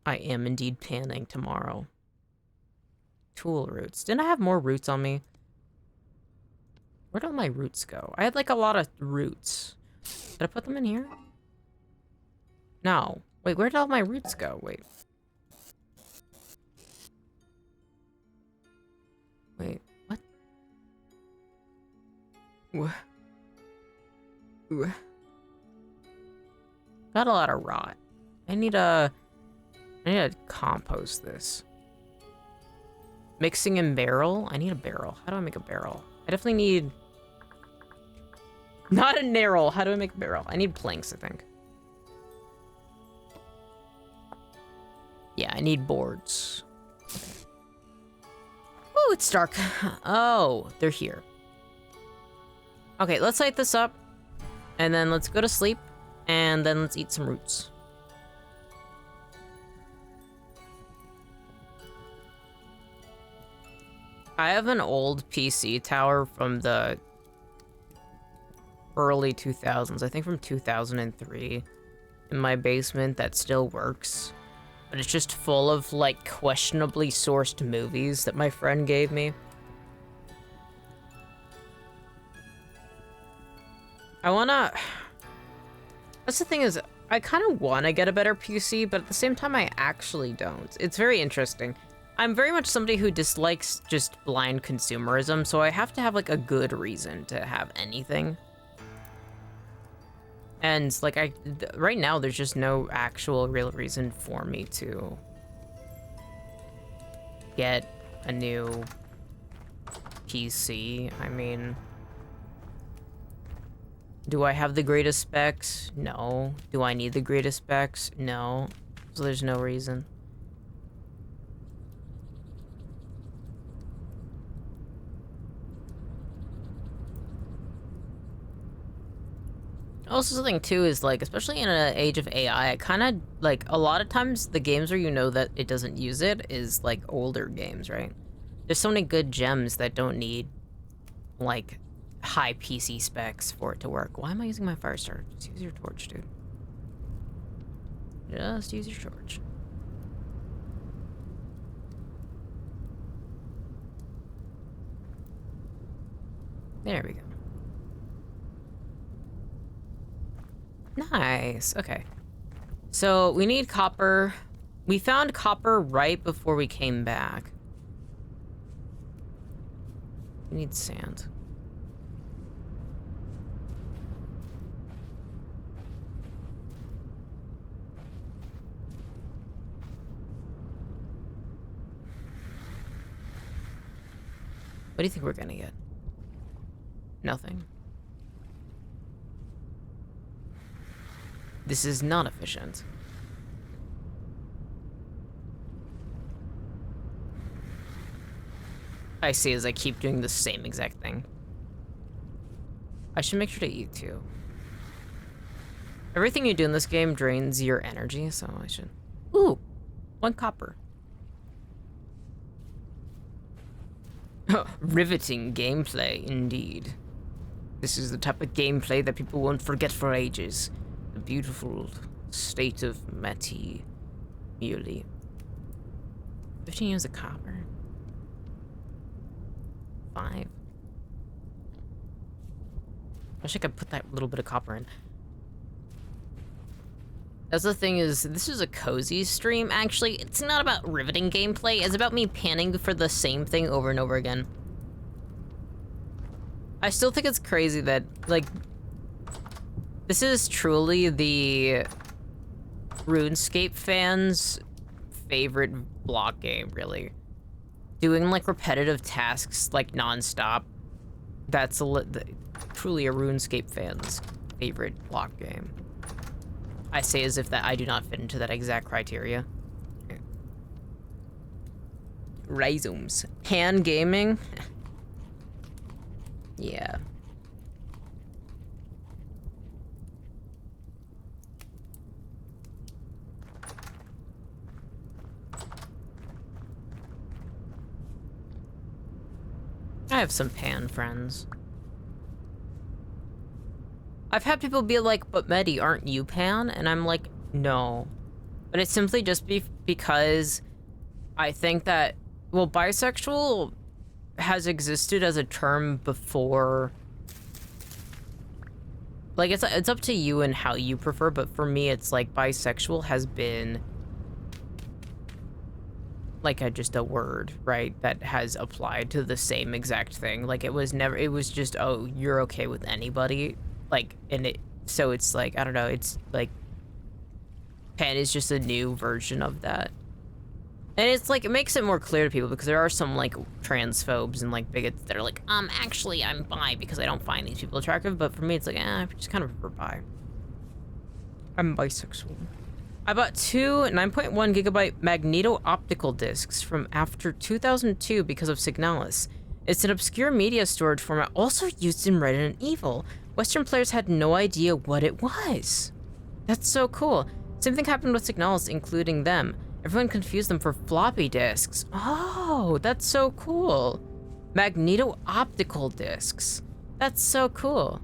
I am indeed panning tomorrow. Tool roots. Didn't I have more roots on me? Where'd all my roots go? I had like a lot of roots. Did I put them in here? No. Wait, where did all my roots go? Wait. Wait, what? Got a lot of rot. I need to compost this. Mixing in barrel? I need a barrel. How do I make a barrel? I definitely need... Not a narrow. How do I make a barrel? I need planks, I think. Yeah, I need boards. Oh, it's dark. Oh, they're here. Okay, let's light this up. And then let's go to sleep. And then let's eat some roots. I have an old PC tower from the early 2000s. I think from 2003 in my basement that still works. But it's just full of, like, questionably sourced movies that my friend gave me. That's the thing is, I kind of want to get a better PC, but at the same time, I actually don't. It's very interesting. I'm very much somebody who dislikes just blind consumerism, so I have to have, like, a good reason to have anything. And, like, right now, there's just no actual real reason for me to get a new PC. I mean, do I have the greatest specs? No. Do I need the greatest specs? No. So there's no reason. Also, something too is, like, especially in an age of AI, I kind of, like, a lot of times the games where you know that it doesn't use it is, like, older games, right? There's so many good gems that don't need, like, high PC specs for it to work. Why am I using my fire starter? Just use your torch, dude. Just use your torch. There we go. Nice. Okay. So we need copper. We found copper right before we came back. We need sand. What do you think we're gonna get? Nothing. This is not efficient. I see as I keep doing the same exact thing. I should make sure to eat too. Everything you do in this game drains your energy, so I should... Ooh! 1 copper. Riveting gameplay, indeed. This is the type of gameplay that people won't forget for ages. The beautiful state of Mettie Muley. 15 years of copper. 5. I wish I could put that little bit of copper in. That's the thing is, this is a cozy stream. Actually, it's not about riveting gameplay. It's about me panning for the same thing over and over again. I still think it's crazy that, like, this is truly the RuneScape fans' favorite block game, really. Doing, like, repetitive tasks, like, non-stop That's truly a RuneScape fan's favorite block game. I say as if that I do not fit into that exact criteria. Rhizomes. Pan gaming? Yeah. I have some pan friends. I've had people be like, but Medi, aren't you pan? And I'm like, no. But it's simply just because I think that, well, bisexual has existed as a term before. Like, it's up to you and how you prefer, but for me, it's like bisexual has been like just a word, right? That has applied to the same exact thing. Like, it was just, oh, you're okay with anybody. Like, so it's like, I don't know, it's like, pan is just a new version of that. And it's like, it makes it more clear to people because there are some like transphobes and like bigots that are like, actually I'm bi because I don't find these people attractive. But for me, it's like, I just kind of prefer bi. I'm bisexual. I bought two 9.1 gigabyte magneto-optical discs from after 2002 because of Signalis. It's an obscure media storage format also used in Resident Evil. Western players had no idea what it was. That's so cool. Same thing happened with Signalis, including them. Everyone confused them for floppy disks. Oh, that's so cool. Magneto-optical discs. That's so cool.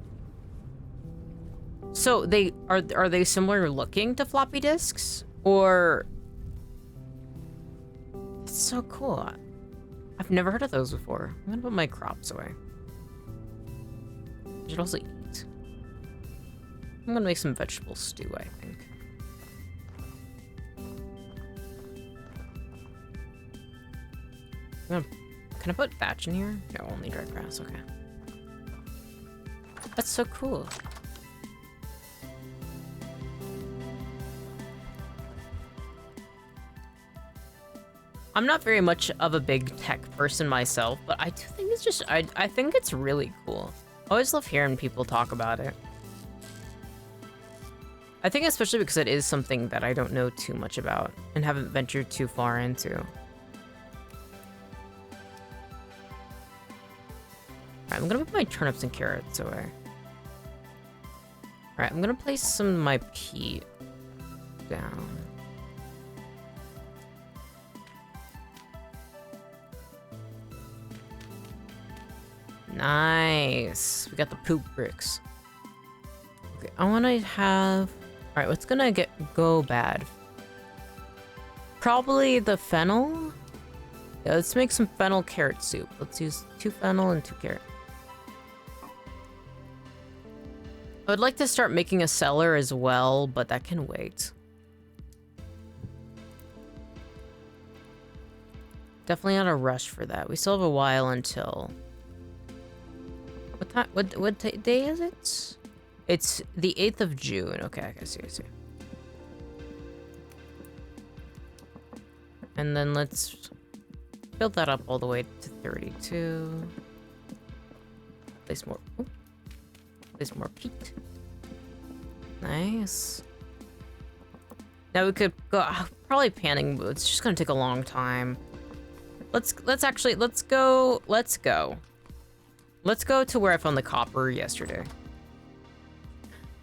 So are they similar looking to floppy disks? Or... That's so cool. I've never heard of those before. I'm gonna put my crops away. I should also eat. I'm gonna make some vegetable stew, I think. Can I put thatch in here? No, only dry grass, okay. That's so cool. I'm not very much of a big tech person myself, but I do think it's just, I think it's really cool. I always love hearing people talk about it. I think especially because it is something that I don't know too much about and haven't ventured too far into. Alright, I'm gonna put my turnips and carrots away. Alright, I'm gonna place some of my peat down. Nice. We got the poop bricks. Okay, I want to have... Alright, what's gonna go bad? Probably the fennel? Yeah, let's make some fennel carrot soup. Let's use 2 fennel and 2 carrot. I would like to start making a cellar as well, but that can wait. Definitely not a rush for that. We still have a while until... What time? What day is it? It's the 8th of June. Okay, I see. And then let's build that up all the way to 32. Place more. Ooh. Place more peat. Nice. Now we could go probably panning, but it's just gonna take a long time. Let's go to where I found the copper yesterday.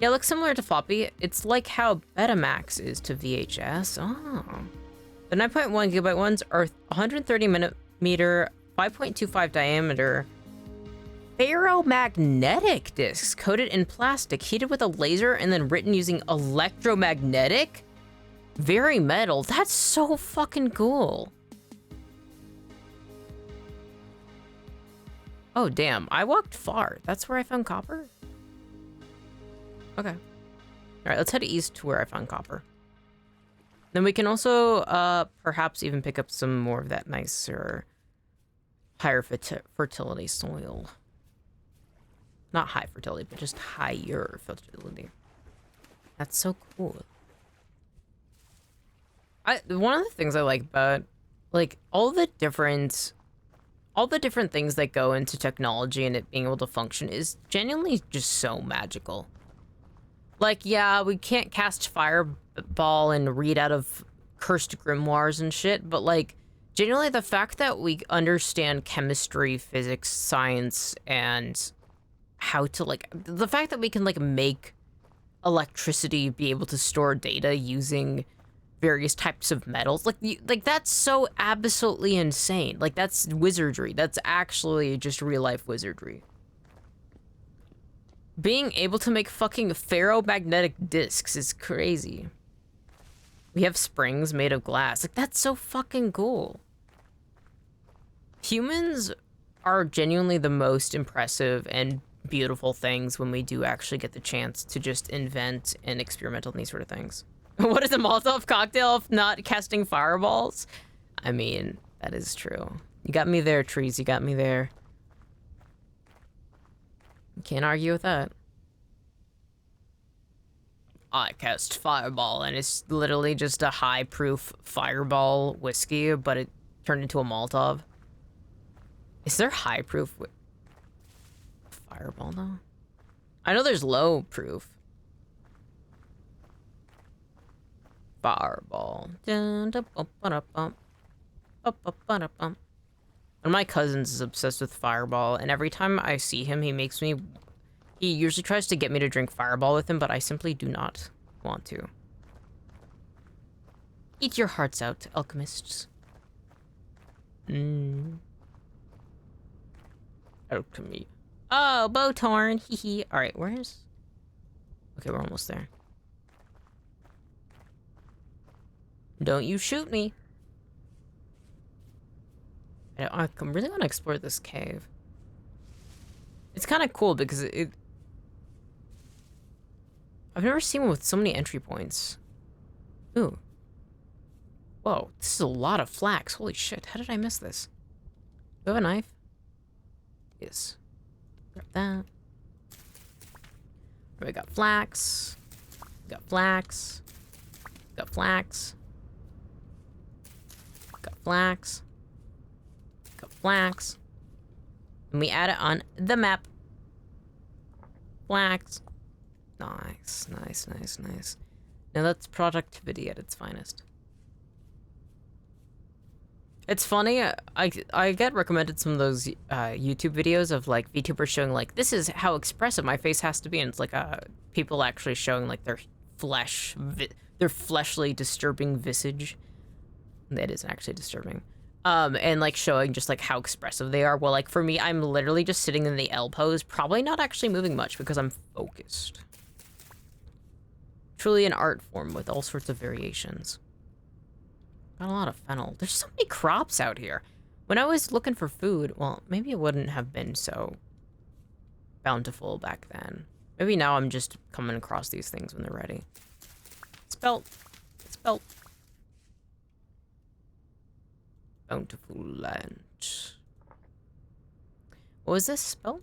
Yeah, it looks similar to floppy. It's like how Betamax is to VHS. Oh. The 9.1 gigabyte ones are 130 millimeter, 5.25 diameter ferromagnetic discs coated in plastic, heated with a laser, and then written using electromagnetic. Very metal. That's so fucking cool. Oh, damn. I walked far. That's where I found copper? Okay. All right, let's head east to where I found copper. Then we can also perhaps even pick up some more of that nicer, higher fertility soil. Not high fertility, but just higher fertility. That's so cool. One of the things I like about, like, all the different all the different things that go into technology and it being able to function is genuinely just so magical. Like, yeah, we can't cast fireball and read out of cursed grimoires and shit, but like, genuinely the fact that we understand chemistry, physics, science, and how to like, the fact that we can like make electricity be able to store data using various types of metals, like that's so absolutely insane. Like, that's wizardry. That's actually just real life wizardry. Being able to make fucking ferromagnetic discs is crazy. We have springs made of glass. Like, that's so fucking cool. Humans are genuinely the most impressive and beautiful things when we do actually get the chance to just invent and experiment on these sort of things. What is a Molotov cocktail if not casting fireballs? I mean, that is true. You got me there, trees. You got me there. Can't argue with that. I cast fireball, and it's literally just a high-proof fireball whiskey, but it turned into a Molotov. Is there high-proof fireball, though? I know there's low-proof. Fireball. One of my cousins is obsessed with Fireball, and every time I see him, he usually tries to get me to drink Fireball with him, but I simply do not want to. Eat your hearts out, alchemists. Alchemy. Oh, Bowtorn. Hee hee. Alright, where's... Okay, we're almost there. Don't you shoot me. I really want to explore this cave. It's kind of cool because I've never seen one with so many entry points. Ooh. Whoa, this is a lot of flax. Holy shit, how did I miss this? Do I have a knife? Yes. Grab that. We got flax. Got flax. Got flax. Got flax. Got flax. And we add it on the map. Flax. Nice, nice, nice, nice. Now that's productivity at its finest. It's funny, I get recommended some of those YouTube videos of like VTubers showing like, this is how expressive my face has to be, and it's like people actually showing like their their fleshly disturbing visage. That is actually disturbing. And like showing just like how expressive they are. Well, like for me, I'm literally just sitting in the L pose, probably not actually moving much because I'm focused. Truly an art form with all sorts of variations. Got a lot of fennel. There's so many crops out here. When I was looking for food, well, maybe it wouldn't have been so bountiful back then. Maybe now I'm just coming across these things when they're ready. Spelt. Spelt. Bountiful land. What was this spell?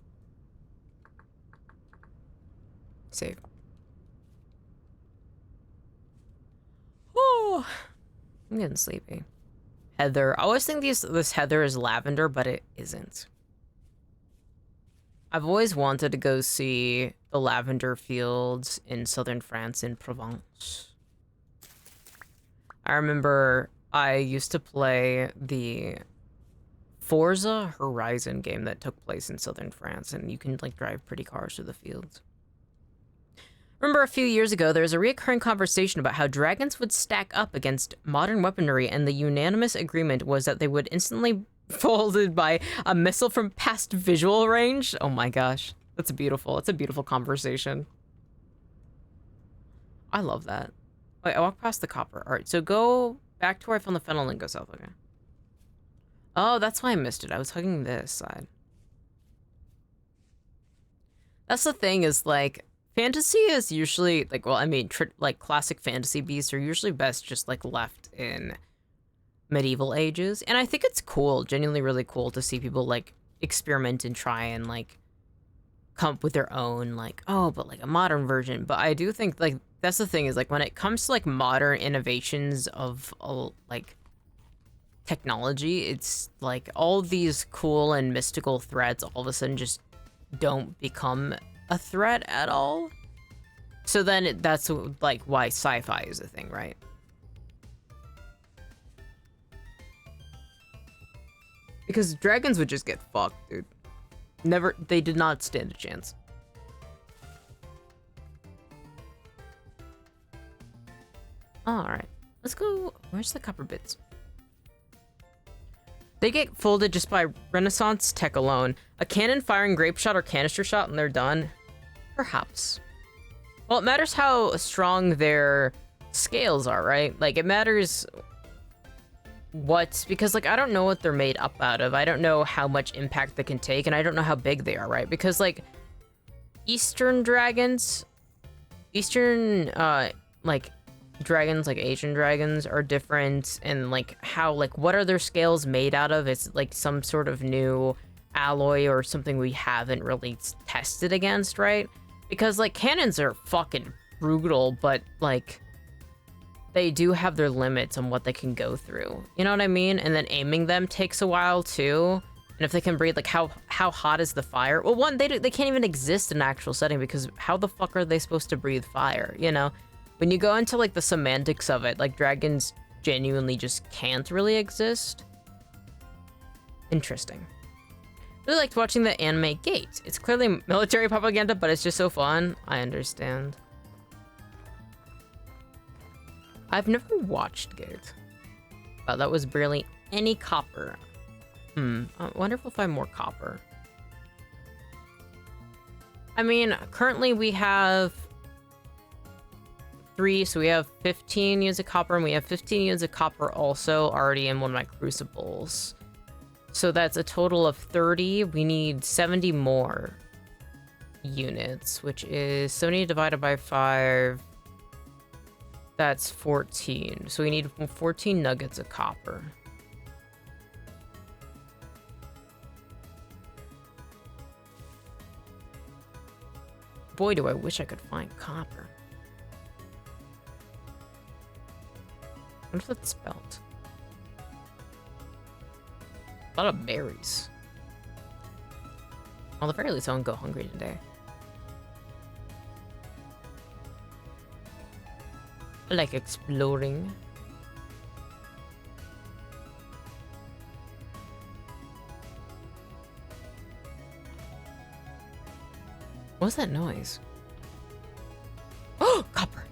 Save. Oh, I'm getting sleepy. Heather. I always think this heather is lavender, but it isn't. I've always wanted to go see the lavender fields in southern France in Provence. I remember I used to play the Forza Horizon game that took place in southern France, and you can like drive pretty cars through the fields. Remember a few years ago, there was a recurring conversation about how dragons would stack up against modern weaponry, and the unanimous agreement was that they would instantly be folded by a missile from past visual range. Oh my gosh, that's beautiful. It's a beautiful conversation. I love that. Wait, I walked past the copper. All right, so go back to where I found the fennel and go south. Okay. Oh, that's why I missed it. I was hugging this side. That's the thing is like, fantasy is usually like, well, I mean, like classic fantasy beasts are usually best just like left in medieval ages. And I think it's cool, genuinely really cool to see people like experiment and try and like come up with their own like, oh, but like a modern version. But I do think like, that's the thing is like when it comes to like modern innovations of like technology, it's like all these cool and mystical threats all of a sudden just don't become a threat at all. So then that's like why sci-fi is a thing, right? Because dragons would just get fucked, dude. Never, they did not stand a chance. Alright, let's go. Where's the copper bits? They get folded just by Renaissance tech alone. A cannon firing grape shot or canister shot and they're done? Perhaps. Well, it matters how strong their scales are, right? Like, it matters what, because, like, I don't know what they're made up out of. I don't know how much impact they can take, and I don't know how big they are, right? Because, like, Eastern dragons, like, dragons, like Asian dragons, are different, and, like, how, like, what are their scales made out of? It's, like, some sort of new alloy or something we haven't really tested against, right? Because, like, cannons are fucking brutal, but, like, they do have their limits on what they can go through. You know what I mean? And then aiming them takes a while, too. And if they can breathe, like, how hot is the fire? Well, one, they can't even exist in an actual setting, because how the fuck are they supposed to breathe fire, you know? When you go into, like, the semantics of it, like, dragons genuinely just can't really exist. Interesting. Really liked watching the anime Gate. It's clearly military propaganda, but it's just so fun. I understand. I've never watched Gate. Wow, that was barely any copper. I wonder if we'll find more copper. I mean, currently we have 3, so we have 15 units of copper, and we have 15 units of copper also already in one of my crucibles. So that's a total of 30. We need 70 more units, which is 70 divided by 5. That's 14. So we need 14 nuggets of copper. Boy, do I wish I could find copper. I wonder if that's spelled. A lot of berries. Well, at the very least, I won't go hungry today. I like exploring. What's that noise? Oh, copper.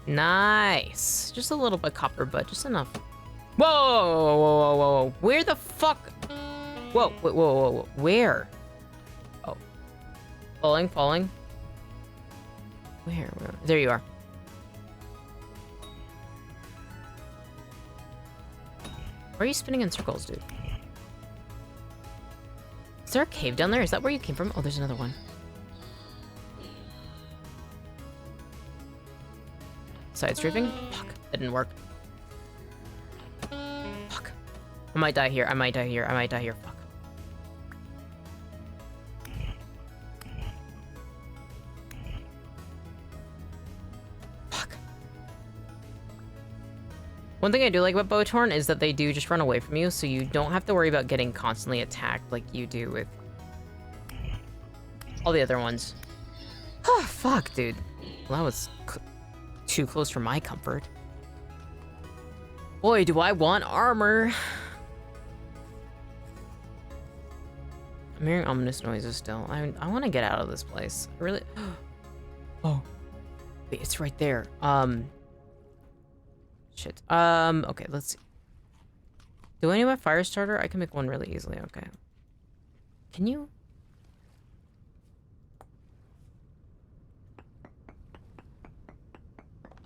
Nice. Just a little bit of copper, but just enough. Whoa, whoa, whoa, whoa, whoa. Where the fuck? Whoa, whoa, whoa, whoa, whoa. Where? Oh. Falling. Where? There you are. Why are you spinning in circles, dude? Is there a cave down there? Is that where you came from? Oh, there's another one. Side strafing? Fuck, that didn't work. Fuck. I might die here. Fuck. Fuck. One thing I do like about Bowtorn is that they do just run away from you, so you don't have to worry about getting constantly attacked like you do with all the other ones. Oh, fuck, dude. Well, that was too close for my comfort. Boy, do I want armor. I'm hearing ominous noises still. I want to get out of this place. I really. Oh. Wait, it's right there. Shit. Okay, let's see. Do I need my fire starter? I can make one really easily. Okay. Can you?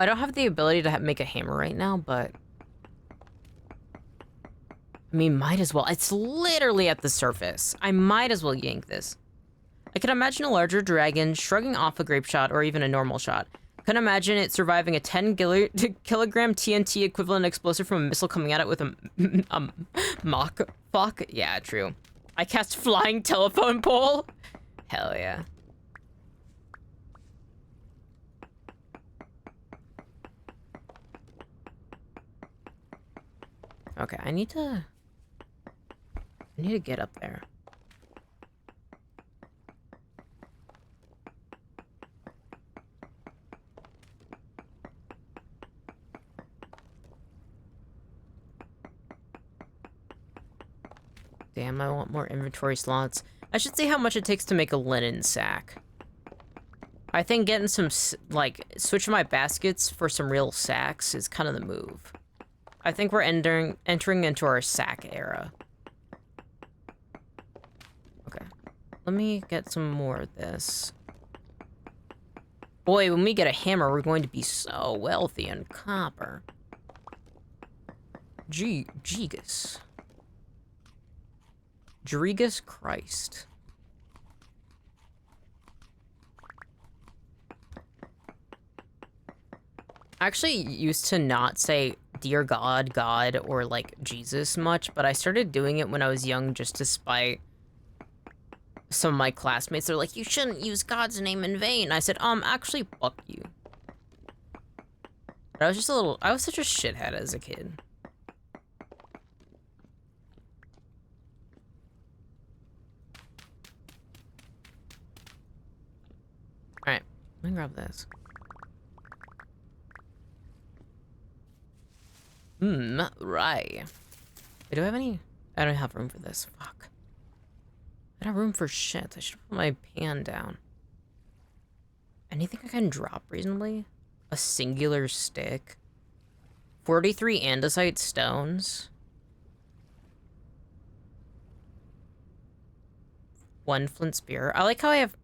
I don't have the ability to make a hammer right now, but I mean, might as well. It's literally at the surface. I might as well yank this. I can imagine a larger dragon shrugging off a grape shot or even a normal shot. Can imagine it surviving a 10-kilogram TNT equivalent explosive from a missile coming at it with a mock fuck. Yeah, true. I cast flying telephone pole. Hell yeah. Okay, I need to get up there. Damn, I want more inventory slots. I should see how much it takes to make a linen sack. I think getting some, like, switching my baskets for some real sacks is kind of the move. I think we're entering into our sack era. Okay. Let me get some more of this. Boy, when we get a hammer, we're going to be so wealthy in copper. Jesus Christ. I actually used to not say dear God, God, or like Jesus much, but I started doing it when I was young just to spite some of my classmates. They're like, you shouldn't use God's name in vain. I said, actually, fuck you. But I was such a shithead as a kid. Alright, let me grab this. Right. Wait, do I have any? I don't have room for this. Fuck. I don't have room for shit. I should put my pan down. Anything I can drop reasonably? A singular stick? 43 andesite stones? 1 flint spear. I like how I have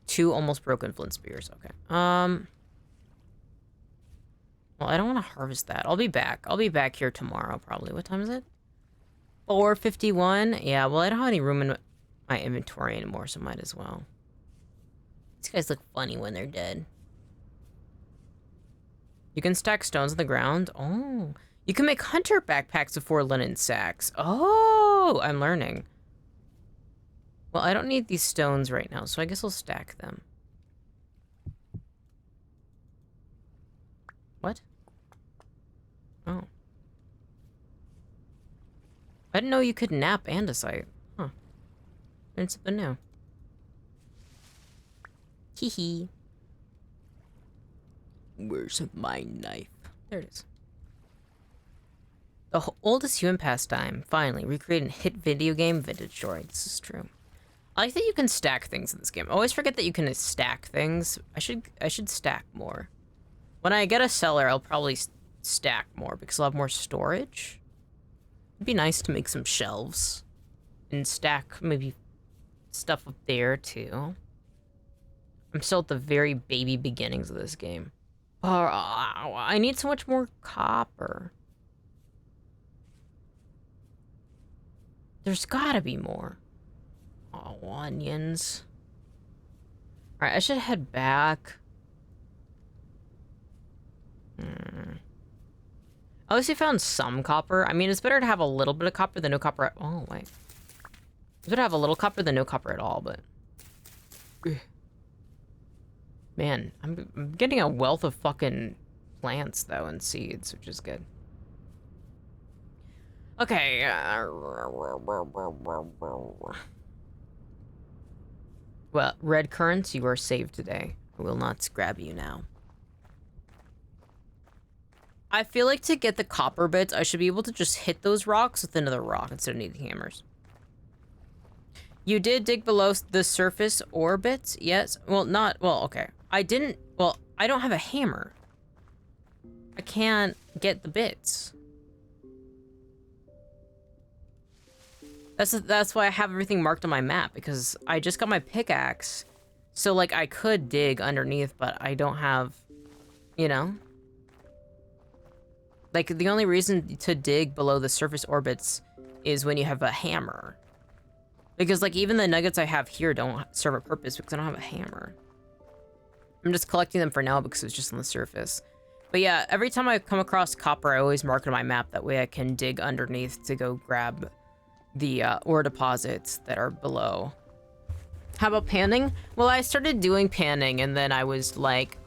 2 almost broken flint spears. Okay. Well, I don't want to harvest that. I'll be back. I'll be back here tomorrow, probably. What time is it? 4:51? Yeah, well, I don't have any room in my inventory anymore, so might as well. These guys look funny when they're dead. You can stack stones on the ground? Oh. You can make hunter backpacks with 4 linen sacks. Oh, I'm learning. Well, I don't need these stones right now, so I guess I'll stack them. What? Oh. I didn't know you could nap andesite. Huh. Learned something new. Hee. Where's my knife? There it is. The oldest human pastime. Finally, recreated hit video game vintage story. This is true. I like that you can stack things in this game. I always forget that you can stack things. I should stack more. When I get a cellar, I'll probably stack more because I'll have more storage. It'd be nice to make some shelves and stack maybe stuff up there too. I'm still at the very baby beginnings of this game. Oh, I need so much more copper. There's gotta be more. Oh, onions. Alright, I should head back. At least we found some copper. I mean, it's better to have a little bit of copper than no copper oh, wait. It's better to have a little copper than no copper at all, but... Man, I'm getting a wealth of fucking plants, though, and seeds, which is good. Okay. Well, red currants, you are saved today. I will not grab you now. I feel like to get the copper bits, I should be able to just hit those rocks with another rock instead of needing hammers. You did dig below the surface ore bits? Yes. Well, not... Well, okay. I didn't... Well, I don't have a hammer. I can't get the bits. That's why I have everything marked on my map, because I just got my pickaxe. So, like, I could dig underneath, but I don't have... You know? Like, the only reason to dig below the surface orbits is when you have a hammer. Because, like, even the nuggets I have here don't serve a purpose because I don't have a hammer. I'm just collecting them for now because it's just on the surface. But yeah, every time I come across copper, I always mark it on my map. That way I can dig underneath to go grab the ore deposits that are below. How about panning? Well, I started doing panning and then I was like,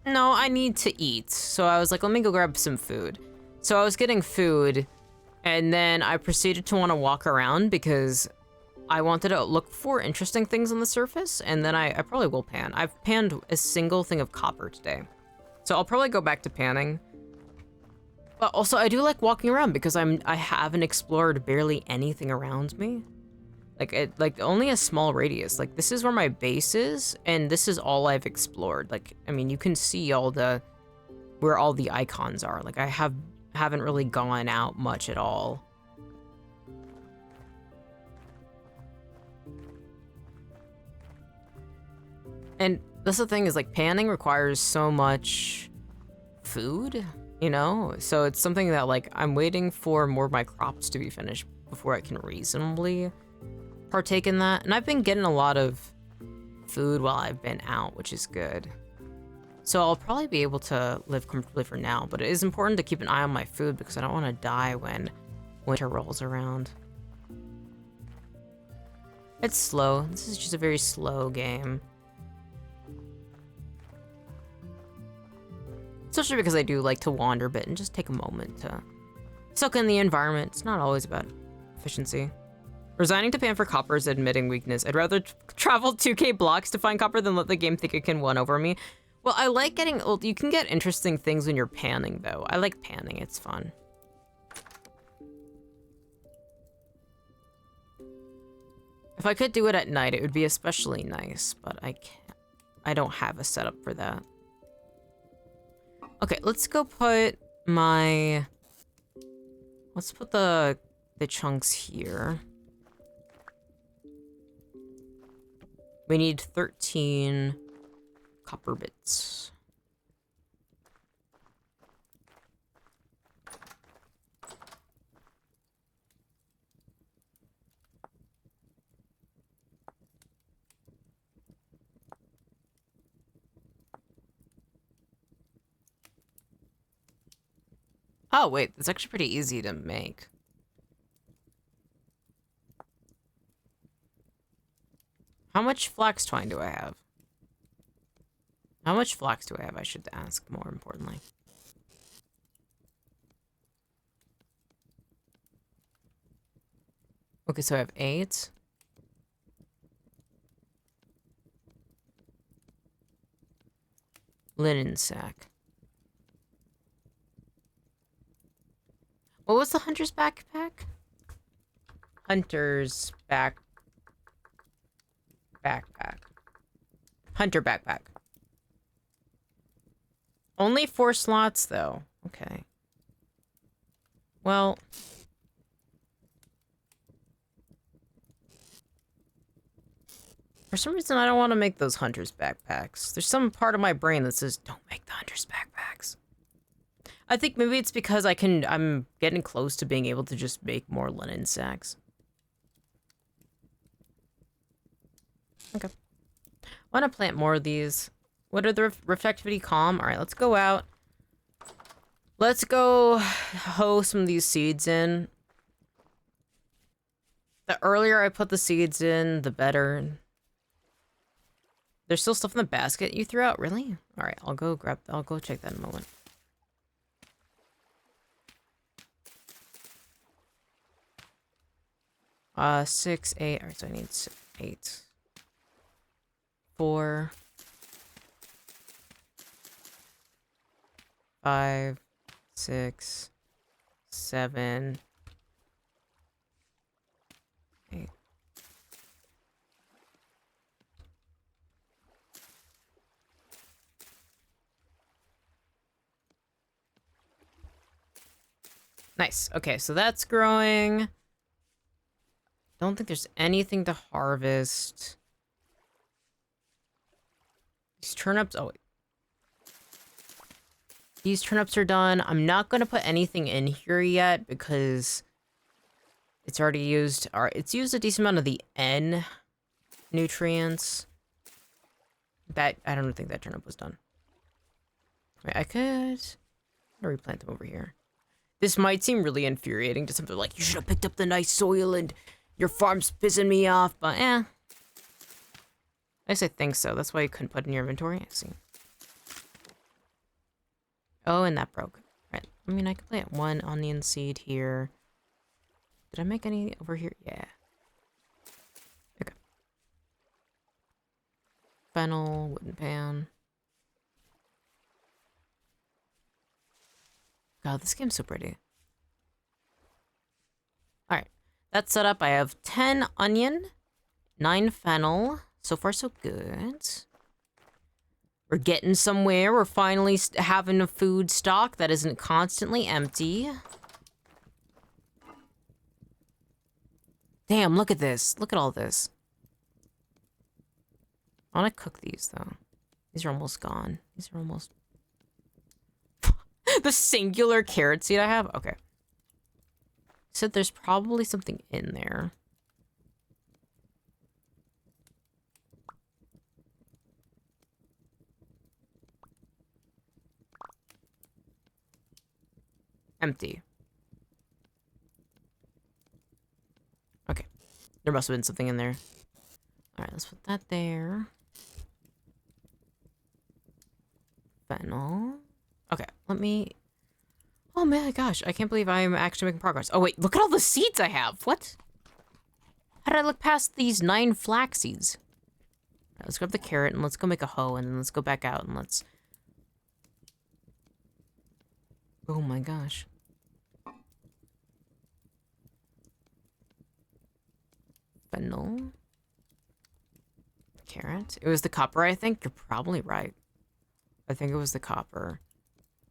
No, I need to eat. So I was like, let me go grab some food. So I was getting food, and then I proceeded to want to walk around because I wanted to look for interesting things on the surface, and then I probably will pan. I've panned a single thing of copper today. So I'll probably go back to panning. But also, I do like walking around because I haven't explored barely anything around me. Like only a small radius. Like this is where my base is, and this is all I've explored. Like, I mean, you can see where all the icons are. Like I haven't really gone out much at all. And that's the thing is like panning requires so much food, you know? So it's something that like I'm waiting for more of my crops to be finished before I can reasonably partake in that. And I've been getting a lot of food while I've been out, which is good. So I'll probably be able to live comfortably for now, but it is important to keep an eye on my food because I don't want to die when winter rolls around. It's slow. This is just a very slow game. Especially because I do like to wander a bit and just take a moment to soak in the environment. It's not always about efficiency. Resigning to pan for copper is admitting weakness. I'd rather travel 2k blocks to find copper than let the game think it can one over me. Well, I like getting old. You can get interesting things when you're panning, though. I like panning. It's fun. If I could do it at night, it would be especially nice, but I can't. I don't have a setup for that. Okay, let's go put my... Let's put the chunks here. We need 13 copper bits. Oh, wait, it's actually pretty easy to make. How much flax twine do I have? How much flax do I have, I should ask, more importantly. Okay, so I have 8. Linen sack. What was the hunter's backpack? Hunter's backpack. Hunter backpack. Only 4 slots, though. Okay. Well... For some reason, I don't want to make those hunter's backpacks. There's some part of my brain that says, don't make the hunter's backpacks. I think maybe it's because I'm getting close to being able to just make more linen sacks. Okay. I want to plant more of these. What are the reflectivity calm? All right, let's go out. Let's go hoe some of these seeds in. The earlier I put the seeds in, the better. There's still stuff in the basket you threw out? Really? All right, I'll go check that in a moment. Uh, 6, 8. All right, so I need 8. 4. 5, 6, 7, 8. Nice. Okay, so that's growing. Don't think there's anything to harvest. These turnips, oh wait. These turnips are done. I'm not gonna put anything in here yet because it's already used, or it's used a decent amount of the N nutrients. That, I don't think that turnip was done. Wait, I could replant them over here. This might seem really infuriating to some people, like, you should have picked up the nice soil and your farm's pissing me off, but I guess I think so. That's why you couldn't put it in your inventory. I see. Oh, and that broke. Right. I mean, I could plant one onion seed here. Did I make any over here? Yeah. Okay. Fennel, wooden pan. God, this game's so pretty. Alright. That's set up. I have 10 onion, 9 fennel. So far, so good. We're getting somewhere. We're finally having a food stock that isn't constantly empty. Damn, look at this. Look at all this. I want to cook these, though. These are almost gone. These are almost... The singular carrot seed I have? Okay. So there's probably something in there. Empty. Okay. There must have been something in there. Alright, let's put that there. Fennel. Okay, let me... Oh my gosh, I can't believe I'm actually making progress. Oh wait, look at all the seeds I have! What? How did I look past these 9 flax seeds? Alright, let's grab the carrot and let's go make a hoe and then let's go back out and let's... Oh my gosh. Fennel. Carrot. It was the copper, I think. You're probably right. I think it was the copper.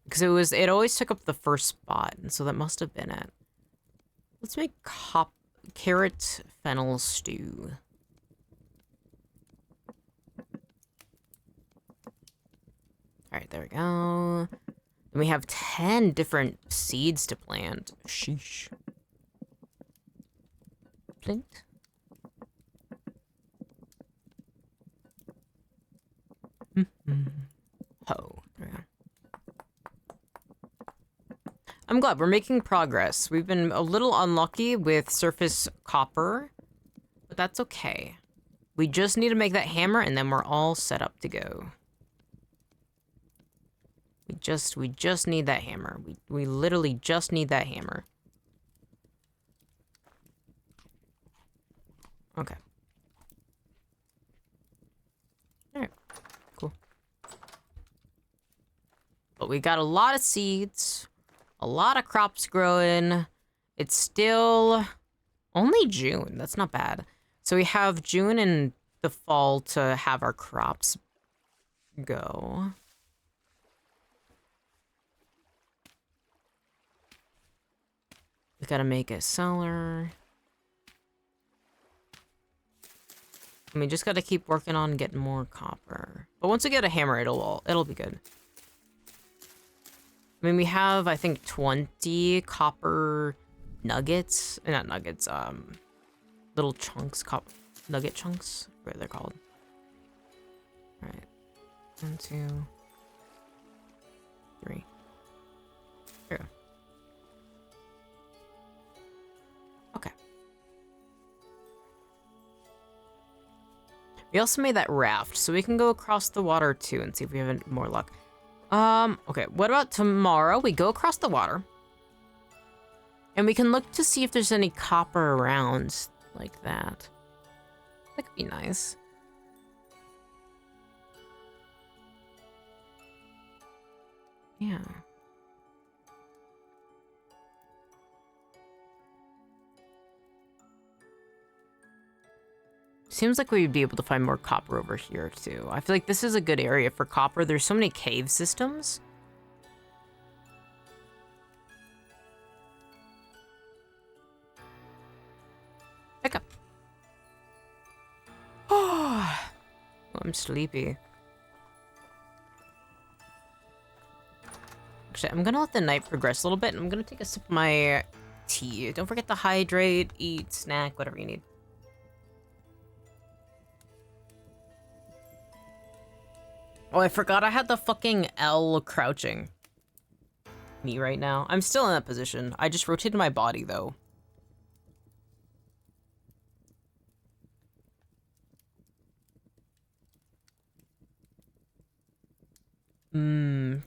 Because it always took up the first spot, and so that must have been it. Let's make carrot fennel stew. Alright, there we go. Then we have 10 different seeds to plant. Sheesh. Plant. Ho. There we go. I'm glad we're making progress. We've been a little unlucky with surface copper, but that's okay. We just need to make that hammer and then we're all set up to go. We just need that hammer. We literally just need that hammer. Okay. Alright. Cool. But we got a lot of seeds. A lot of crops growing. It's still only June. That's not bad. So we have June and the fall to have our crops go. We gotta make a cellar. And we just gotta keep working on getting more copper. But once we get a hammer, it'll be good. I mean, we have, I think, 20 copper nuggets. Not nuggets, little chunks, nugget chunks, what they're called. Alright. 1, 2, 3. There we go. Okay. We also made that raft, so we can go across the water, too, and see if we have any more luck. Okay, what about tomorrow? We go across the water. And we can look to see if there's any copper around like that. That could be nice. Yeah. Seems like we'd be able to find more copper over here, too. I feel like this is a good area for copper. There's so many cave systems. Pick up. Oh, I'm sleepy. Actually, I'm gonna let the night progress a little bit, and I'm gonna take a sip of my tea. Don't forget to hydrate, eat, snack, whatever you need. Oh, I forgot I had the fucking L crouching me right now. I'm still in that position. I just rotated my body, though.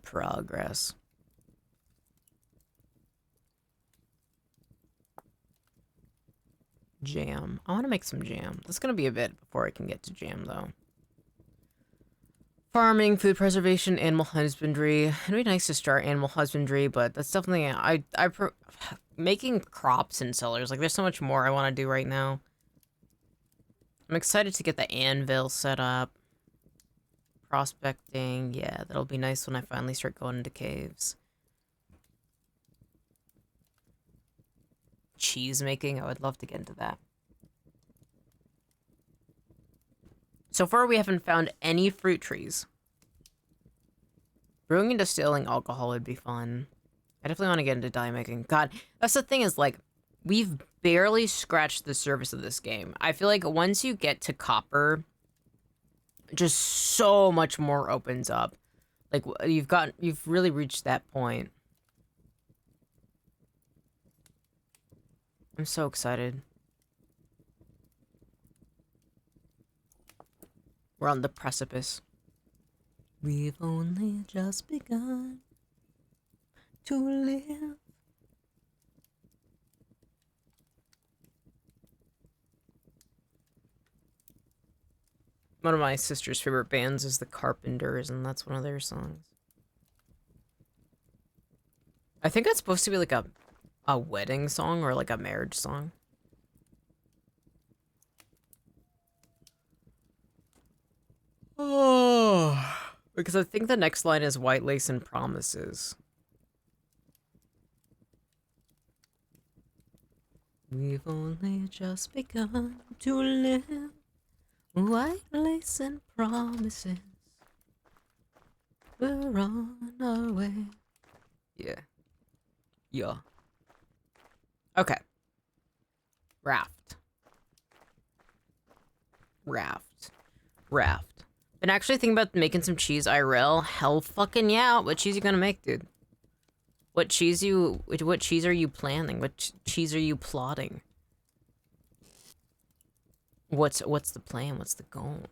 Progress. Jam. I want to make some jam. That's going to be a bit before I can get to jam, though. Farming, food preservation, animal husbandry. It'd be nice to start animal husbandry, but that's definitely making crops and cellars. Like, there's so much more I want to do right now. I'm excited to get the anvil set up. Prospecting, yeah, that'll be nice when I finally start going into caves. Cheese making, I would love to get into that. So far, we haven't found any fruit trees. Brewing and distilling alcohol would be fun. I definitely want to get into dye making. God, that's the thing is, like, we've barely scratched the surface of this game. I feel like once you get to copper, just so much more opens up. Like, you've really reached that point. I'm so excited. We're on the precipice. We've only just begun to live. One of my sister's favorite bands is the Carpenters, and that's one of their songs. I think it's supposed to be like a wedding song or like a marriage song. Oh, because I think the next line is white lace and promises. We've only just begun to live. White lace and promises. We're on our way. Yeah. Yeah. Okay. Raft. Been actually thinking about making some cheese IRL. Hell fucking yeah. What cheese you gonna make, dude? What cheese are you planning? What cheese are you plotting? What's the plan? What's the goal?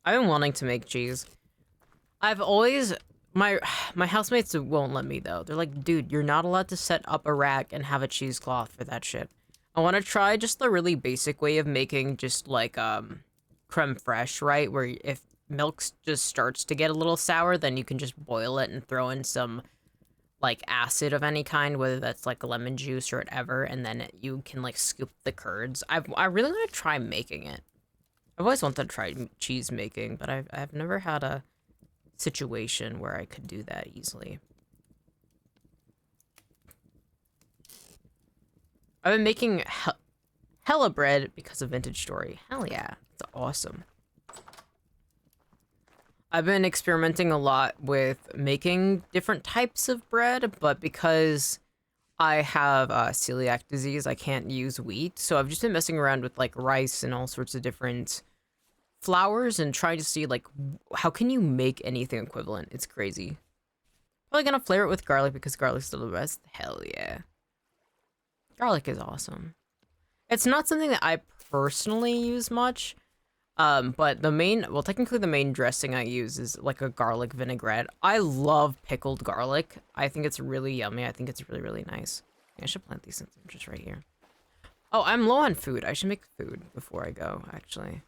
I've been wanting to make cheese. I've always my housemates won't let me though. They're like, dude, you're not allowed to set up a rack and have a cheesecloth for that shit. I want to try just the really basic way of making just like creme fraiche, right? Where if milk just starts to get a little sour, then you can just boil it and throw in some like acid of any kind, whether that's like lemon juice or whatever, and then you can like scoop the curds. I really want to try making it. I've always wanted to try cheese making, but I've never had a situation where I could do that easily. I've been making hella bread because of Vintage Story. Hell yeah, it's awesome. I've been experimenting a lot with making different types of bread, but because I have celiac disease, I can't use wheat. So I've just been messing around with like rice and all sorts of different flours and trying to see like how can you make anything equivalent. It's crazy. Probably gonna flavor it with garlic because garlic's still the best. Hell yeah. Garlic is awesome. It's not something that I personally use much. But technically the main dressing I use is like a garlic vinaigrette. I love pickled garlic. I think it's really yummy. I think it's really, really nice. I should plant these since I'm just right here. Oh, I'm low on food. I should make food before I go, actually.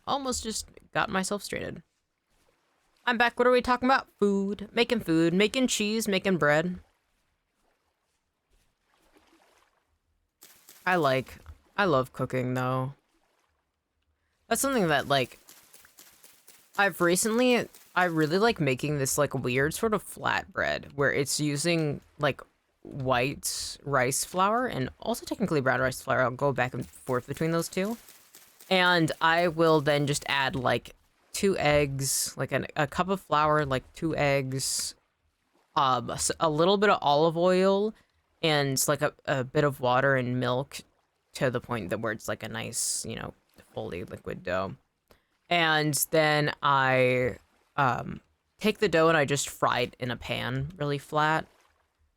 Almost just got myself straighted. I'm back. What are we talking about? Food, making cheese, making bread. I love cooking though. That's something that, like, I really like making this, like, weird sort of flatbread where it's using, like, white rice flour and also technically brown rice flour. I'll go back and forth between those two. And I will then just add, like, 2 eggs, like a cup of flour, like 2 eggs, a little bit of olive oil, and, like, a bit of water and milk to the point that where it's, like, a nice, you know, fully liquid dough. And then I take the dough and I just fry it in a pan really flat.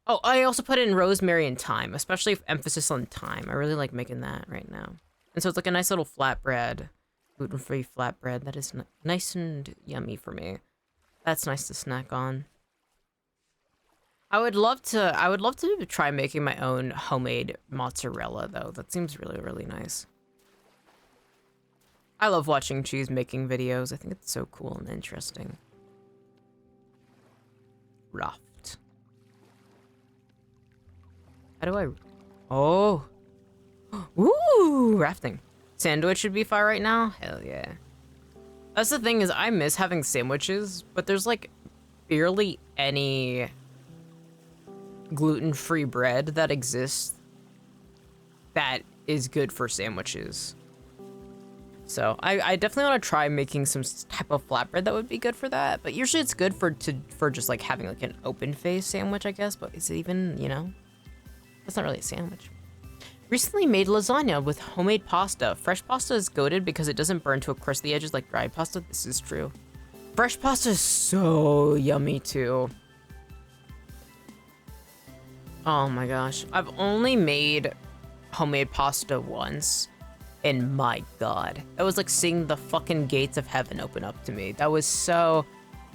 Oh, I also put in rosemary and thyme, especially emphasis on thyme. I really like making that right now. And so it's like a nice little flatbread, gluten-free flatbread that is nice and yummy for me. That's nice to snack on. I would love to try making my own homemade mozzarella though. That seems really, really nice. I love watching cheese making videos. I think it's so cool and interesting. Raft. How do I... Oh. Ooh, rafting. Sandwich should be fire right now? Hell yeah. That's the thing, is I miss having sandwiches, but there's like barely any gluten-free bread that exists that is good for sandwiches. So I definitely want to try making some type of flatbread that would be good for that. But usually it's good for just like having like an open face sandwich, I guess. But is it even, you know? That's not really a sandwich. Recently made lasagna with homemade pasta. Fresh pasta is goated because it doesn't burn to a crust the edges like dried pasta. This is true. Fresh pasta is so yummy too. Oh my gosh. I've only made homemade pasta once. And my god. That was like seeing the fucking gates of heaven open up to me. That was so...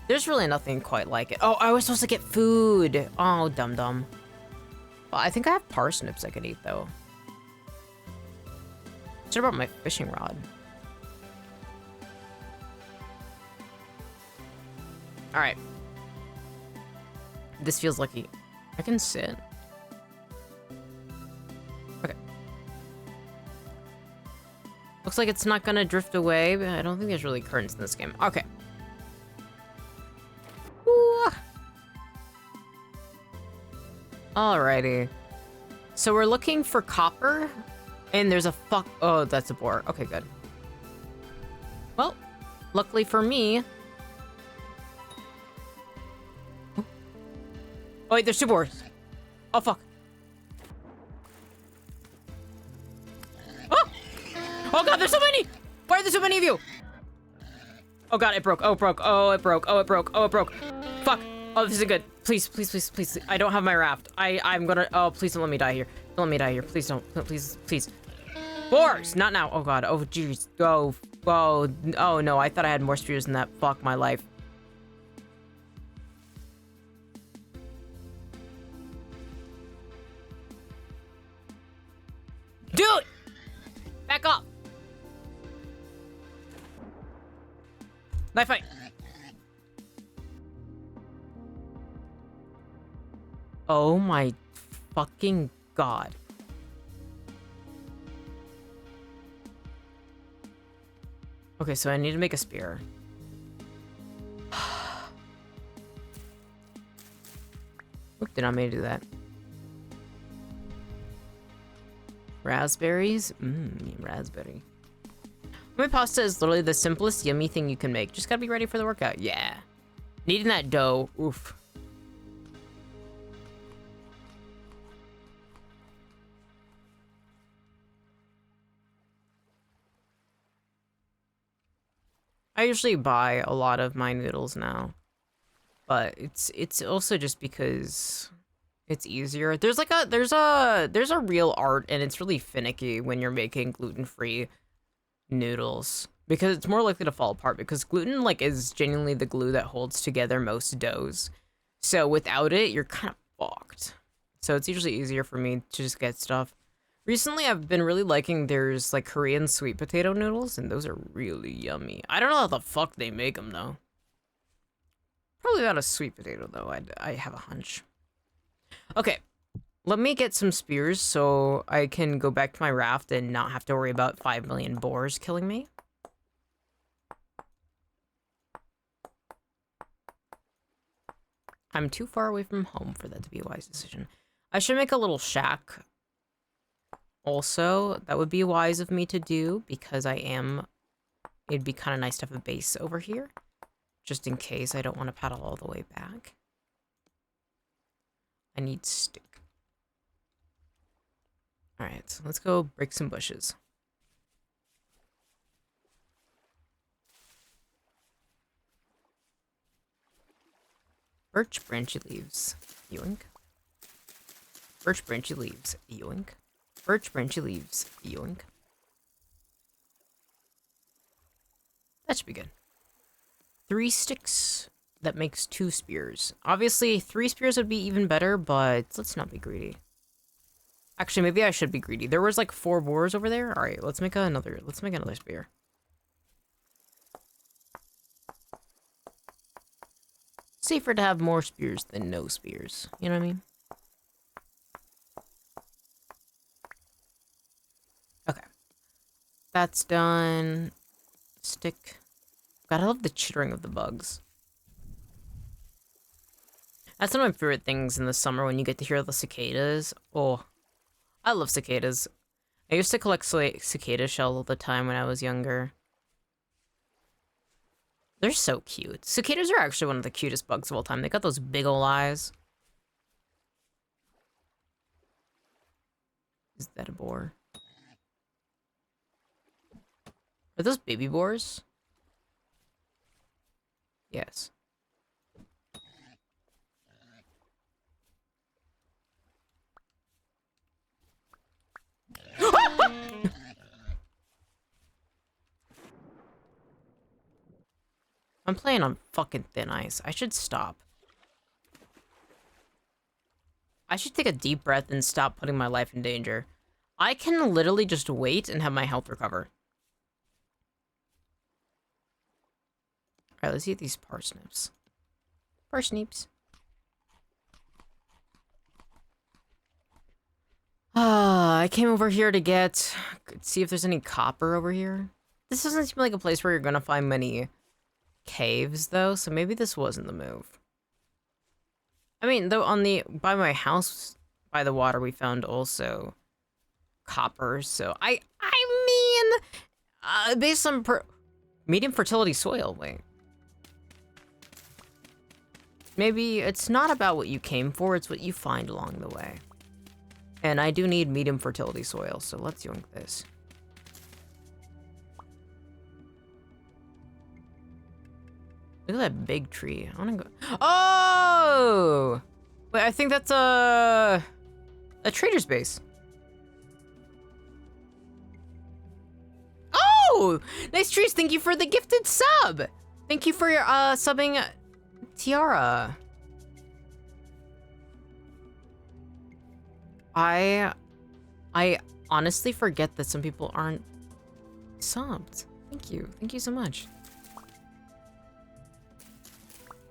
There's really nothing quite like it. Oh, I was supposed to get food. Oh, dum-dum. Well, I think I have parsnips I could eat though. What about my fishing rod? All right. This feels lucky. I can sit. Okay. Looks like it's not gonna drift away, but I don't think there's really currents in this game. Okay. Ooh. Alrighty. So we're looking for copper. And there's a oh, that's a boar. Okay, good. Well, luckily for me... Oh, wait, there's two boars. Oh, fuck. Oh! Oh, God, there's so many! Why are there so many of you? Oh, God, it broke. Oh, it broke. Oh, it broke. Oh, it broke. Oh, it broke. Fuck. Oh, this isn't good. Please, please, please, please. I don't have my raft. I'm gonna... Oh, please don't let me die here. Don't let me die here. Please don't. Please, please. Boars! Not now. Oh, God. Oh, jeez. Go. Oh, oh, no. I thought I had more spears than that. Fuck my life. Dude! Back up. Knife fight. Oh, my fucking God. Okay, so I need to make a spear. Oop, did not mean to do that. Raspberries? Raspberry. My pasta is literally the simplest yummy thing you can make. Just gotta be ready for the workout. Yeah. Kneading that dough. Oof. I usually buy a lot of my noodles now, but it's also just because it's easier. There's a real art, and it's really finicky when you're making gluten-free noodles because it's more likely to fall apart because gluten like is genuinely the glue that holds together most doughs. So without it, you're kind of fucked. So it's usually easier for me to just get stuff. Recently, I've been really liking there's like Korean sweet potato noodles, and those are really yummy. I don't know how the fuck they make them though. Probably not a sweet potato though. I have a hunch. Okay, let me get some spears so I can go back to my raft and not have to worry about 5 million boars killing me. I'm too far away from home for that to be a wise decision. I should make a little shack. Also, that would be wise of me to do because it'd be kind of nice to have a base over here. Just in case I don't want to paddle all the way back. I need stick. Alright, so let's go break some bushes. Birch branchy leaves. Yoink. Birch branchy leaves. Yoink. Birch branchy leaves. Yoink. That should be good. 3 sticks. That makes 2 spears. Obviously, 3 spears would be even better, but let's not be greedy. Actually, maybe I should be greedy. There was like 4 boars over there. All right, let's make another spear. safer to have more spears than no spears. You know what I mean? Okay. That's done. Stick. God, I love the chittering of the bugs. That's one of my favorite things in the summer when you get to hear the cicadas. Oh, I love cicadas. I used to collect cicada shell all the time when I was younger. They're so cute. Cicadas are actually one of the cutest bugs of all time. They got those big ol' eyes. Is that a boar? Are those baby boars? Yes. I'm playing on fucking thin ice. I should stop. I should take a deep breath and stop putting my life in danger. I can literally just wait and have my health recover. Alright, let's eat these parsnips. Parsnips. I came over here to see if there's any copper over here. This doesn't seem like a place where you're gonna find many caves, though, so maybe this wasn't the move. I mean, though, by my house, by the water, we found also copper, so I mean, based on medium fertility soil, wait. Maybe it's not about what you came for, it's what you find along the way. And I do need medium fertility soil, so let's yoink this. Look at that big tree. I wanna go. Oh! Wait, I think that's a trader's base. Oh! Nice trees. Thank you for the gifted sub. Thank you for your subbing, Tiara. I honestly forget that some people aren't subbed. Thank you. Thank you so much.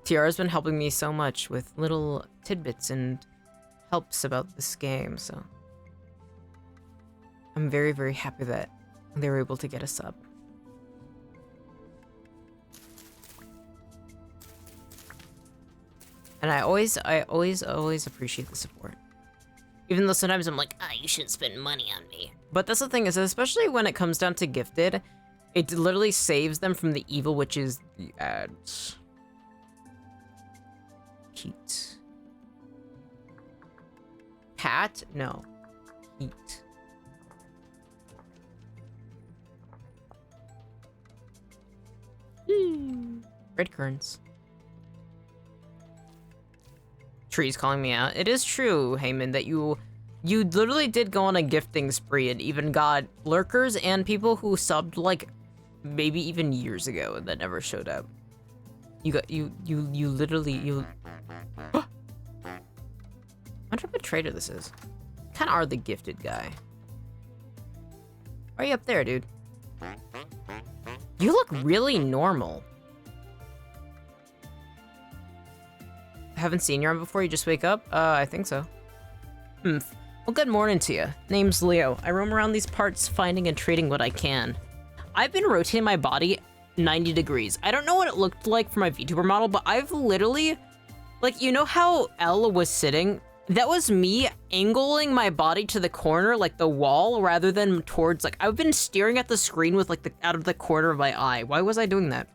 Tiara's been helping me so much with little tidbits and helps about this game, so I'm very, very happy that they were able to get a sub. And I always appreciate the support. Even though sometimes I'm like, you shouldn't spend money on me. But that's the thing is, especially when it comes down to gifted, it literally saves them from the evil, which is the ads. Heat. Pat? No. Heat. Red currants. Trees calling me out. It is true, Heyman, that you literally did go on a gifting spree and even got lurkers and people who subbed like maybe even years ago and that never showed up. You literally I wonder what trader this is. Kinda are the gifted guy. Why are you up there, dude? You look really normal. Haven't seen you on before, you just wake up? I think so. Well, good morning to you. Name's Leo. I roam around these parts finding and trading what I can. I've been rotating my body 90 degrees. I don't know what it looked like for my VTuber model, but I've literally, like, you know how Elle was sitting? That was me angling my body to the corner, like the wall, rather than towards, like, I've been staring at the screen with, like, out of the corner of my eye. Why was I doing that?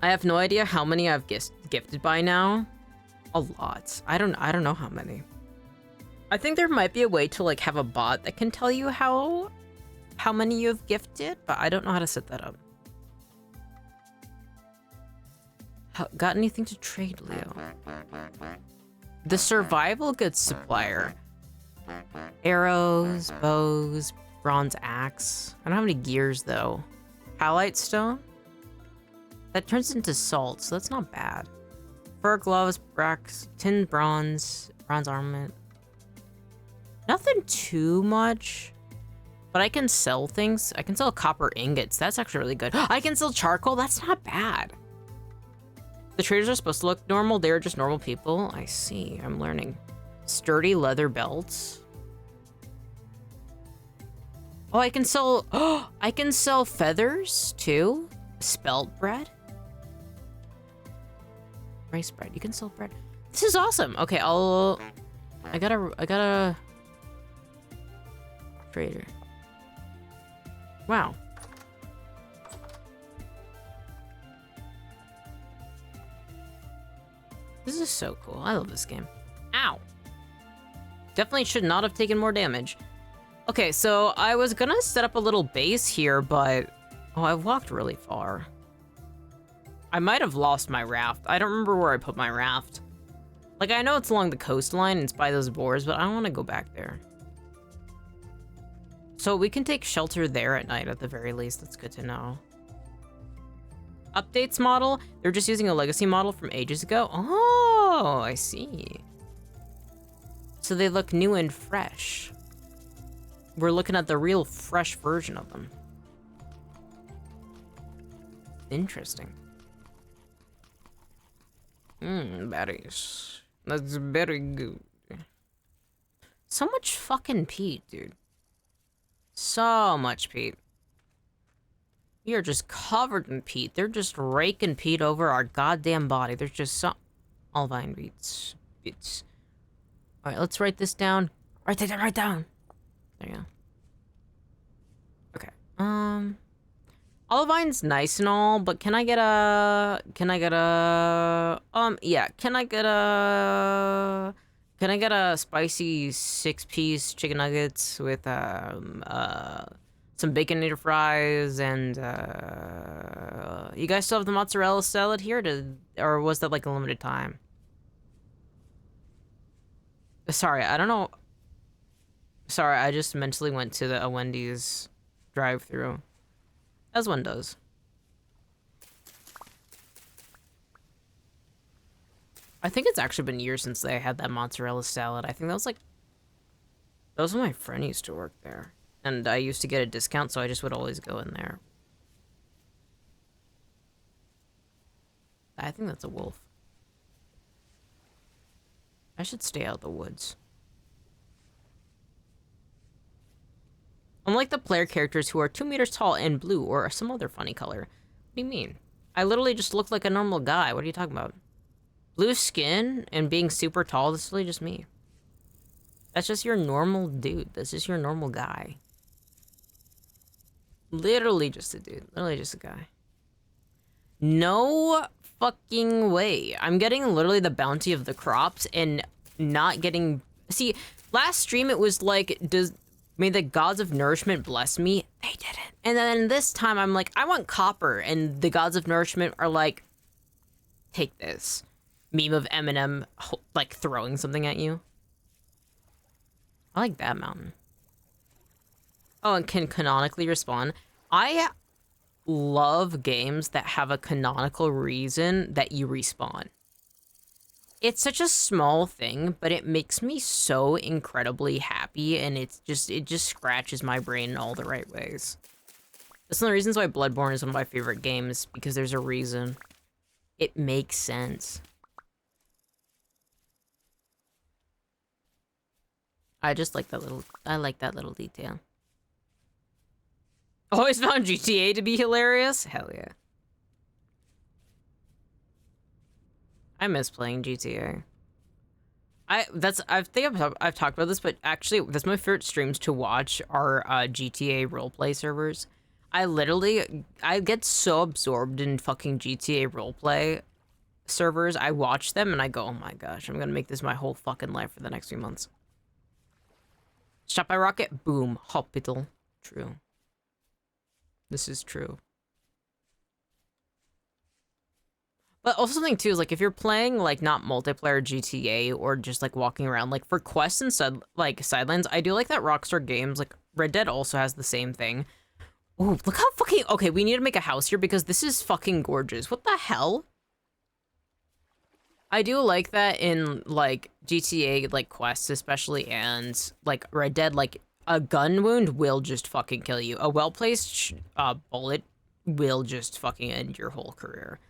I have no idea how many I've gifted by now. A lot. I don't know how many. I think there might be a way to, like, have a bot that can tell you how many you've gifted, but I don't know how to set that up. Got anything to trade, Leo? The survival goods supplier. Arrows, bows, bronze axe. I don't have any gears, though. Halite stone? That turns into salt, so that's not bad. Fur gloves, tin bronze armament. Nothing too much. But I can sell things. I can sell copper ingots. That's actually really good. I can sell charcoal. That's not bad. The traders are supposed to look normal. They're just normal people. I see. I'm learning. Sturdy leather belts. Oh, I can sell... Oh, I can sell feathers, too. Spelt bread. Rice bread. You can sell bread. This is awesome. Okay, I gotta... Trader. Wow. This is so cool. I love this game. Ow. Definitely should not have taken more damage. Okay, so I was gonna set up a little base here, but... Oh, I've walked really far. I might have lost my raft. I don't remember where I put my raft. Like, I know it's along the coastline and it's by those boars, but I don't want to go back there. So we can take shelter there at night at the very least. That's good to know. Updates model. They're just using a legacy model from ages ago. Oh, I see. So they look new and fresh. We're looking at the real fresh version of them. Interesting. Berries. That's very good. So much fucking peat, dude. So much peat. We are just covered in peat. They're just raking peat over our goddamn body. There's just some... All vine beets. Alright, let's write this down. Write that down, write down. There you go. Okay. Olivine's nice and all, but can I get a... yeah, can I get a spicy 6-piece chicken nuggets with, some baconator fries and, you guys still have the mozzarella salad here, or was that, like, a limited time? Sorry, I don't know. Sorry, I just mentally went to a Wendy's drive-thru. As one does. I think it's actually been years since they had that mozzarella salad. I think that was like... That was when my friend used to work there. And I used to get a discount, so I just would always go in there. I think that's a wolf. I should stay out of the woods. Unlike the player characters who are 2 meters tall and blue or some other funny color. What do you mean? I literally just look like a normal guy. What are you talking about? Blue skin and being super tall, this is really just me. That's just your normal dude. That's just your normal guy. Literally just a dude. Literally just a guy. No fucking way. I'm getting literally the bounty of the crops and not getting... See, last stream it was like, may the gods of nourishment bless me. They didn't. And then this time I'm like, I want copper. And the gods of nourishment are like, take this. Meme of Eminem, like, throwing something at you. I like that mountain. Oh, and can canonically respawn. I love games that have a canonical reason that you respawn. It's such a small thing, but it makes me so incredibly happy, and it just scratches my brain in all the right ways. That's one of the reasons why Bloodborne is one of my favorite games, because there's a reason. It makes sense. I just like that little, I like that little detail. Always found GTA to be hilarious? Hell yeah. I miss playing GTA. I think I've talked about this, but actually, that's my favorite streams to watch are GTA roleplay servers. I get so absorbed in fucking GTA roleplay servers. I watch them and I go, oh my gosh, I'm gonna make this my whole fucking life for the next few months. Shot by rocket, boom, hospital. True. This is true. But also something too is like if you're playing like not multiplayer GTA or just like walking around, like for quests and sidelines, I do like that Rockstar Games, like Red Dead also has the same thing. Ooh, look how fucking, okay, we need to make a house here because this is fucking gorgeous. What the hell? I do like that in like GTA like quests especially, and like Red Dead, like a gun wound will just fucking kill you. A well-placed bullet will just fucking end your whole career.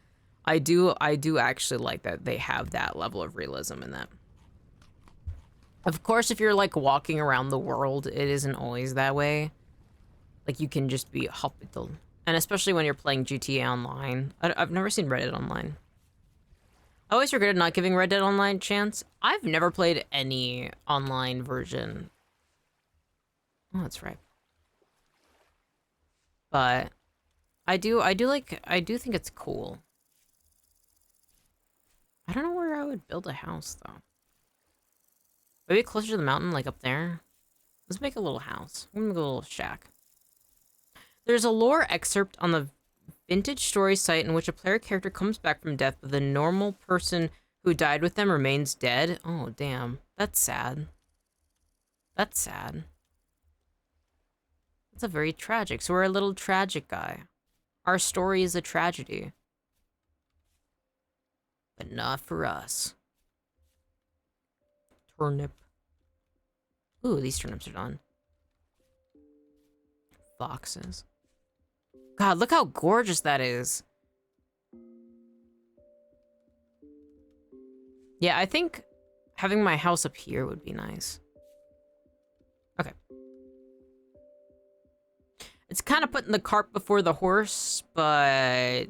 I do actually like that they have that level of realism in that. Of course, if you're like walking around the world, it isn't always that way. Like you can just be hospital. And especially when you're playing GTA Online. I've never seen Red Dead Online. I always regretted not giving Red Dead Online a chance. I've never played any online version. Oh, that's right. But I do think it's cool. I don't know where I would build a house though. Maybe closer to the mountain, like up there. Let's make a little house. We're gonna make a little shack. There's a lore excerpt on the vintage story site in which a player character comes back from death, but the normal person who died with them remains dead. Oh, damn. That's sad. That's sad. That's a very tragic. So we're a little tragic guy. Our story is a tragedy. But not for us. Turnip. Ooh, these turnips are done. Foxes. God, look how gorgeous that is. Yeah, I think having my house up here would be nice. Okay. It's kind of putting the cart before the horse, but...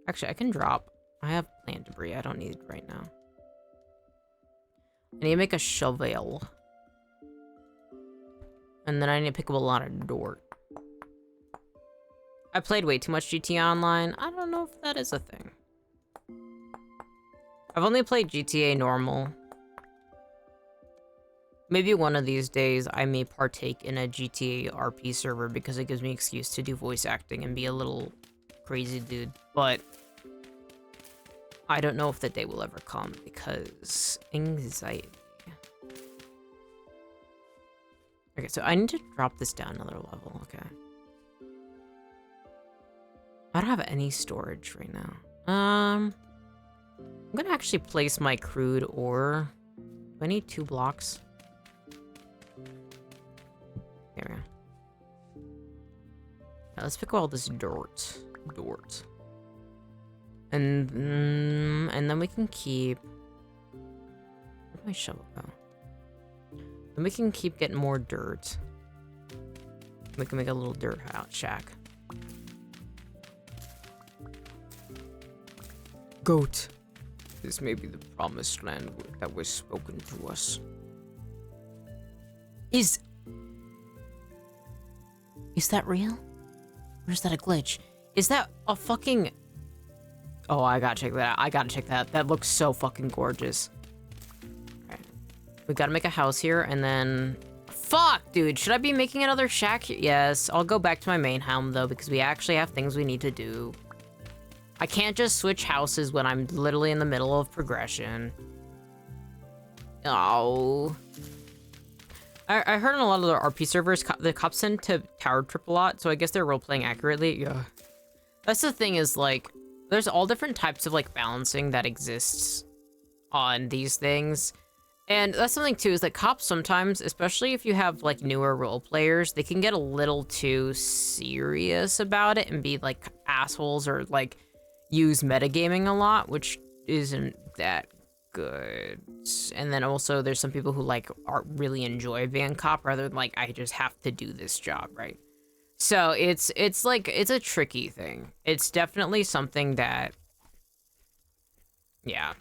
Actually, I can drop. I have plant debris. I don't need it right now. I need to make a shovel. And then I need to pick up a lot of dirt. I played way too much GTA Online. I don't know if that is a thing. I've only played GTA normal. Maybe one of these days I may partake in a GTA RP server because it gives me an excuse to do voice acting and be a little crazy dude. But I don't know if that day will ever come because anxiety. Okay, so I need to drop this down another level. Okay. I don't have any storage right now. I'm gonna actually place my crude ore. Do I need 2 blocks? There we go. Now let's pick up all this dirt. And then we can keep... Where'd my shovel go? Then we can keep getting more dirt. We can make a little dirt shack. Goat. This may be the promised land that was spoken to us. Is that real? Or is that a glitch? Is that a fucking... Oh, I gotta check that out. I gotta check that out. That looks so fucking gorgeous. Okay. We gotta make a house here, and then... Fuck, dude. Should I be making another shack here? Yes. I'll go back to my main home, though, because we actually have things we need to do. I can't just switch houses when I'm literally in the middle of progression. Oh. I heard on a lot of the RP servers, the cops tend to tower trip a lot, so I guess they're role-playing accurately. Yeah. That's the thing is, like, there's all different types of, like, balancing that exists on these things. And that's something, too, is that cops sometimes, especially if you have, like, newer role players, they can get a little too serious about it and be, like, assholes or, like, use metagaming a lot, which isn't that good. And then also there's some people who like really enjoy being a cop rather than like I just have to do this job, right? So it's like it's a tricky thing. It's definitely something that, yeah,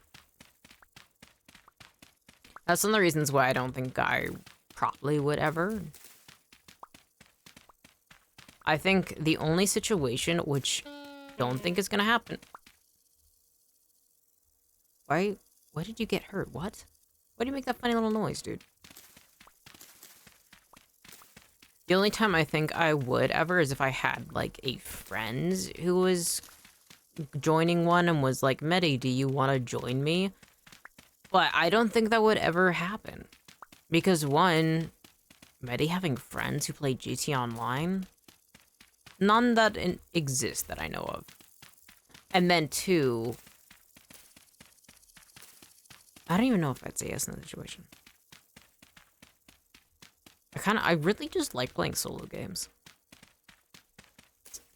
that's one of the reasons why I don't think I probably would ever. I think the only situation which don't think is gonna happen. Why did you get hurt? What? Why do you make that funny little noise, dude? The only time I think I would ever is if I had, like, a friend who was joining one and was like, Mettie, do you want to join me? But I don't think that would ever happen. Because, one, Mettie having friends who play GT Online? None that exist that I know of. And then, two... I don't even know if I'd say yes in that situation. I really just like playing solo games.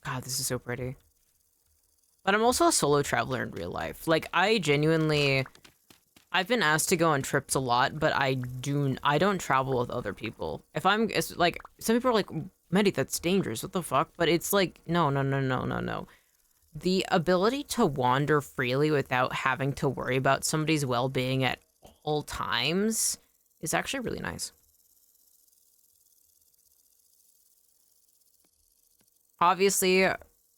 God, this is so pretty. But I'm also a solo traveler in real life. Like, I've been asked to go on trips a lot, but I don't travel with other people. It's like, some people are like, Medi, that's dangerous, what the fuck? But it's like, no. The ability to wander freely without having to worry about somebody's well-being at all times is actually really nice. Obviously,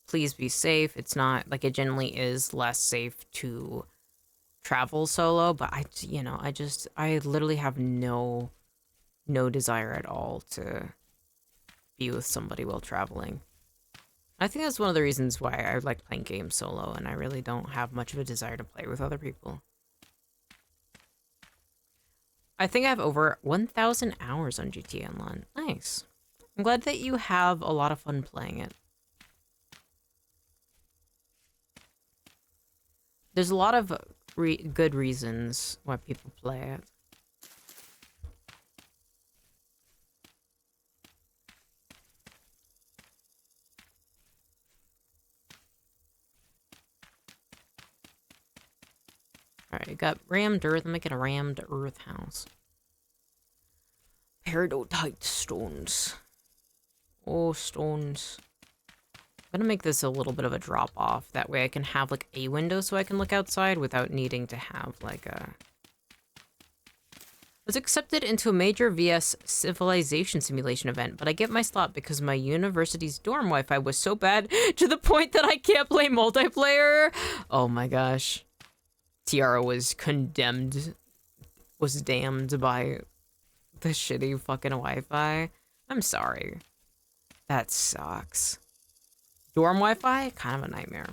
please be safe. It's not, like, it generally is less safe to travel solo, but I literally have no desire at all to be with somebody while traveling. I think that's one of the reasons why I like playing games solo, and I really don't have much of a desire to play with other people. I think I have over 1,000 hours on GTA Online. Nice. I'm glad that you have a lot of fun playing it. There's a lot of good reasons why people play it. Alright, got rammed earth. I'm making a rammed earth house. Peridotite stones. Oh, stones. I'm gonna make this a little bit of a drop off. That way I can have like a window so I can look outside without needing to have like a... Was accepted into a major VS civilization simulation event, but I get my slot because my university's dorm Wi-Fi was so bad to the point that I can't play multiplayer. Oh my gosh. Tiara was damned by the shitty fucking Wi-Fi. I'm sorry. That sucks. Dorm Wi-Fi? Kind of a nightmare.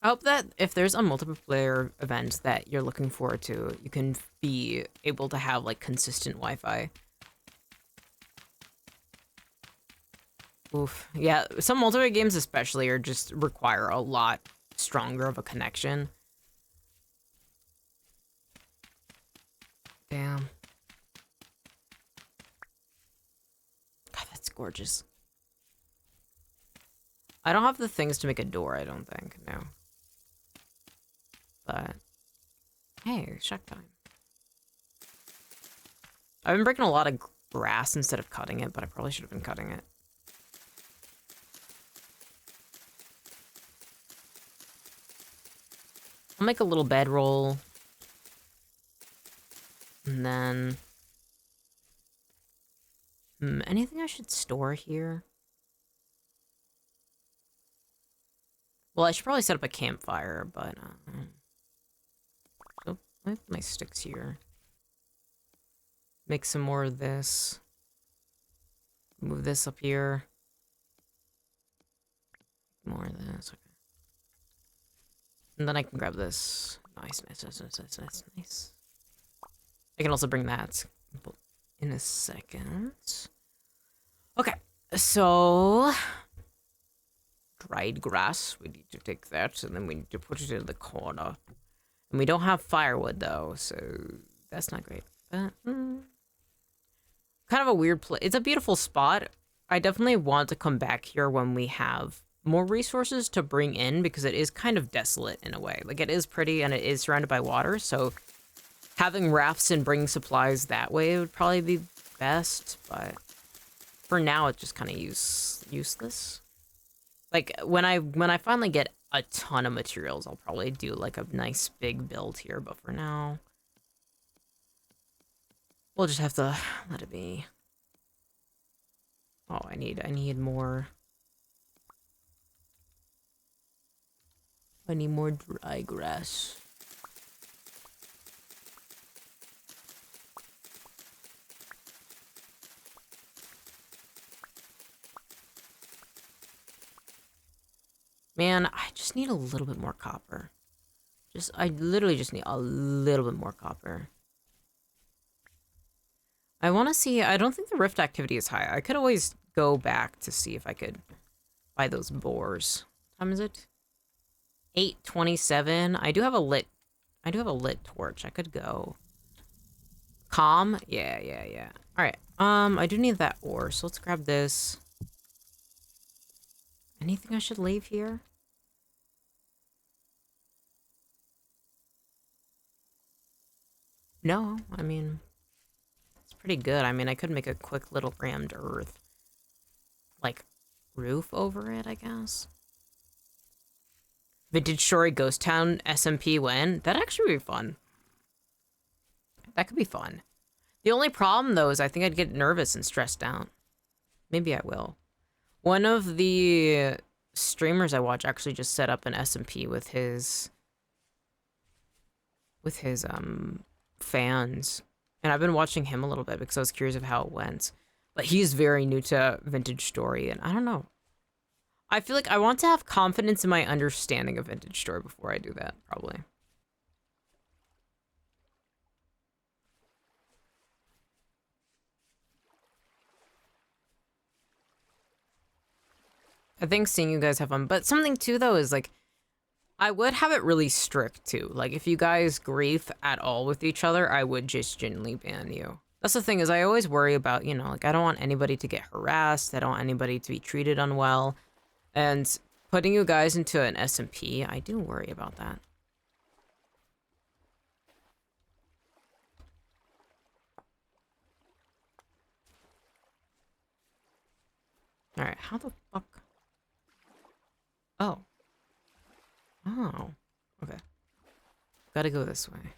I hope that if there's a multiplayer event that you're looking forward to, you can be able to have, like, consistent Wi-Fi. Oof. Yeah, some multiplayer games especially are just require a lot stronger of a connection. Damn. God, that's gorgeous. I don't have the things to make a door, I don't think, no. But, hey, check time. I've been breaking a lot of grass instead of cutting it, but I probably should have been cutting it. I'll make a little bedroll. And then... anything I should store here? Well, I should probably set up a campfire, but... So, I have my sticks here. Make some more of this. Move this up here. More of this, okay. And then I can grab this. Nice. I can also bring that in a second. Okay, so... dried grass, we need to take that, and then we need to put it in the corner. And we don't have firewood, though, so that's not great. But, kind of a weird place. It's a beautiful spot. I definitely want to come back here when we have more resources to bring in, because it is kind of desolate in a way. Like, it is pretty, and it is surrounded by water, so having rafts and bringing supplies that way would probably be best, but for now, it's just kind of useless. Like, when I finally get a ton of materials, I'll probably do, like, a nice big build here, but for now, we'll just have to let it be. Oh, I need more... I need more dry grass. Man, I just need a little bit more copper. I literally just need a little bit more copper. I want to see, I don't think the rift activity is high. I could always go back to see if I could buy those boars. What time is it? 8:27. I do have a lit torch. I could go. Calm? Yeah. Alright. I do need that ore, so let's grab this. Anything I should leave here? No, I mean, it's pretty good. I mean, I could make a quick little rammed earth, like, roof over it, I guess. Vintage Story Ghost Town SMP win. That'd actually be fun. That could be fun. The only problem, though, is I think I'd get nervous and stressed out. Maybe I will. One of the streamers I watch actually just set up an SMP with his fans. And I've been watching him a little bit because I was curious of how it went. But he's very new to Vintage Story, and I don't know. I feel like I want to have confidence in my understanding of Vintage Story before I do that, probably. I think seeing you guys have fun, but something too, though, is like, I would have it really strict too. Like, if you guys grief at all with each other, I would just genuinely ban you. That's the thing, is I always worry about, you know, like, I don't want anybody to get harassed. I don't want anybody to be treated unwell. And putting you guys into an SMP, I do worry about that. Alright, how the fuck? Oh. Oh. Okay. Gotta go this way.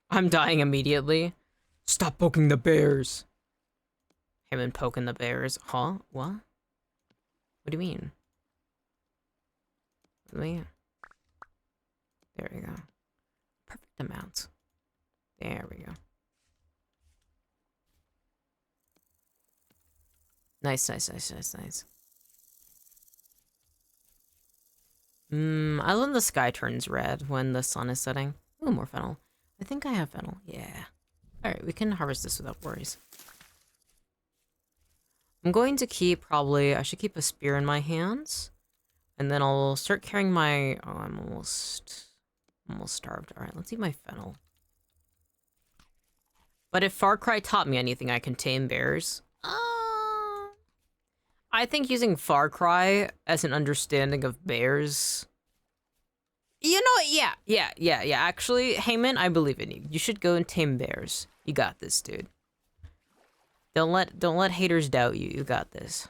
I'm dying immediately. Stop poking the bears. Him and poking the bears. Huh? What? What do you mean? There we go. Perfect amount. There we go. Nice, nice, nice, nice, nice. I love the sky turns red when the sun is setting. Ooh, more fennel. I think I have fennel. Yeah. Alright, we can harvest this without worries. I'm going to keep probably... I should keep a spear in my hands. And then I'll start carrying my... Oh, I'm almost starved. Alright, let's eat my fennel. But if Far Cry taught me anything, I can tame bears. I think using Far Cry as an understanding of bears... You know, yeah. Actually, Heyman, I believe in you. You should go and tame bears. You got this, dude. Don't let haters doubt you. You got this.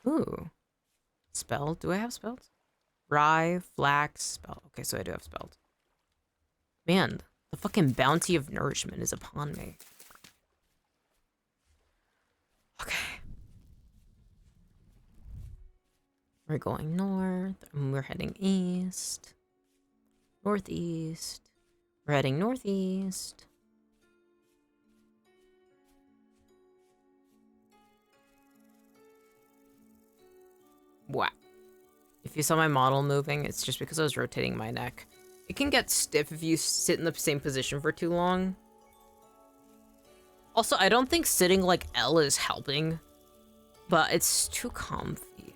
Ooh. Spell? Do I have spells? Rye, flax, spell. Okay, so I do have spells. Man, the fucking bounty of nourishment is upon me. Okay. We're going north, and we're heading east. Northeast. We're heading northeast. Wow. If you saw my model moving, it's just because I was rotating my neck. It can get stiff if you sit in the same position for too long. Also, I don't think sitting like L is helping, but it's too comfy.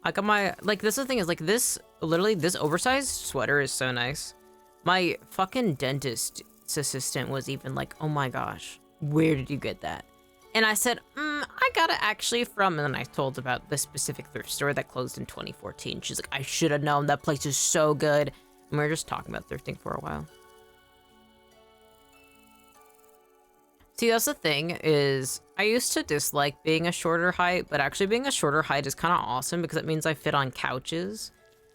I got my, like, this is the thing is, like, this, literally, this oversized sweater is so nice. My fucking dentist's assistant was even like, oh my gosh, where did you get that? And I said, I got it actually from, and then I told about this specific thrift store that closed in 2014. She's like, I should have known, that place is so good. And we were just talking about thrifting for a while. See, that's the thing, is I used to dislike being a shorter height, but actually being a shorter height is kind of awesome because it means I fit on couches,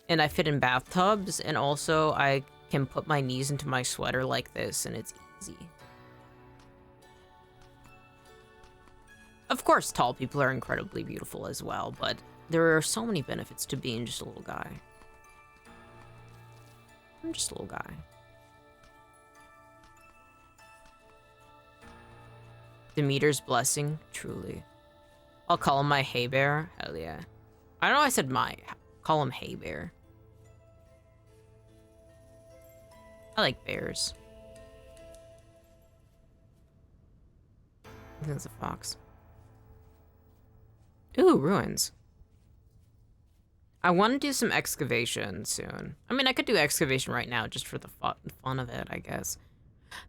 and I fit in bathtubs, and also I can put my knees into my sweater like this, and it's easy. Of course, tall people are incredibly beautiful as well, but there are so many benefits to being just a little guy. I'm just a little guy. Demeter's blessing, truly. I'll call him my hay bear. Hell yeah. I don't know, I said my. Call him hay bear. I like bears. I think it's a fox. Ooh, ruins. I want to do some excavation soon. I mean, I could do excavation right now just for the fun of it, I guess.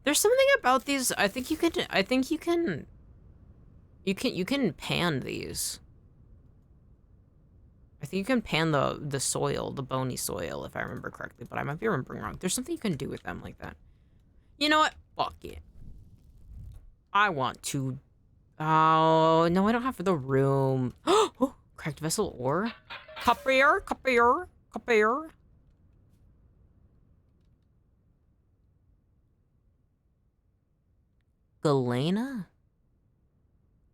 There's something about these. I think you can. You can pan these. I think you can pan the soil, the bony soil, if I remember correctly, but I might be remembering wrong. There's something you can do with them like that. You know what? Fuck it. I want to. Oh no, I don't have the room. Oh, cracked vessel ore. Copper. Galena?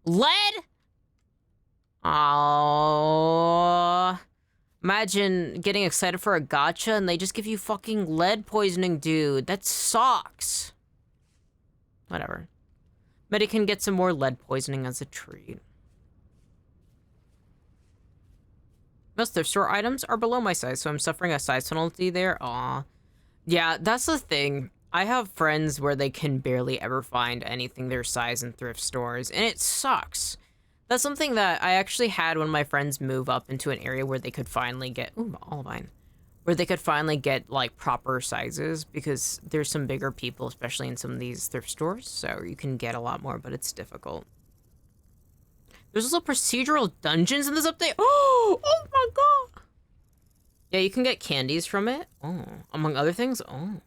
Lead? Oh. Imagine getting excited for a gacha and they just give you fucking lead poisoning, dude. That sucks. Whatever. Mettie can get some more lead poisoning as a treat. Most thrift store items are below my size, so I'm suffering a size penalty there. Aw. Yeah, that's the thing. I have friends where they can barely ever find anything their size in thrift stores, and it sucks. That's something that I actually had when my friends move up into an area where they could finally get, ooh, olivine, where they could finally get like proper sizes, because there's some bigger people, especially in some of these thrift stores, so you can get a lot more, but it's difficult. There's also procedural dungeons in this update. Oh my god. Yeah, you can get candies from it. Oh, among other things. Oh.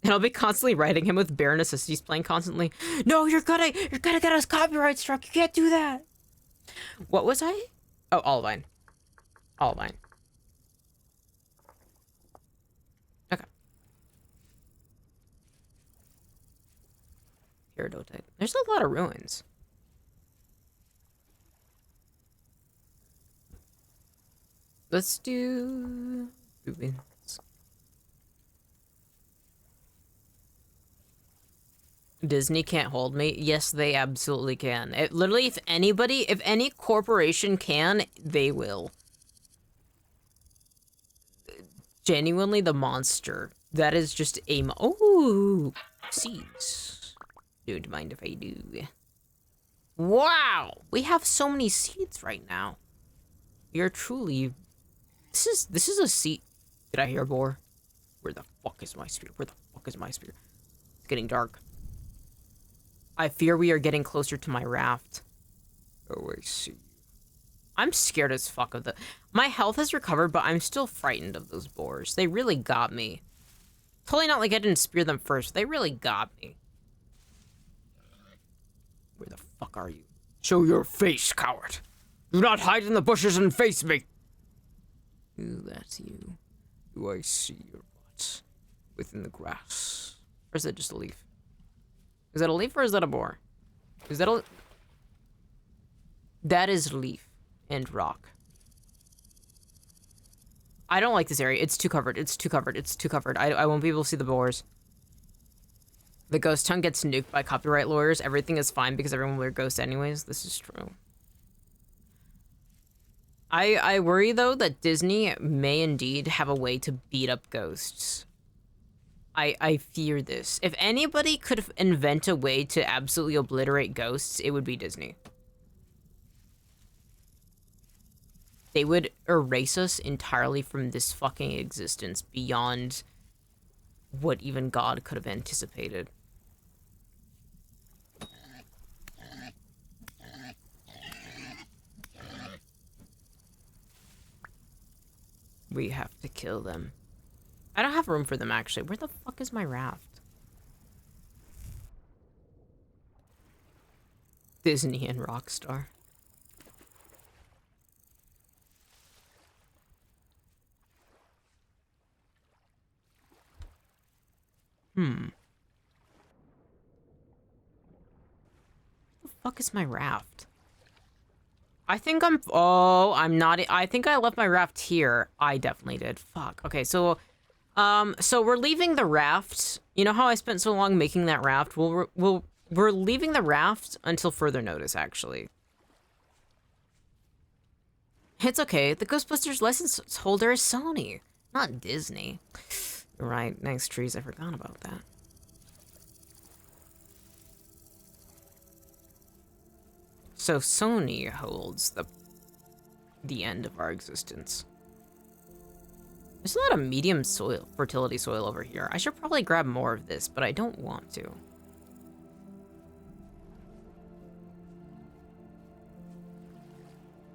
And I'll be constantly writing him with Baroness as he's playing constantly. No, you're gonna get us copyright struck. You can't do that. What was I? Oh, olivine. Olivine. Okay. Peridotite. There's a lot of ruins. Let's do ruins. Disney can't hold me. Yes, they absolutely can. It literally, if any corporation can, they will. Genuinely the monster. That is just a oh, seeds. Don't mind if I do. Wow, we have so many seeds right now. We are truly. This is a seed. Did I hear a boar? Where the fuck is my spear? Where the fuck is my spear? It's getting dark. I fear we are getting closer to my raft. Oh, I see. I'm scared as fuck of the... My health has recovered, but I'm still frightened of those boars. They really got me. Totally not like I didn't spear them first. They really got me. Where the fuck are you? Show your face, coward. Do not hide in the bushes and face me. Ooh, that's you. Do I see your butt within the grass? Or is that just a leaf? Is that a leaf or is that a boar? Is that a... That is leaf and rock. I don't like this area. It's too covered. It's too covered. It's too covered. I won't be able to see the boars. The ghost town gets nuked by copyright lawyers. Everything is fine because everyone will wear ghosts anyways. This is true. I worry, though, that Disney may indeed have a way to beat up ghosts. I fear this. If anybody could invent a way to absolutely obliterate ghosts, it would be Disney. They would erase us entirely from this fucking existence beyond what even God could have anticipated. We have to kill them. I don't have room for them, actually. Where the fuck is my raft? Disney and Rockstar. Where the fuck is my raft? I think I'm... Oh, I'm not... I think I left my raft here. I definitely did. Fuck. Okay, so... So we're leaving the raft. You know how I spent so long making that raft? We're leaving the raft until further notice, actually. It's okay. The Ghostbusters license holder is Sony, not Disney. You're right. Nice trees. I forgot about that. So Sony holds the end of our existence. There's a lot of medium soil, fertility soil over here. I should probably grab more of this, but I don't want to.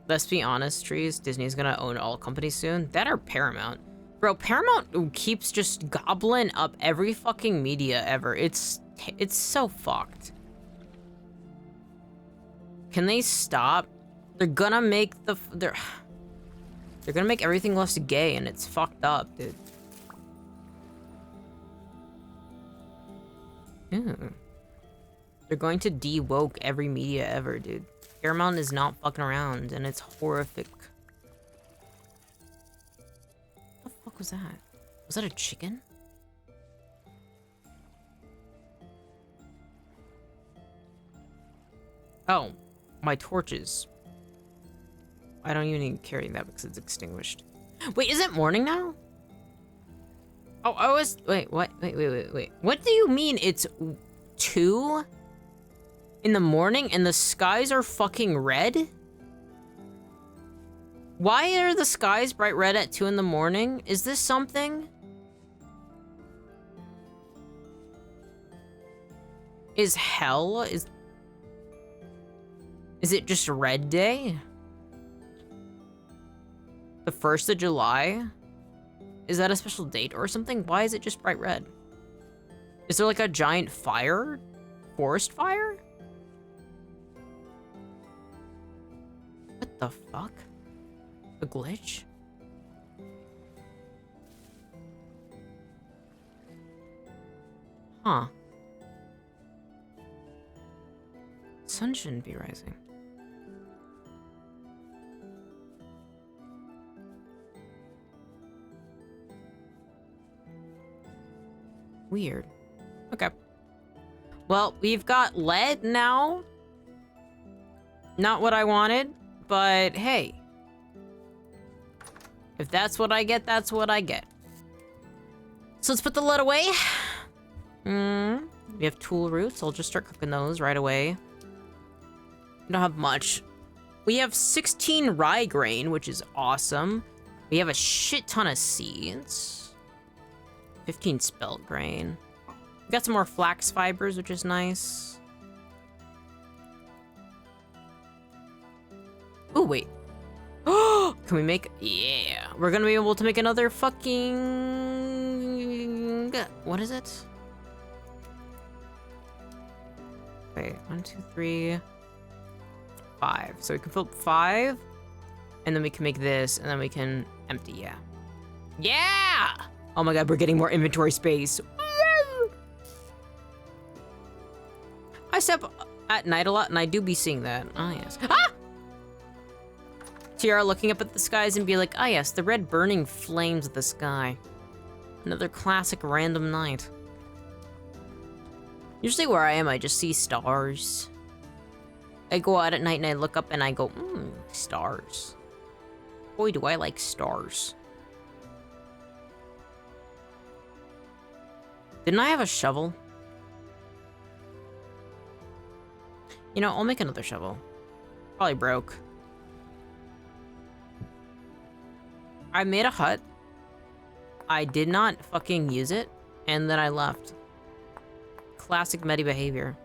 Let's be honest, Trees. Disney's gonna own all companies soon. That or Paramount. Bro, Paramount keeps just gobbling up every fucking media ever. It's so fucked. Can they stop? They're gonna make they're gonna make everything less gay, and it's fucked up, dude. Ew. They're going to de-woke every media ever, dude. Paramount is not fucking around, and it's horrific. What the fuck was that? Was that a chicken? Oh, my torches. I don't even need to carry that because it's extinguished. Wait, is it morning now? Oh, I was... Wait, what? Wait. What do you mean it's 2 in the morning and the skies are fucking red? Why are the skies bright red at 2 in the morning? Is this something? Is hell? Is it just red day? The 1st of July? Is that a special date or something? Why is it just bright red? Is there like a giant fire? Forest fire? What the fuck? A glitch? Huh. Sun shouldn't be rising. Weird. Okay. Well, we've got lead now. Not what I wanted, but hey. If that's what I get, that's what I get. So let's put the lead away. We have tool roots. I'll just start cooking those right away. We don't have much. We have 16 rye grain, which is awesome. We have a shit ton of seeds. 15 spelt grain. We got some more flax fibers, which is nice. Oh, wait. Oh, can we make... Yeah. We're gonna be able to make another fucking... What is it? Wait, 1, 2, 3, 5. So we can fill up 5, and then we can make this, and then we can empty, yeah. Yeah! Oh my god, we're getting more inventory space. I step at night a lot, and I do be seeing that. Oh, yes. Ah! Tiara looking up at the skies and be like, ah, yes, the red burning flames of the sky. Another classic random night. Usually where I am, I just see stars. I go out at night and I look up and I go, stars. Boy, do I like stars. Didn't I have a shovel? You know, I'll make another shovel. Probably broke. I made a hut. I did not fucking use it, and then I left. Classic Mettie behavior.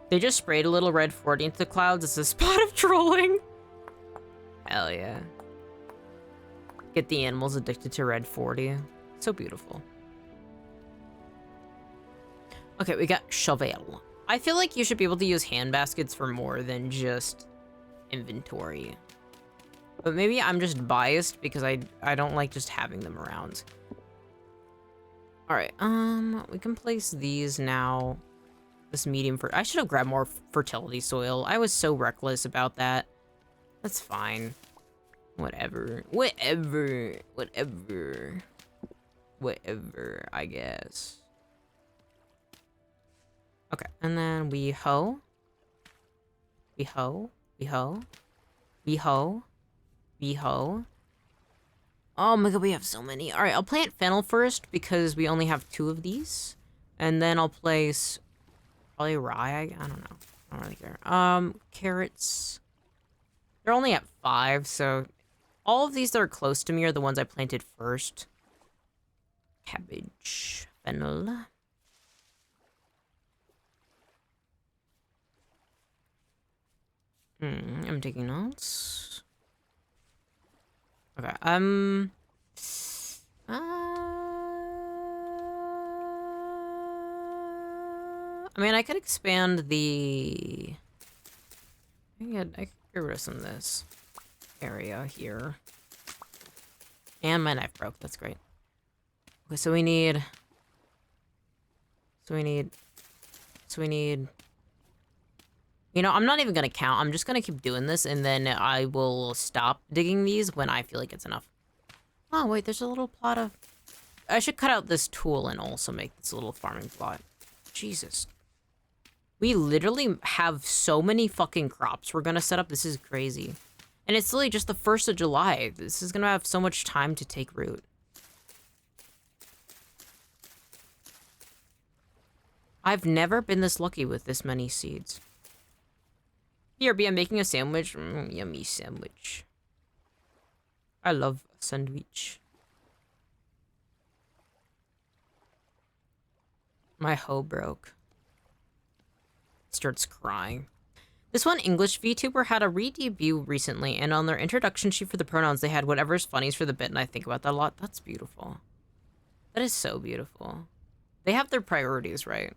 They just sprayed a little red 40 into the clouds. It's a spot of trolling. Hell yeah. Get the animals addicted to red 40. So beautiful. Okay, we got shovel. I feel like you should be able to use hand baskets for more than just inventory. But maybe I'm just biased because I don't like just having them around. Alright, we can place these now. This medium I should have grabbed more fertility soil. I was so reckless about that. That's fine. Whatever, I guess. Okay, and then we hoe. We hoe. Oh my god, we have so many. Alright, I'll plant fennel first because we only have 2 of these. And then I'll place probably rye. I don't know. I don't really care. Carrots. They're only at 5, so All of these that are close to me are the ones I planted first. Cabbage, fennel. I'm taking notes. Okay, I mean, I could expand the... I could get rid of some of this area here. And my knife broke, that's great. Okay, so we need... You know, I'm not even gonna count. I'm just gonna keep doing this, and then I will stop digging these when I feel like it's enough. Oh, wait, there's a little plot of... I should cut out this tool and also make this little farming plot. Jesus. We literally have so many fucking crops we're gonna set up. This is crazy. And it's literally just the 1st of July. This is gonna have so much time to take root. I've never been this lucky with this many seeds. BRB, I'm making a sandwich. Yummy sandwich. I love a sandwich. My hoe broke. Starts crying. This one English VTuber had a re-debut recently, and on their introduction sheet for the pronouns, they had whatever's funnies for the bit, and I think about that a lot. That's beautiful. That is so beautiful. They have their priorities right.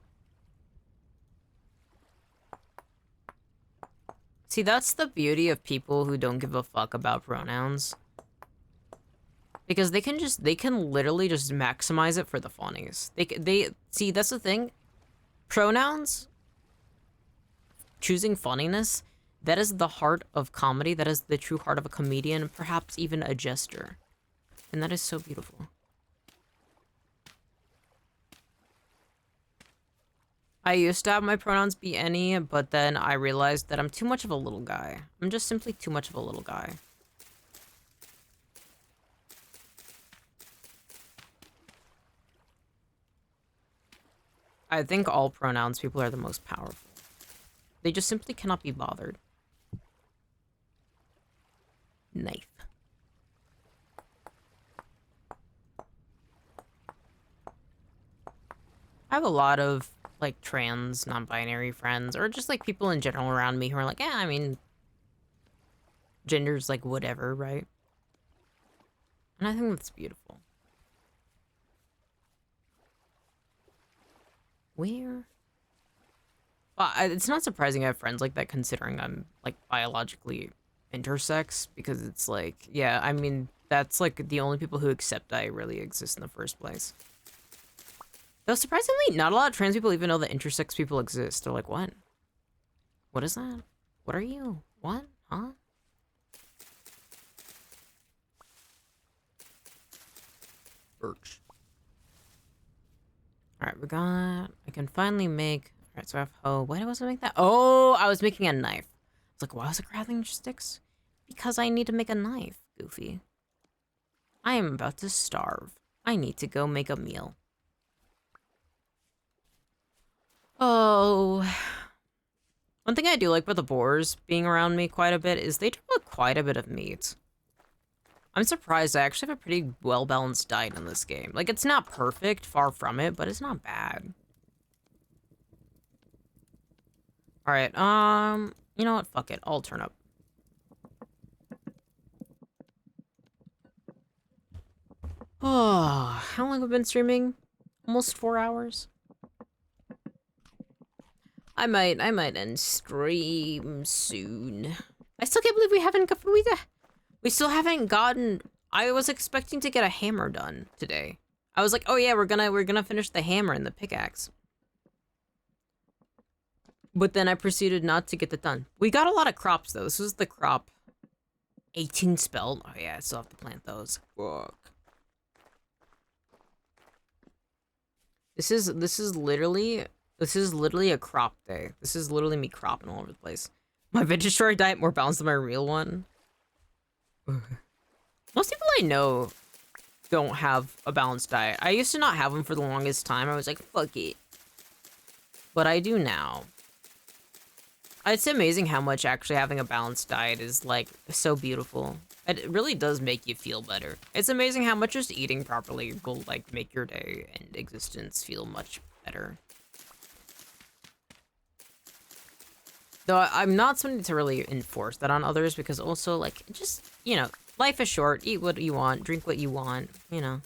See, that's the beauty of people who don't give a fuck about pronouns. Because they can literally just maximize it for the funnies. See, that's the thing. Pronouns, choosing funniness, that is the heart of comedy. That is the true heart of a comedian, perhaps even a jester. And that is so beautiful. I used to have my pronouns be any, but then I realized that I'm too much of a little guy. I'm just simply too much of a little guy. I think all pronouns people are the most powerful. They just simply cannot be bothered. Knife. I have a lot of like trans, non-binary friends, or just like people in general around me who are like, yeah, I mean, gender's like whatever, right? And I think that's beautiful. Where? Well, it's not surprising I have friends like that, considering I'm like biologically intersex, because it's like, yeah, I mean, that's like the only people who accept I really exist in the first place. Though surprisingly, not a lot of trans people even know that intersex people exist. They're like, what? What is that? What are you? What? Huh? Birch. Alright, I can finally make... Alright, so I have hoe. Why was I make that? Oh, I was making a knife. I was like, why was it grabbing sticks? Because I need to make a knife, Goofy. I am about to starve. I need to go make a meal. Oh, one thing I do like about the boars being around me quite a bit is they drop quite a bit of meat. I'm surprised. I actually have a pretty well-balanced diet in this game. Like, it's not perfect, far from it, but it's not bad. Alright, you know what? Fuck it. I'll turn up. Oh, how long have I been streaming? Almost 4 hours? I might end stream soon. I still can't believe we still haven't gotten... I was expecting to get a hammer done today. I was like, oh yeah, we're gonna finish the hammer and the pickaxe. But then I proceeded not to get that done. We got a lot of crops though. This was the crop 18 spelt. Oh yeah, I still have to plant those. Fuck. This is literally a crop day. This is literally me cropping all over the place. My vegetarian diet more balanced than my real one. Most people I know don't have a balanced diet. I used to not have them for the longest time. I was like, fuck it. But I do now. It's amazing how much actually having a balanced diet is, like, so beautiful. It really does make you feel better. It's amazing how much just eating properly will, like, make your day and existence feel much better. Though I'm not somebody to really enforce that on others, because also, like, just, you know, life is short. Eat what you want, drink what you want, you know.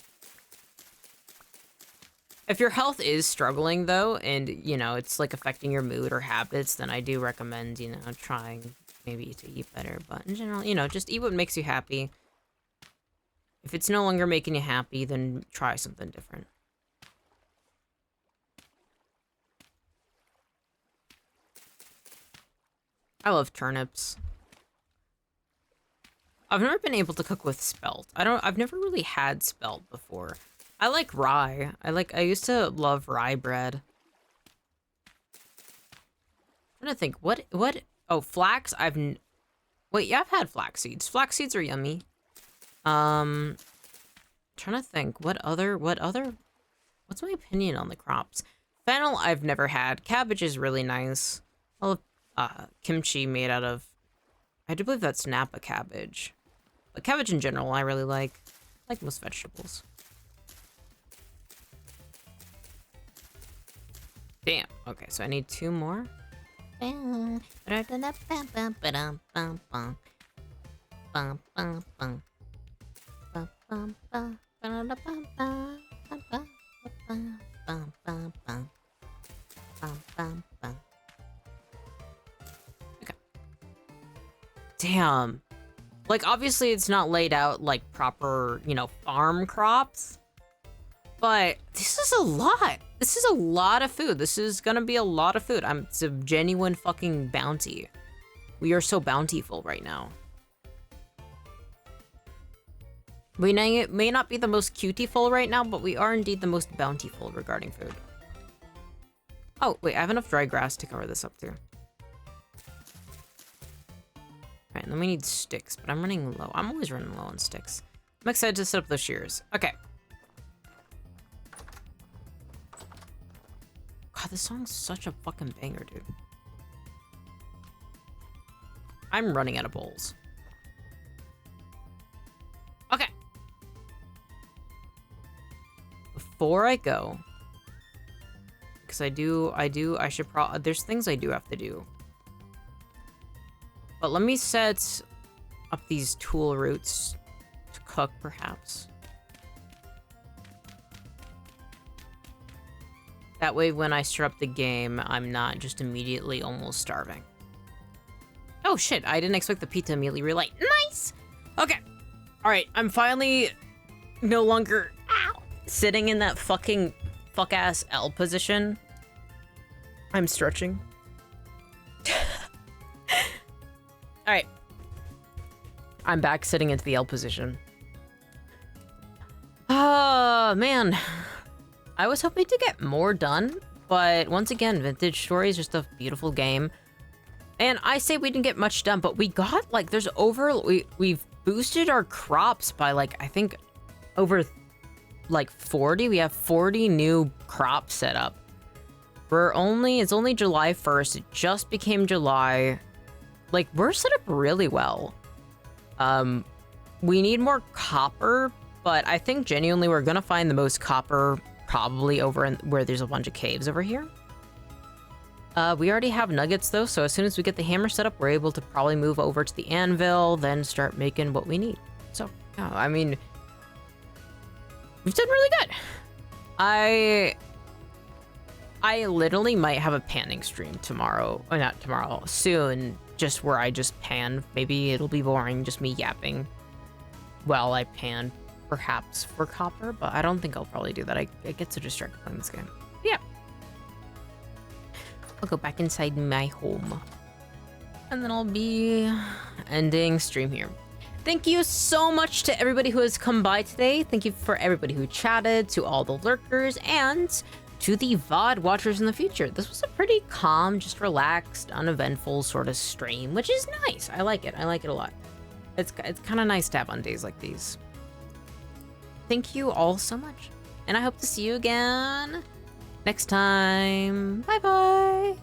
If your health is struggling, though, and, you know, it's, like, affecting your mood or habits, then I do recommend, you know, trying maybe to eat better. But in general, you know, just eat what makes you happy. If it's no longer making you happy, then try something different. I love turnips. I've never been able to cook with spelt. I've never really had spelt before. I like rye. I used to love rye bread. I'm trying to think, what, oh, flax, wait, yeah, I've had flax seeds. Flax seeds are yummy. Trying to think, what's my opinion on the crops? Fennel, I've never had. Cabbage is really nice. I love, kimchi made out of, I do believe that's Napa cabbage. But cabbage in general, I really like most vegetables. Damn. Okay, so I need 2 more. Okay. Damn. Like, obviously it's not laid out like proper, you know, farm crops. But this is a lot. This is a lot of food. This is gonna be a lot of food. It's a genuine fucking bounty. We are so bountiful right now. We may not be the most cutieful right now, but we are indeed the most bountiful regarding food. Oh, wait, I have enough dry grass to cover this up too. Alright, then we need sticks, but I'm running low. I'm always running low on sticks. I'm excited to set up those shears. Okay. God, this song's such a fucking banger, dude. I'm running out of bowls. Okay. Before I go, because I should probably, there's things I do have to do. But let me set up these tool roots to cook, perhaps. That way, when I start up the game, I'm not just immediately almost starving. Oh shit, I didn't expect the pizza to immediately relight. Nice! Okay. Alright, I'm finally no longer sitting in that fuck-ass L position. I'm stretching. Alright. I'm back sitting into the L position. Oh, man. I was hoping to get more done, but once again, Vintage Story is just a beautiful game. And I say we didn't get much done, but we got, like, we've boosted our crops by, like, I think over, like, 40. We have 40 new crops set up. It's only July 1st. It just became July. Like, we're set up really well. We need more copper, but I think genuinely we're gonna find the most copper probably over where there's a bunch of caves over here. We already have nuggets though, so as soon as we get the hammer set up, we're able to probably move over to the anvil, then start making what we need. So, yeah, I mean, we've done really good. I literally might have a panning stream tomorrow, or not tomorrow, soon, just where I just pan. Maybe it'll be boring, just me yapping while I pan, perhaps for copper, but I don't think I'll probably do that. I get so distracted playing this game. Yeah. I'll go back inside my home. And then I'll be ending stream here. Thank you so much to everybody who has come by today. Thank you for everybody who chatted, to all the lurkers, and to the VOD watchers in the future. This was a pretty calm, just relaxed, uneventful sort of stream, which is nice. I like it. I like it a lot. It's kind of nice to have on days like these. Thank you all so much. And I hope to see you again next time. Bye-bye.